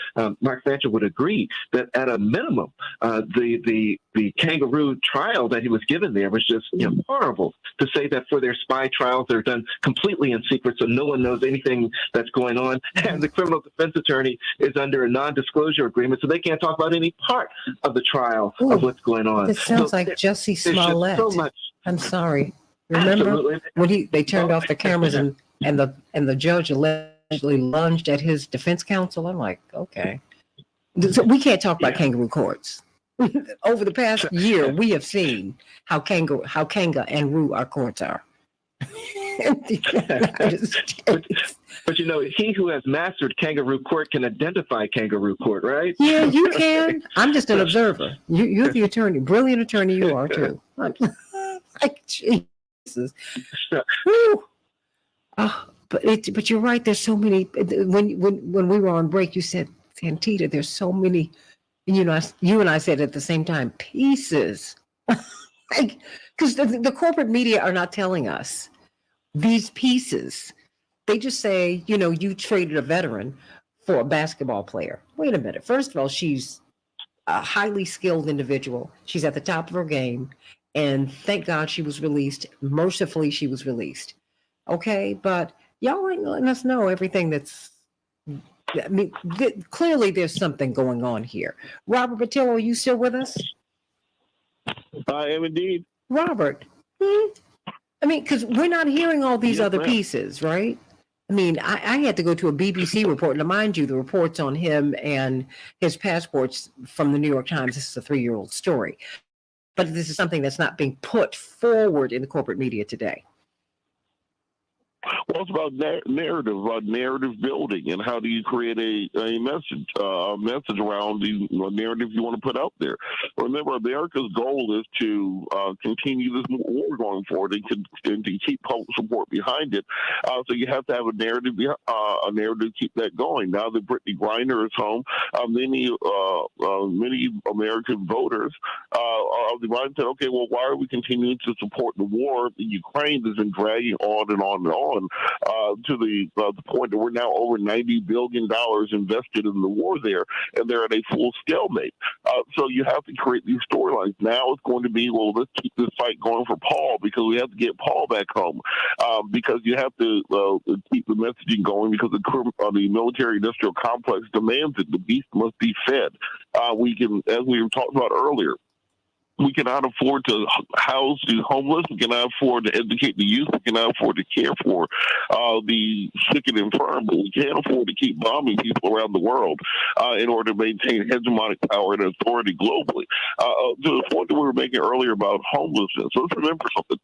Mark Thatcher would agree, that at a minimum, the kangaroo trial that he was given there was just horrible. To say that for their spy trials, they're done completely in secret, so no one knows anything that's going on. And the criminal defense attorney is under a non-disclosure agreement, so they can't talk about any part of the trial of what's going on. This sounds like Jussie Smollett. So much. I'm sorry. Remember when they turned off the cameras and the judge allegedly lunged at his defense counsel? I'm like, okay. So we can't talk about kangaroo courts. Over the past year, we have seen how kangaroo our courts are. But he who has mastered kangaroo court can identify kangaroo court, right? Yeah, you can. I'm just an observer. You're the attorney, brilliant attorney you are too. Like Jesus. But you're right. There's so many. When we were on break, you said, Santita, there's so many. You and I said at the same time, pieces. Because the corporate media are not telling us these pieces. They just say, you traded a veteran for a basketball player. Wait a minute. First of all, she's a highly skilled individual. She's at the top of her game. And thank God she was released. Mercifully, she was released. Okay, but y'all ain't letting us know everything that's... I mean, clearly there's something going on here. Robert Patillo, are you still with us? I am indeed. Robert, I mean, because we're not hearing all these other pieces, right? I mean, I had to go to a BBC report. Now, mind you, the reports on him and his passports from the New York Times, this is a 3-year-old story. But this is something that's not being put forward in the corporate media today. Well, it's about narrative, about narrative building, and how do you create a message around the narrative you want to put out there. Remember, America's goal is to continue this war going forward and to keep public support behind it. So you have to have a narrative to keep that going. Now that Brittany Griner is home, many American voters are of the mindset, okay, well, why are we continuing to support the war in Ukraine that's been dragging on and on and on? To the point that we're now over $90 billion invested in the war there, and they're at a full stalemate. So you have to create these storylines. Now it's going to be, well, let's keep this fight going for Paul because we have to get Paul back home. Because you have to keep the messaging going because the military-industrial complex demands it. The beast must be fed. We can, as we were talking about earlier, we cannot afford to house the homeless. We cannot afford to educate the youth. We cannot afford to care for the sick and infirm. But we can't afford to keep bombing people around the world in order to maintain hegemonic power and authority globally. To the point that we were making earlier about homelessness, let's remember something.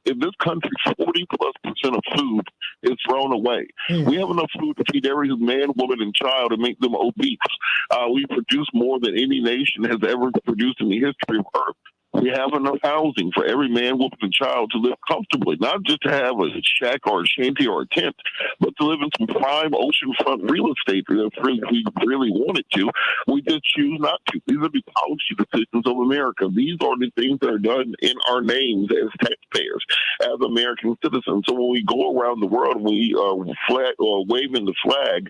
In this country, 40+% of food is thrown away. We have enough food to feed every man, woman, and child and make them obese. We produce more than any nation has ever produced in the history of Earth. We have enough housing for every man, woman, and child to live comfortably, not just to have a shack or a shanty or a tent, but to live in some prime oceanfront real estate if we really wanted to. We just choose not to. These are the policy decisions of America. These are the things that are done in our names as taxpayers, as American citizens. So when we go around the world, we waving the flag,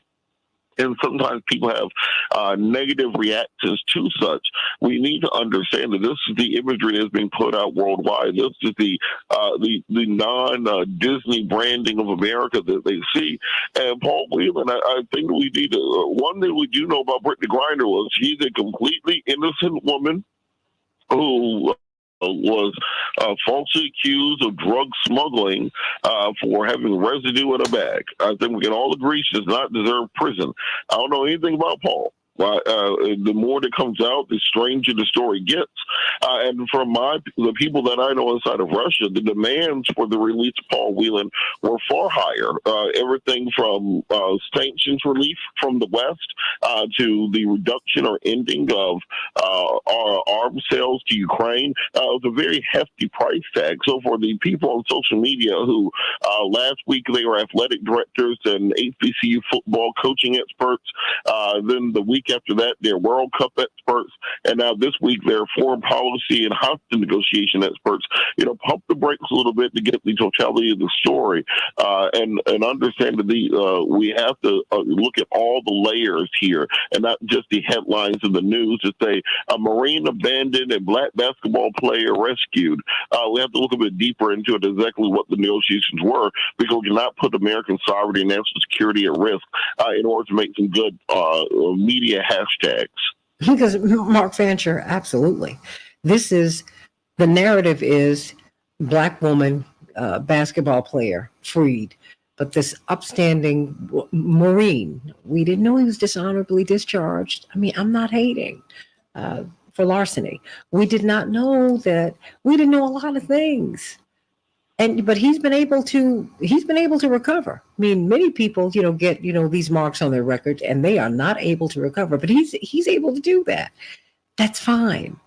and sometimes people have negative reactions to such. We need to understand that this is the imagery that's being put out worldwide. This is the non-Disney branding of America that they see. And Paul Whelan, I think we need to, one thing we do know about Brittany Griner was she's a completely innocent woman who was falsely accused of drug smuggling for having residue in a bag. I think we can all agree she does not deserve prison. I don't know anything about Paul. The more that comes out, the stranger the story gets. And from the people that I know inside of Russia, the demands for the release of Paul Whelan were far higher. Everything from sanctions relief from the West to the reduction or ending of our arms sales to Ukraine. It was a very hefty price tag. So for the people on social media who last week they were athletic directors and HBCU football coaching experts, then the week after that, they're World Cup experts, and now this week they're foreign policy and hostage negotiation experts. Pump the brakes a little bit to get the totality of the story, and understand that we have to look at all the layers here, and not just the headlines of the news to say a Marine abandoned and Black basketball player rescued. We have to look a bit deeper into it, exactly what the negotiations were, because we cannot put American sovereignty and national security at risk in order to make some good media hashtags. Because Mark Fancher, absolutely. The narrative is Black woman, basketball player, freed. But this upstanding Marine, we didn't know he was dishonorably discharged. I mean, I'm not hating for larceny. We did not know that. We didn't know a lot of things. But he's been able to recover. I mean, many people, get, these marks on their record and they are not able to recover, but he's able to do that. That's fine.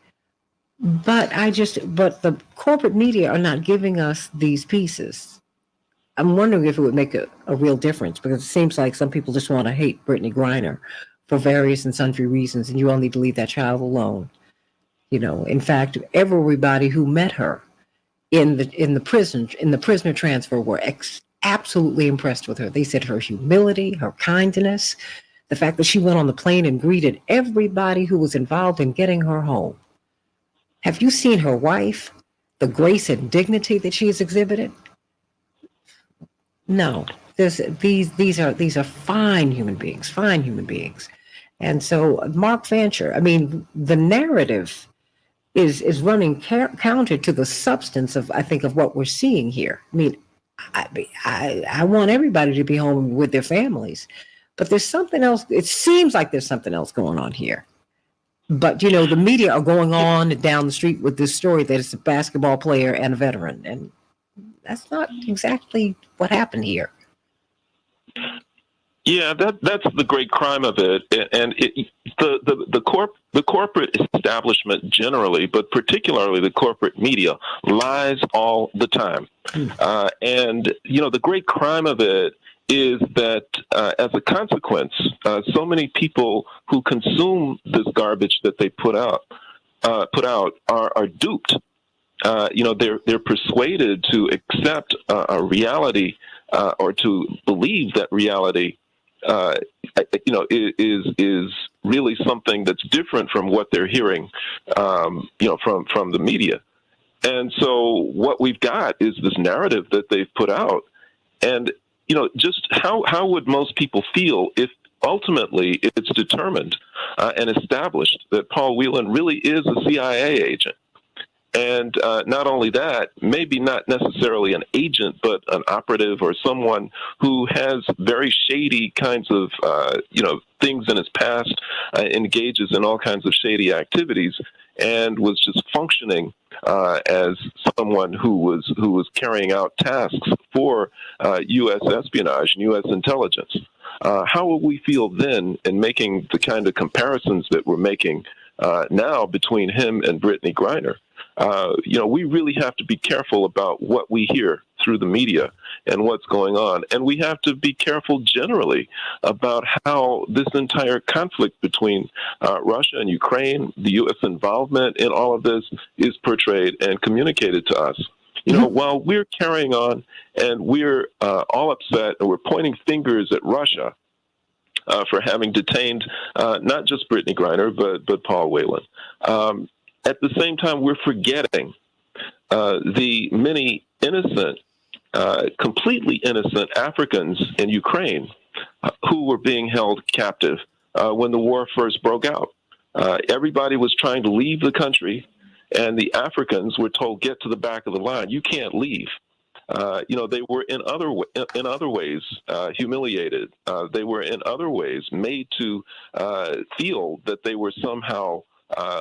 But the corporate media are not giving us these pieces. I'm wondering if it would make a real difference, because it seems like some people just want to hate Brittany Griner for various and sundry reasons, and you all need to leave that child alone. In fact, everybody who met her in the prisoner transfer were absolutely impressed with her. They said her humility, her kindness, the fact that she went on the plane and greeted everybody who was involved in getting her home. Have you seen her wife? The grace and dignity that she has exhibited? No. These are fine human beings. And so Mark Fancher, I mean, the narrative is running counter to the substance of, I think, of what we're seeing here. I mean, I want everybody to be home with their families, but there's something else. It seems like there's something else going on here. But, the media are going on down the street with this story that it's a basketball player and a veteran. And that's not exactly what happened here. Yeah, that's the great crime of it, and the corporate establishment generally, but particularly the corporate media, lies all the time, and the great crime of it is that as a consequence, so many people who consume this garbage that they put out are duped. They're persuaded to accept a reality or to believe that reality is really something that's different from what they're hearing, from the media. And so what we've got is this narrative that they've put out. And, just how would most people feel if ultimately it's determined and established that Paul Whelan really is a CIA agent? And not only that, maybe not necessarily an agent, but an operative or someone who has very shady kinds of, things in his past, engages in all kinds of shady activities, and was just functioning as someone who was carrying out tasks for U.S. espionage and U.S. intelligence. How would we feel then in making the kind of comparisons that we're making now between him and Brittany Griner? We really have to be careful about what we hear through the media and what's going on. And we have to be careful generally about how this entire conflict between Russia and Ukraine, the U.S. involvement in all of this, is portrayed and communicated to us. While we're carrying on and we're all upset and we're pointing fingers at Russia for having detained not just Brittany Griner, but Paul Whelan. At the same time, we're forgetting the many innocent, completely innocent Africans in Ukraine who were being held captive when the war first broke out. Everybody was trying to leave the country, And the Africans were told, get to the back of the line. You can't leave. They were in other ways humiliated. They were in other ways made to feel that they were somehow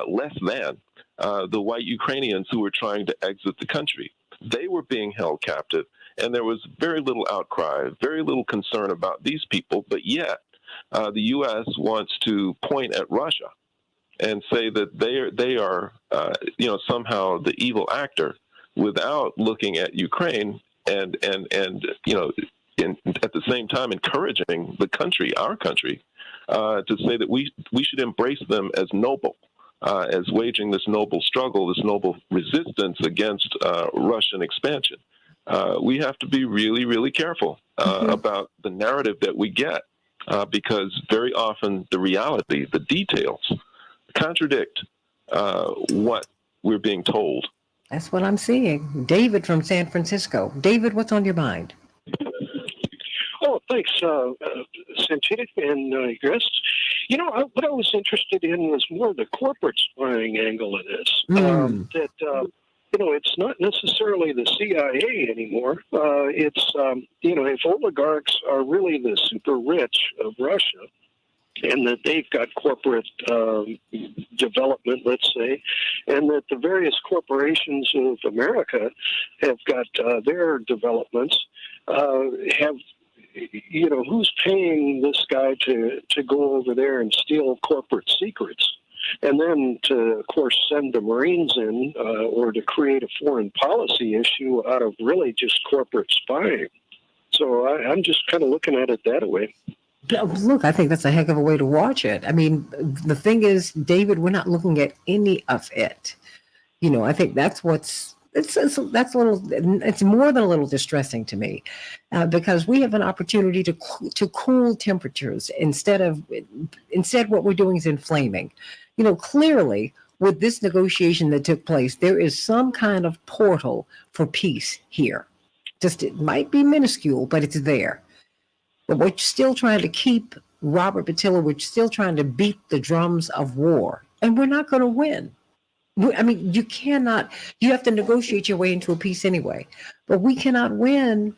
less than the white Ukrainians who were trying to exit the country. They were being held captive, and there was very little outcry, very little concern about these people. But yet, the U.S. wants to point at Russia and say that they are somehow the evil actor, without looking at Ukraine and at the same time encouraging the country, our country, to say that we should embrace them as noble, as waging this noble struggle, this noble resistance against Russian expansion. We have to be really, really careful about the narrative that we get, because very often the reality, the details, contradict what we're being told. That's what I'm seeing. David from San Francisco. David, what's on your mind? Oh, thanks, Santita and guests. What I was interested in was more the corporate spying angle of this. It's not necessarily the CIA anymore. If oligarchs are really the super rich of Russia, and that they've got corporate development, let's say, and that the various corporations of America have got their developments, who's paying this guy to go over there and steal corporate secrets? And then to, of course, send the Marines in or to create a foreign policy issue out of really just corporate spying. So I'm just kind of looking at it that way. Look, I think that's a heck of a way to watch it. I mean, the thing is, David, we're not looking at any of it. I think that's that's it's more than a little distressing to me, because we have an opportunity to cool temperatures instead what we're doing is inflaming. Clearly with this negotiation that took place, there is some kind of portal for peace here. Just, it might be minuscule, but it's there. But we're still trying to keep Robert Patillo, we're still trying to beat the drums of war, and we're not going to win. I mean, you have to negotiate your way into a peace anyway, but we cannot win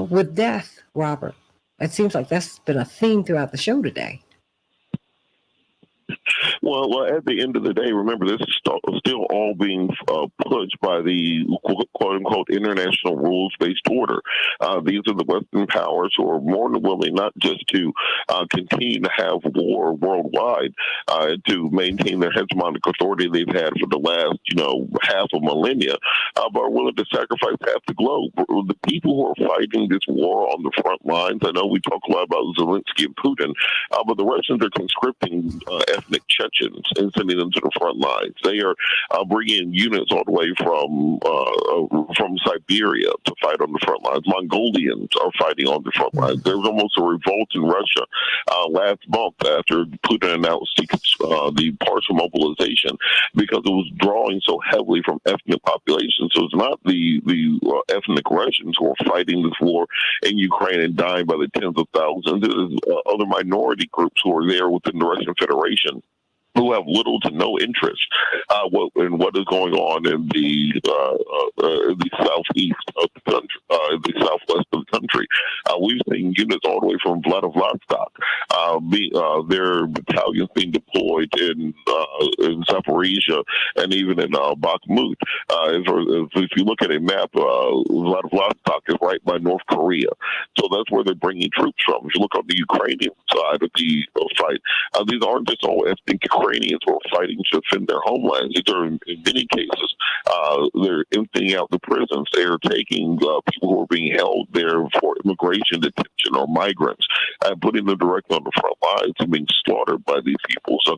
with death, Robert. It seems like that's been a theme throughout the show today. Well, at the end of the day, remember, this is still all being pushed by the quote-unquote international rules-based order. These are the Western powers who are more than willing not just to continue to have war worldwide, to maintain their hegemonic authority they've had for the last, half a millennia, but are willing to sacrifice half the globe. The people who are fighting this war on the front lines, I know we talk a lot about Zelensky and Putin, but the Russians are conscripting ethnic Chechens and sending them to the front lines. They are bringing units all the way from Siberia to fight on the front lines. Mongolians are fighting on the front lines. There was almost a revolt in Russia last month after Putin announced the partial mobilization, because it was drawing so heavily from ethnic populations. So it's not the ethnic Russians who are fighting this war in Ukraine and dying by the tens of thousands. There's other minority groups who are there within the Russian Federation who have little to no interest in what is going on in the southeast of the country, the southwest of the country. We've seen units all the way from Vladivostok, their battalions being deployed in Zaporizhia and even in Bakhmut. If you look at a map, Vladivostok is right by North Korea, so that's where they're bringing troops from. If you look on the Ukrainian side of the fight, these aren't just all ethnic Ukrainians who are fighting to defend their homelands. These are, in many cases, they're emptying out the prisons. They are taking people who are being held there for immigration detention or migrants and putting them directly on the front lines and being slaughtered by these people. So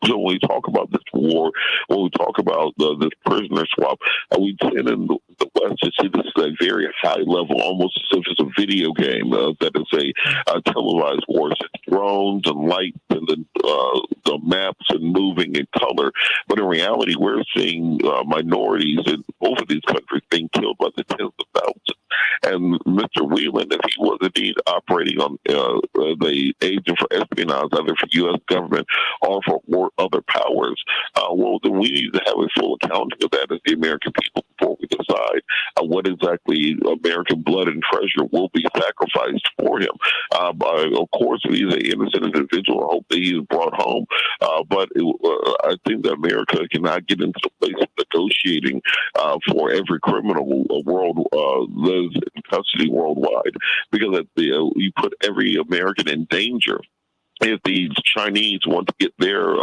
when we talk about this war, when we talk about this prisoner swap, we tend in the West to see this at a very high level, almost as if it's a video game, that is a televised war. It's drones and lights and the maps and moving in color. But in reality, we're seeing minorities in both of these countries being killed by the tens of thousands. And Mr. Whelan, if he was indeed operating on the agent for espionage, either for U.S. government or for other powers, well, then we need to have a full accounting of that as the American people before we decide what exactly American blood and treasure will be sacrificed for him. Of course, if he's an innocent individual, I hope that he is brought home. But I think that America cannot get into the place of negotiating for every criminal world lives in custody worldwide, because you put every American in danger. If the Chinese want to get their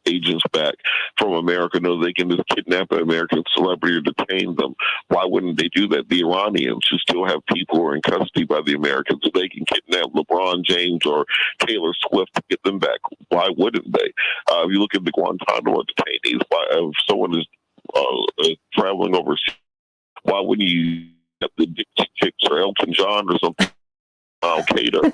agents back from America, know they can just kidnap an American celebrity or detain them. Why wouldn't they do that? The Iranians, who still have people who are in custody by the Americans, they can kidnap LeBron James or Taylor Swift to get them back. Why wouldn't they? If you look at the Guantanamo detainees, if someone is traveling overseas, why wouldn't you have the Chicks or Elton John or something? Al Qaeda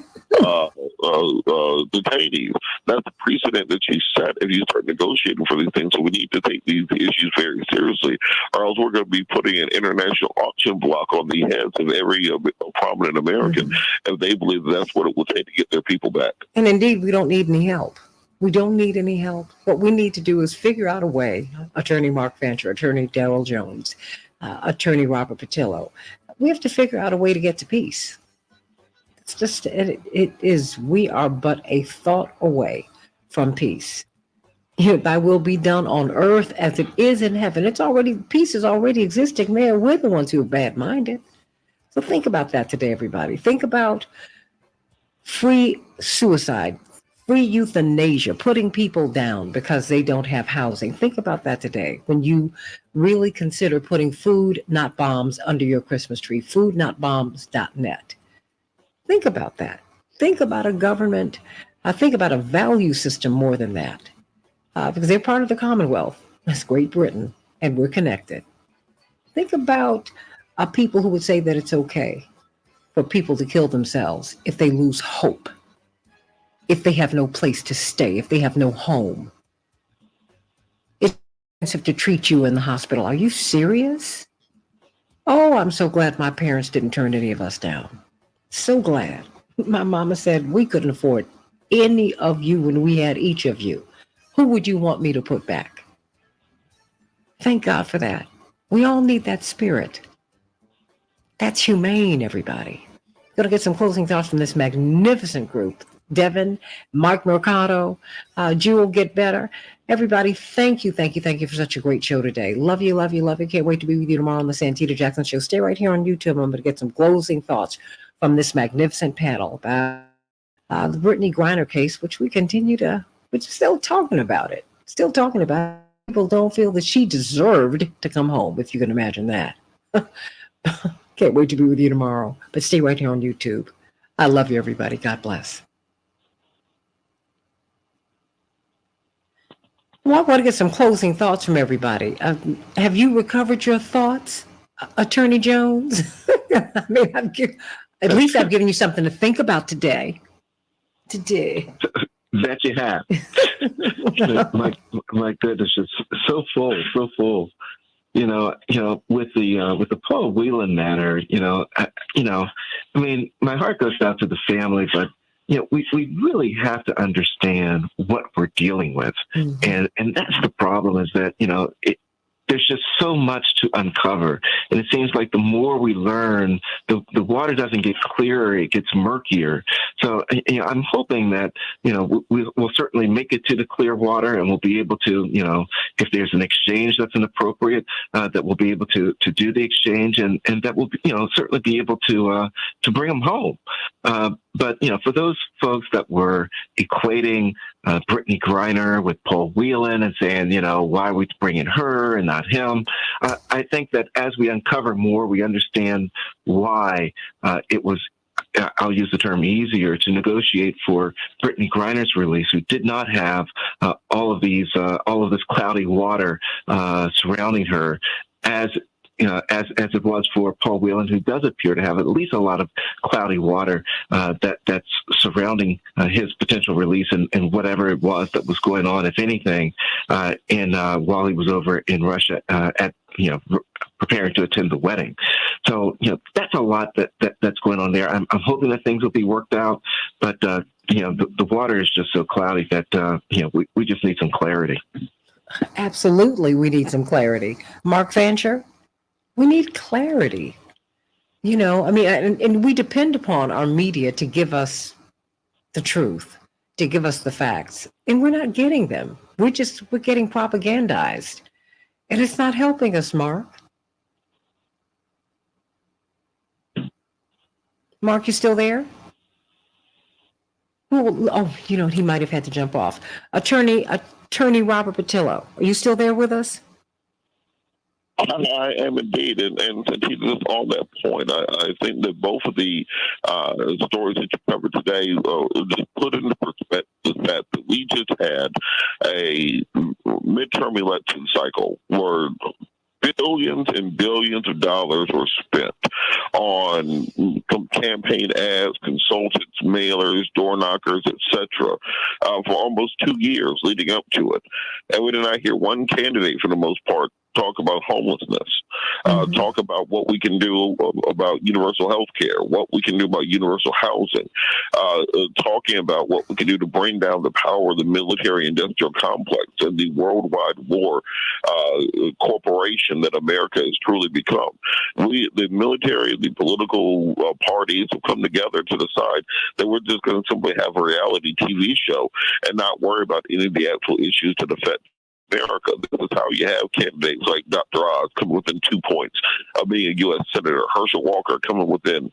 detainees. That's the precedent that you set if you start negotiating for these things. So we need to take these issues very seriously, or else we're going to be putting an international auction block on the heads of every prominent American, if they believe that's what it will take to get their people back. And indeed, we don't need any help. We don't need any help. What we need to do is figure out a way. Attorney Mark Fancher, Attorney Darrell Jones, Attorney Robert Patillo. We have to figure out a way to get to peace. It's just, it is, we are but a thought away from peace. Thy will be done on earth as it is in heaven. Peace is already existing there. We're the ones who are bad-minded. So think about that today, everybody. Think about free suicide, free euthanasia, putting people down because they don't have housing. Think about that today when you really consider putting food, not bombs, under your Christmas tree. Foodnotbombs.net. Think about that. Think about a government. Think about a value system more than that, because they're part of the Commonwealth. That's Great Britain, and we're connected. Think about people who would say that it's okay for people to kill themselves if they lose hope, if they have no place to stay, if they have no home. It's expensive to treat you in the hospital. Are you serious? Oh, I'm so glad my parents didn't turn any of us down. So glad. My mama said we couldn't afford any of you when we had each of you. Who would you want me to put back? Thank God for that. We all need that spirit. That's humane, everybody. Gonna get some closing thoughts from this magnificent group. Devin, Mark Mercado, Jewel Get Better. Everybody, thank you for such a great show today. Love you. Can't wait to be with you tomorrow on the Santita Jackson Show. Stay right here on YouTube. I'm going to get some closing thoughts from this magnificent panel about the Brittany Griner case, which we're still talking about it. People don't feel that she deserved to come home, if you can imagine that. Can't wait to be with you tomorrow. But stay right here on YouTube. I love you, everybody. God bless. Well, I want to get some closing thoughts from everybody. Have you recovered your thoughts, Attorney Jones? I mean, at least I've given you something to think about today. That you have. my goodness, it's so full. With the Paul Whelan matter, I mean, my heart goes out to the family, but we really have to understand what we're dealing with, and that's the problem. Is that there's just so much to uncover, and it seems like the more we learn, the water doesn't get clearer; it gets murkier. So, I'm hoping that we'll certainly make it to the clear water, and we'll be able to, if there's an exchange that's inappropriate, that we'll be able to do the exchange, and that we'll certainly be able to bring them home. But for those folks that were equating Brittany Griner with Paul Whelan and saying, why are we bringing her and not him? I think that as we uncover more, we understand why it was, I'll use the term, easier to negotiate for Brittany Griner's release, who did not have all of this cloudy water surrounding her, as it was for Paul Whelan, who does appear to have at least a lot of cloudy water that's surrounding his potential release and whatever it was that was going on, if anything, while he was over in Russia at preparing to attend the wedding. So, that's a lot that's going on there. I'm hoping that things will be worked out, but, the water is just so cloudy that, we just need some clarity. Absolutely, we need some clarity. Mark Fancher, we need clarity. And we depend upon our media to give us the truth, to give us the facts, and we're not getting them. We're getting propagandized, and it's not helping us, Mark. Mark, you still there? Oh, he might have had to jump off. Attorney Robert Patillo, are you still there with us? I am indeed, and Santita, on that point, I think that both of the stories that you covered today just put into perspective the fact that we just had a midterm election cycle where billions and billions of dollars were spent on campaign ads, consultants, mailers, door knockers, etc., for almost 2 years leading up to it. And we did not hear one candidate, for the most part, talk about homelessness, talk about what we can do about universal health care, what we can do about universal housing, talking about what we can do to bring down the power of the military-industrial complex and the worldwide war corporation that America has truly become. The military, the political parties have come together to decide that we're just going to simply have a reality TV show and not worry about any of the actual issues that affect America. This is how you have candidates like Dr. Oz coming within 2 points of being a U.S. Senator, Herschel Walker coming within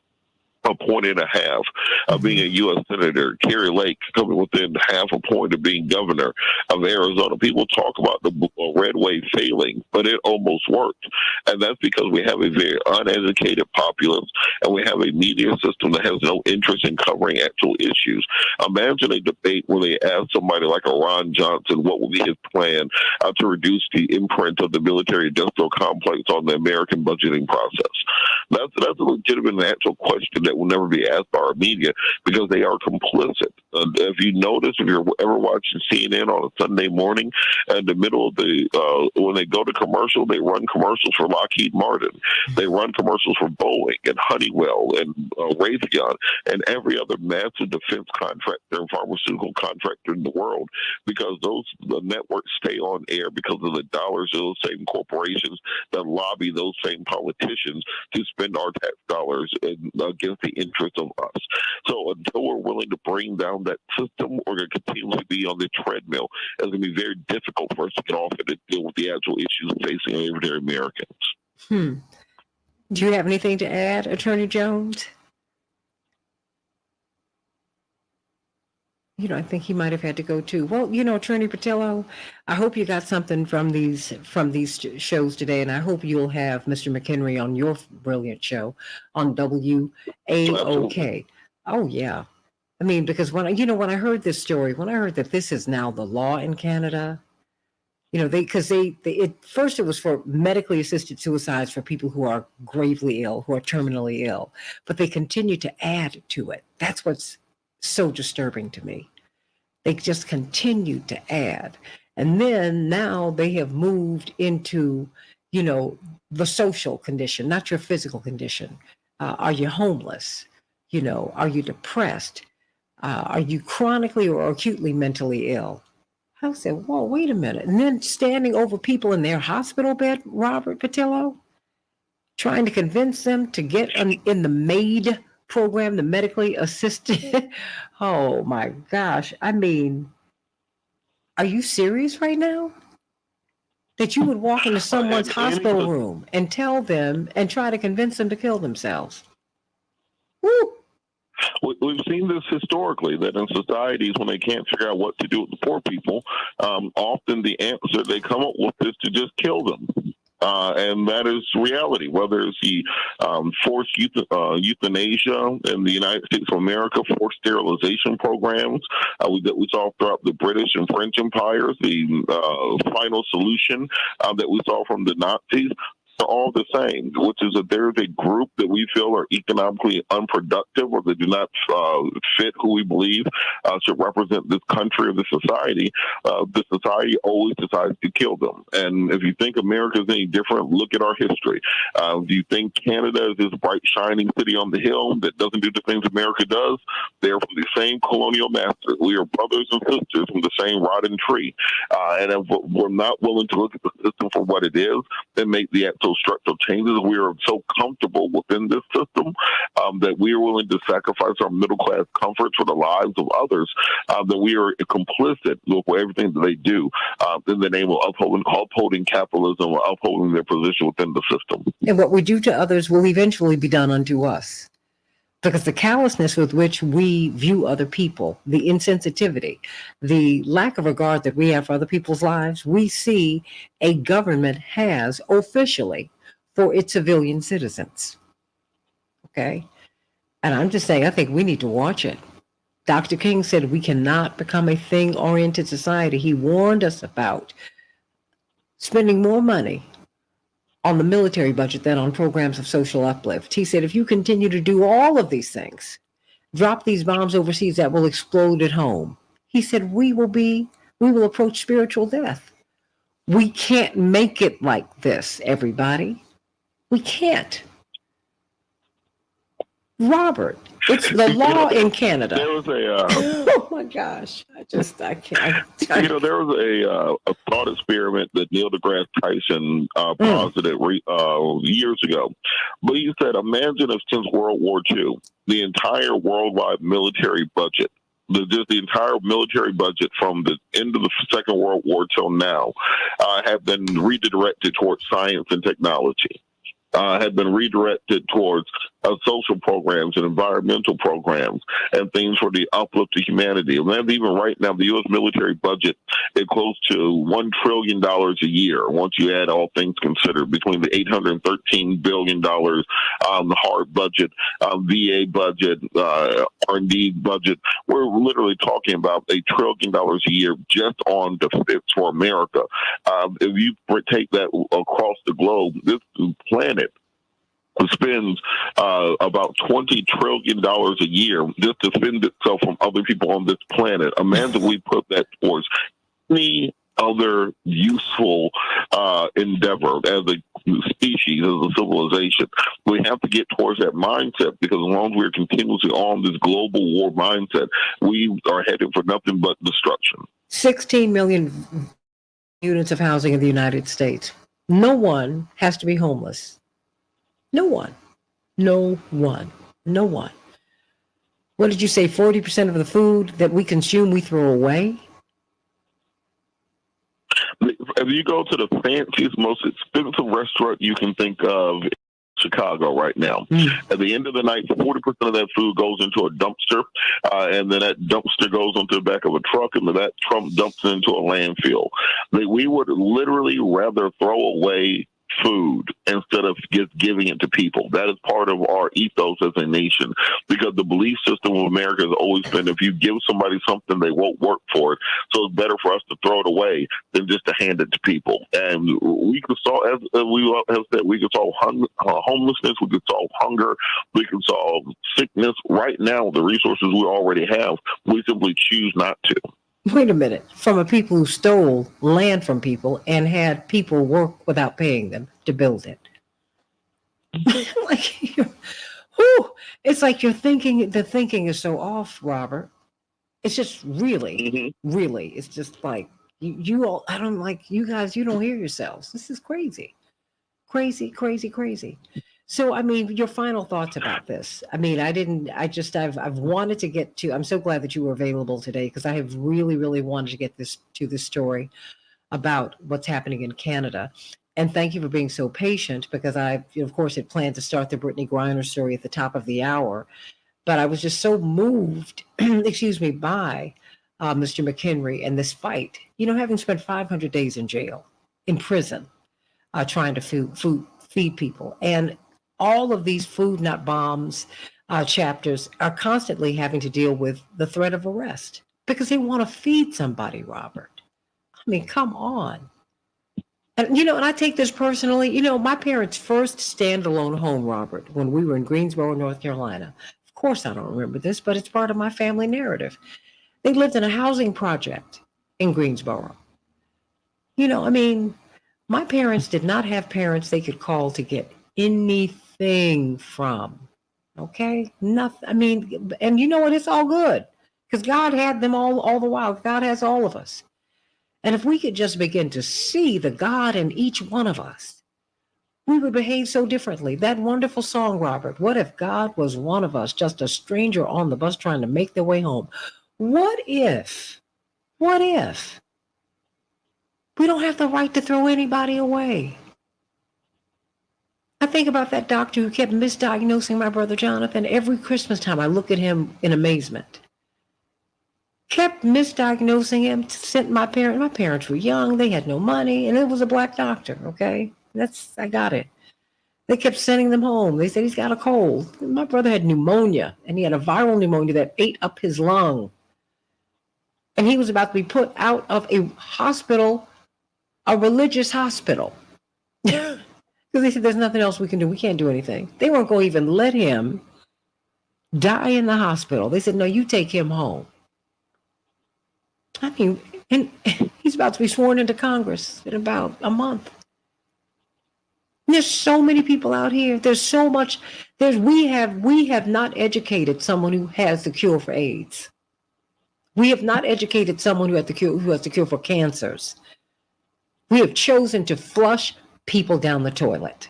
a point and a half of being a U.S. Senator, Kerry Lake coming within half a point of being governor of Arizona. People talk about the red wave failing, but it almost worked. And that's because we have a very uneducated populace and we have a media system that has no interest in covering actual issues. Imagine a debate where they ask somebody like a Ron Johnson what would be his plan to reduce the imprint of the military-industrial complex on the American budgeting process. That's a legitimate and actual question that will never be asked by our media because they are complicit. If you notice, if you're ever watching CNN on a Sunday morning, in the middle of when they go to commercial, they run commercials for Lockheed Martin. They run commercials for Boeing and Honeywell and Raytheon and every other massive defense contractor and pharmaceutical contractor in the world because the networks stay on air because of the dollars of those same corporations that lobby those same politicians to spend our tax dollars against the interest of us. So until we're willing to bring down that system, we're going to continually be on the treadmill. It's going to be very difficult for us to get off it and deal with the actual issues facing everyday Americans. Do you have anything to add, Attorney Jones? I think he might have had to go too. Well, Attorney Patillo, I hope you got something from these shows today, and I hope you'll have Mr. McHenry on your brilliant show on WAOK. Oh yeah, because when I heard this story, when I heard that this is now the law in Canada, first it was for medically assisted suicides for people who are gravely ill, who are terminally ill, but they continue to add to it. That's what's so disturbing to me. They just continue to add. And then now they have moved into, the social condition, not your physical condition. Are you homeless? Are you depressed? Are you chronically or acutely mentally ill? I said, whoa, wait a minute. And then standing over people in their hospital bed, Robert Patillo, trying to convince them to get in the MAID program, the medically assisted. Oh my gosh. Are you serious right now? That you would walk into someone's hospital room and tell them and try to convince them to kill themselves? Woo! We've seen this historically, that in societies, when they can't figure out what to do with the poor people, often the answer they come up with is to just kill them. And that is reality, whether it's the forced euthanasia in the United States of America, forced sterilization programs that we saw throughout the British and French empires, the final solution that we saw from the Nazis. are all the same, which is that there's a group that we feel are economically unproductive or that do not fit who we believe should represent this country or this society. The society always decides to kill them. And if you think America is any different, look at our history. Do you think Canada is this bright, shining city on the hill that doesn't do the things America does? They're from the same colonial masters. We are brothers and sisters from the same rotten tree. And if we're not willing to look at the system for what it is and make the actual structural changes, we are so comfortable within this system that we are willing to sacrifice our middle class comforts for the lives of others, that we are complicit with everything that they do in the name of upholding capitalism or upholding their position within the system. And what we do to others will eventually be done unto us. Because the callousness with which we view other people, the insensitivity, the lack of regard that we have for other people's lives, we see a government has officially for its civilian citizens. Okay? And I'm just saying, I think we need to watch it. Dr. King said we cannot become a thing-oriented society. He warned us about spending more money on the military budget than on programs of social uplift. He said, if you continue to do all of these things, drop these bombs overseas that will explode at home, he said, we will approach spiritual death. We can't make it like this, everybody. We can't. Robert, it's the law in Canada. There was oh my gosh. I can't. There was a thought experiment that Neil deGrasse Tyson posited years ago. But he said, imagine if since World War II, the entire worldwide military budget, the entire military budget from the end of the Second World War till now have been redirected towards science and technology. Had been redirected towards social programs and environmental programs and things for the uplift of humanity. And even right now, the U.S. military budget is close to $1 trillion a year, once you add all things considered, between the $813 billion, the hard budget, VA budget, R&D budget. We're literally talking about $1 trillion a year just on defense for America. If you take that across the globe, this planet spends about $20 trillion a year just to defend itself from other people on this planet. Imagine we put that towards any other useful endeavor as a species, as a civilization. We have to get towards that mindset, because as long as we're continuously on this global war mindset, we are headed for nothing but destruction. 16 million units of housing in the United States. No one has to be homeless. No one. No one. No one. What did you say? 40% of the food that we consume, we throw away? If you go to the fanciest, most expensive restaurant you can think of in Chicago right now, at the end of the night, 40% of that food goes into a dumpster, and then that dumpster goes onto the back of a truck, and then that truck dumps into a landfill. We would literally rather throw away food instead of just giving it to people. That is part of our ethos as a nation, because the belief system of America has always been, if you give somebody something, they won't work for it. So it's better for us to throw it away than just to hand it to people. And we could solve, as we have said, we could solve homelessness, we could solve hunger, we could solve sickness. Right now, the resources we already have, we simply choose not to. Wait a minute. From a people who stole land from people and had people work without paying them to build it. It's like you're thinking, the thinking is so off, Robert. It's just really, really, it's just like you all, I don't like you guys, you don't hear yourselves. This is crazy. Crazy, crazy, crazy. So, I mean, your final thoughts about this. I mean, I've wanted to get to, I'm so glad that you were available today, because I have really, really wanted to get this story about what's happening in Canada. And thank you for being so patient, because I, of course, had planned to start the Brittany Griner story at the top of the hour. But I was just so moved, by Mr. McHenry and this fight. You know, having spent 500 days in jail, in prison, trying to feed people. And all of these Food Not Bombs chapters are constantly having to deal with the threat of arrest because they want to feed somebody, Robert. I mean, come on. And, and I take this personally. My parents' first standalone home, Robert, when we were in Greensboro, North Carolina. Of course, I don't remember this, but it's part of my family narrative. They lived in a housing project in Greensboro. My parents did not have parents they could call to get anything from. Okay? Nothing. And you know what? It's all good because God had them all the while. God has all of us. And if we could just begin to see the God in each one of us, we would behave so differently. That wonderful song, Robert, what if God was one of us, just a stranger on the bus trying to make their way home? What if we don't have the right to throw anybody away? I think about that doctor who kept misdiagnosing my brother Jonathan. Every Christmas time I look at him in amazement. Kept misdiagnosing him, sent my parents were young, they had no money, and it was a black doctor, okay? I got it. They kept sending them home. They said he's got a cold. My brother had pneumonia, and he had a viral pneumonia that ate up his lung. And he was about to be put out of a hospital, a religious hospital. Because they said there's nothing else we can do. We can't do anything. They weren't going to even let him die in the hospital. They said, no, you take him home. And he's about to be sworn into Congress in about a month. There's so many people out here. There's so much. We have not educated someone who has the cure for AIDS. We have not educated someone who has the cure for cancers. We have chosen to flush people down the toilet.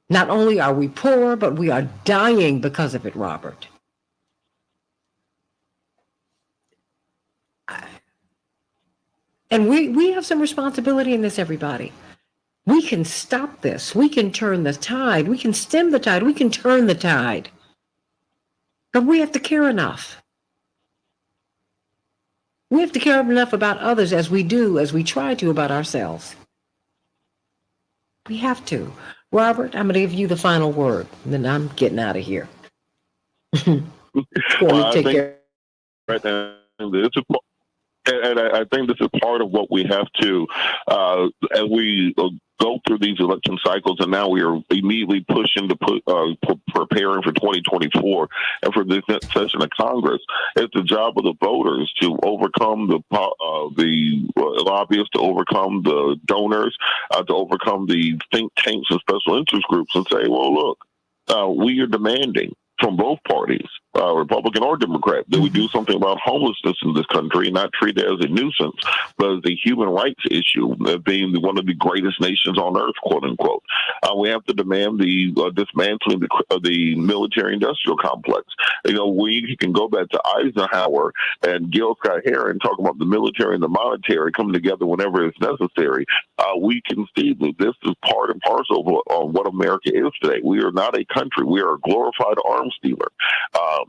Not only are we poor, but we are dying because of it, Robert. And we have some responsibility in this, everybody. We can stop this. We can turn the tide. We can stem the tide. We can turn the tide. But we have to care enough. We have to care enough about others as we try to about ourselves. We have to. Robert, I'm going to give you the final word, and then I'm getting out of here. Right now, and I think this is part of what we have to, as we go through these election cycles, and now we are immediately pushing to preparing for 2024 and for this next session of Congress. It's the job of the voters to overcome the lobbyists, to overcome the donors, to overcome the think tanks and special interest groups, and say, well, look, we are demanding from both parties, Republican or Democrat, that we do something about homelessness in this country, not treat it as a nuisance, but as a human rights issue, being one of the greatest nations on earth, quote unquote. We have to demand the dismantling of the military-industrial complex. We can go back to Eisenhower and Gil Scott-Heron talking about the military and the monetary coming together whenever it's necessary. We can see that this is part and parcel of what America is today. We are not a country. We are a glorified arms dealer.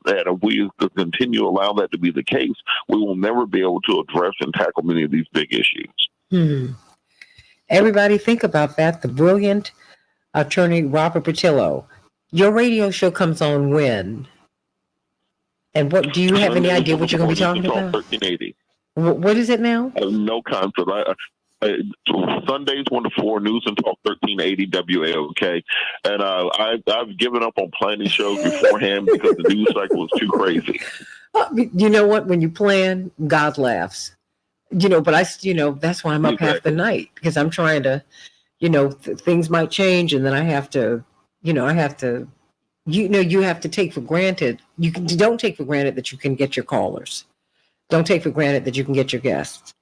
And if we continue to allow that to be the case, we will never be able to address and tackle many of these big issues. Everybody think about that. The brilliant attorney Robert Patillo. Your radio show comes on when? And what do you have any idea what you're going to be talking about? 1380. What is it now? I have no concept. Sundays 1 to 4, News and Talk 1380 WAOK, and I've given up on planning shows beforehand because the news cycle is too crazy. You know what? When you plan, God laughs. But that's why I'm up half the night, because I'm trying to, things might change, and then I have to, you have to take for granted. Don't take for granted that you can get your callers. Don't take for granted that you can get your guests.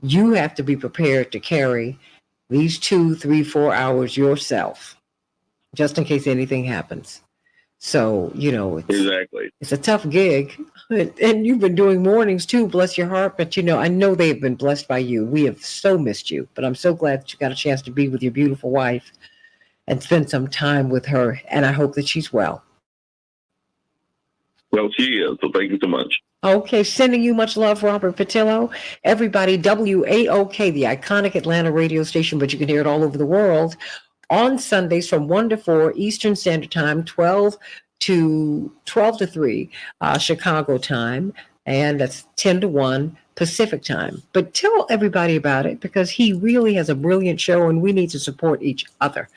You have to be prepared to carry these 2, 3, 4 hours yourself, just in case anything happens. So, it's a tough gig. And you've been doing mornings too, bless your heart. But, I know they've been blessed by you. We have so missed you. But I'm so glad that you got a chance to be with your beautiful wife and spend some time with her. And I hope that she's well. Well, she is. So thank you so much. Okay, sending you much love, Robert Patillo. Everybody, WAOK, the iconic Atlanta radio station, but you can hear it all over the world, on Sundays from 1 to 4 Eastern Standard Time, 12 to 3 Chicago time, and that's 10 to 1 Pacific time. But tell everybody about it because he really has a brilliant show and we need to support each other.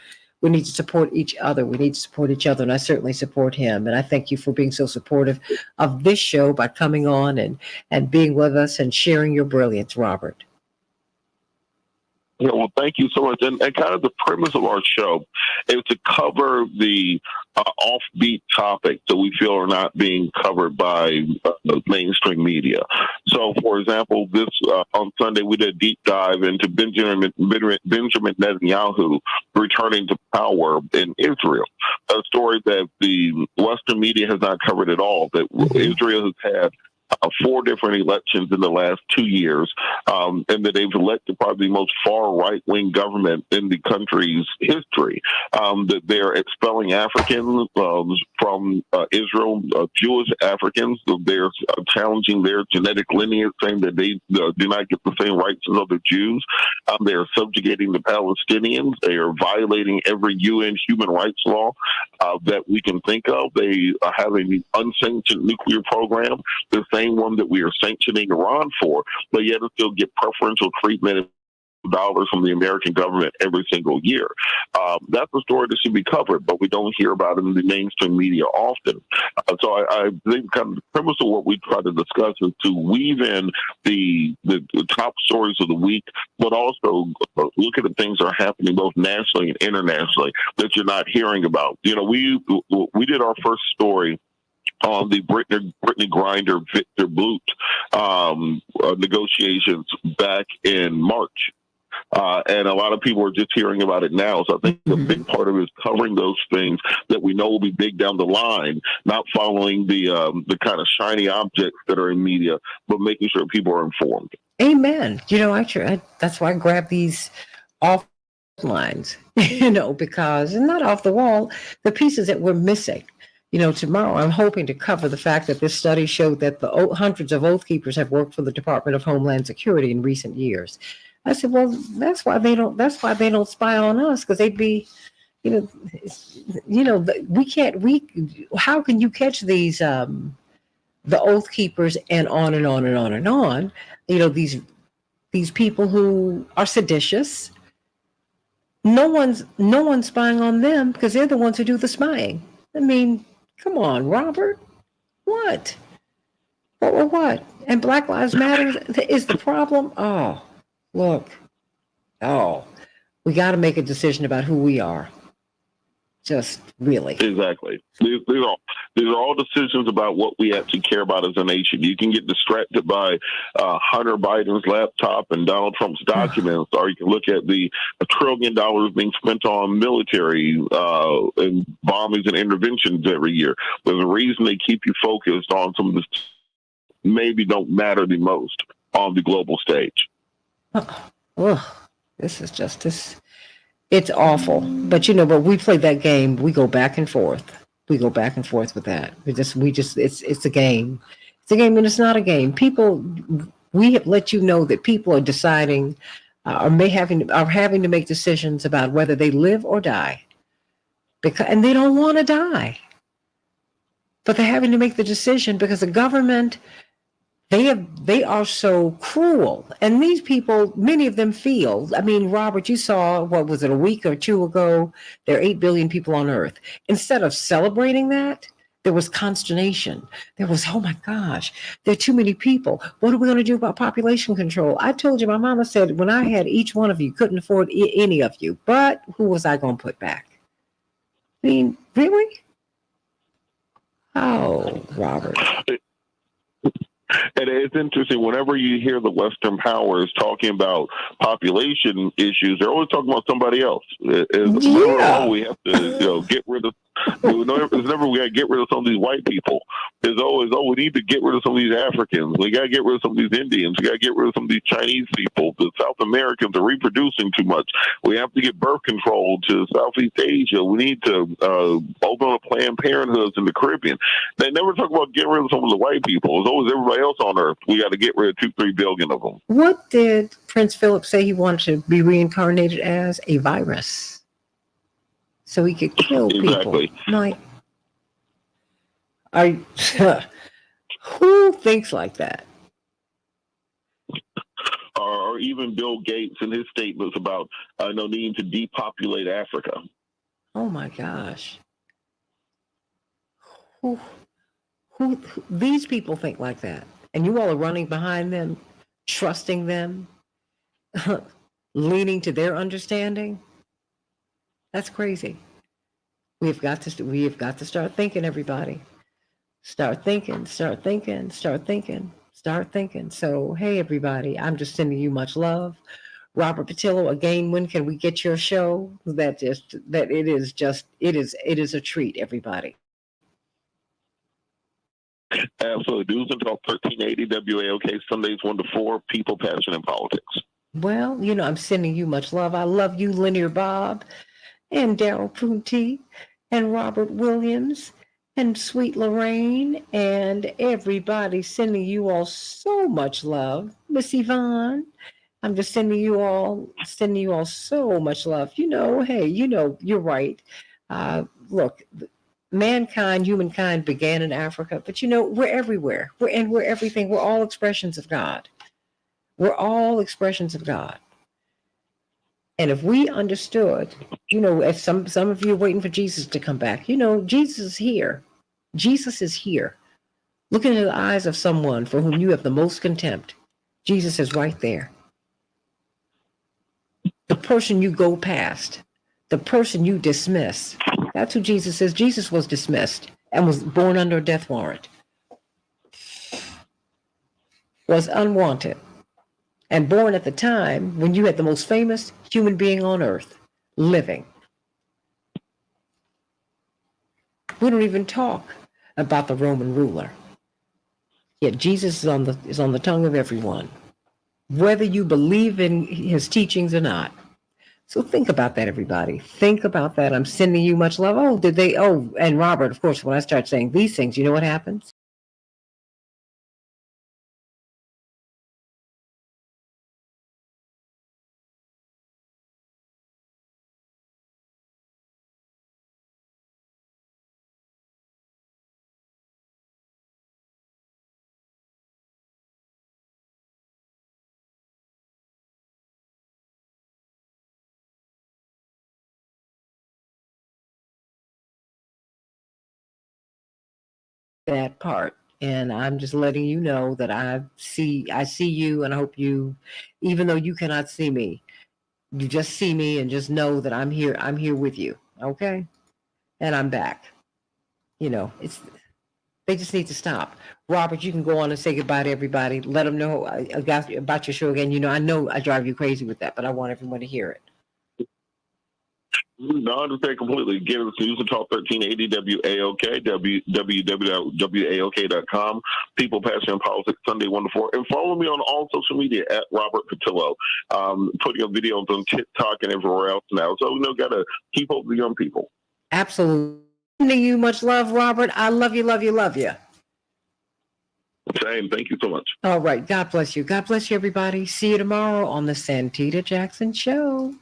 We need to support each other. We need to support each other. And I certainly support him. And I thank you for being so supportive of this show by coming on and being with us and sharing your brilliance, Robert. Yeah, well, thank you so much. And kind of the premise of our show is to cover the offbeat topics that we feel are not being covered by mainstream media. So, for example, this on Sunday we did a deep dive into Benjamin Netanyahu returning to power in Israel, a story that the Western media has not covered at all, that Israel has had 4 different elections in the last 2 years, and that they've elected probably the most far right-wing government in the country's history. That they're expelling Africans from Israel, Jewish Africans. They're challenging their genetic lineage, saying that they do not get the same rights as other Jews. They're subjugating the Palestinians. They are violating every UN human rights law that we can think of. They have an unsanctioned nuclear program. The same one that we are sanctioning Iran for, but yet it still get preferential treatment of dollars from the American government every single year. That's a story that should be covered, but we don't hear about it in the mainstream media often. So I think kind of the premise of what we try to discuss is to weave in the top stories of the week, but also look at the things that are happening both nationally and internationally that you're not hearing about. You know, we did our first story on the Brittany Griner Victor Boot negotiations back in March. And a lot of people are just hearing about it now. So I think a big part of it is covering those things that we know will be big down the line, not following the kind of shiny objects that are in media, but making sure people are informed. Amen. You know, that's why I grab these off lines, you know, because not off the wall, the pieces that we're missing. You know, tomorrow I'm hoping to cover the fact that this study showed that the hundreds of Oath Keepers have worked for the Department of Homeland Security in recent years. I said, well, that's why they don't spy on us, because they'd be, how can you catch these the Oath Keepers and on and on and on and on? You know, these people who are seditious. No one's spying on them because they're the ones who do the spying. I mean, come on, Robert. What? What? And Black Lives Matter is the problem? Oh, look. Oh, we got to make a decision about who we are. Just really. Exactly. These are all decisions about what we actually care about as a nation. You can get distracted by Hunter Biden's laptop and Donald Trump's documents, or you can look at the $1 trillion being spent on military and bombings and interventions every year. There's a reason they keep you focused on some of this maybe don't matter the most on the global stage. This is just this. It's awful, but but we play that game. We go back and forth. We go back and forth with that. It's a game. It's a game, and it's not a game. We have let you know that people are deciding, are having to make decisions about whether they live or die, and they don't want to die, but they're having to make the decision because the government. They are so cruel. And these people, many of them feel, I mean, Robert, you saw, what was it, a week or two ago, there are 8 billion people on Earth. Instead of celebrating that, there was consternation. There was, oh my gosh, there are too many people. What are we going to do about population control? I told you, my mama said, when I had each one of you, couldn't afford any of you. But who was I going to put back? I mean, really? Oh, Robert. And it's interesting, whenever you hear the Western powers talking about population issues, they're always talking about somebody else. It's never, we have to get rid of. It's never we got to get rid of some of these white people. It's always, we need to get rid of some of these Africans. We got to get rid of some of these Indians. We got to get rid of some of these Chinese people. The South Americans are reproducing too much. We have to get birth control to Southeast Asia. We need to open up Planned Parenthoods in the Caribbean. They never talk about getting rid of some of the white people. It's always everybody else on Earth. We got to get rid of 2-3 billion of them. What did Prince Philip say he wanted to be reincarnated as? A virus. So he could kill people. Like, who thinks like that? or even Bill Gates in his statements about needing to depopulate Africa. Oh my gosh. Who, these people think like that, and you all are running behind them, trusting them, leaning to their understanding. That's crazy. We have got to start thinking, everybody. Start thinking. So, hey, everybody, I'm just sending you much love. Robert Patillo, again, when can we get your show? It is a treat, everybody. Absolutely. News and Talk 1380 WAOK, Sundays 1 to 4, People, Passion, and Politics. Well, I'm sending you much love. I love you, Linear Bob, and Daryl Punti, and Robert Williams, and Sweet Lorraine, and everybody, sending you all so much love. Miss Yvonne, I'm just sending you all so much love. Hey, you're right. Look, humankind began in Africa, but we're everywhere. We're everything. We're all expressions of God. We're all expressions of God. And if we understood, if some of you are waiting for Jesus to come back, Jesus is here. Jesus is here. Look into the eyes of someone for whom you have the most contempt. Jesus is right there. The person you go past, the person you dismiss, that's who Jesus is. Jesus was dismissed and was born under a death warrant, was unwanted, and born at the time when you had the most famous human being on earth living. We don't even talk about the Roman ruler. Yet Jesus is on the tongue of everyone, whether you believe in his teachings or not. So think about that, everybody. Think about that. I'm sending you much love. And Robert, of course, when I start saying these things, you know what happens? That part. And I'm just letting you know that I see you, and I hope you, even though you cannot see me, you just see me and just know that I'm here with you. Okay. And I'm back. They just need to stop. Robert, you can go on and say goodbye to everybody. Let them know about your show again. I know I drive you crazy with that, but I want everyone to hear it. No, I understand completely. Give us News and Talk 1380 WAOK, www.waok.com, People, Passion, and Politics, Sunday 1 to 4. And follow me on all social media at Robert Patillo. Putting up videos on TikTok and everywhere else now. So, got to keep up with the young people. Absolutely. Sending you much love, Robert. I love you, love you, love you. Same. Thank you so much. All right. God bless you. God bless you, everybody. See you tomorrow on the Santita Jackson Show.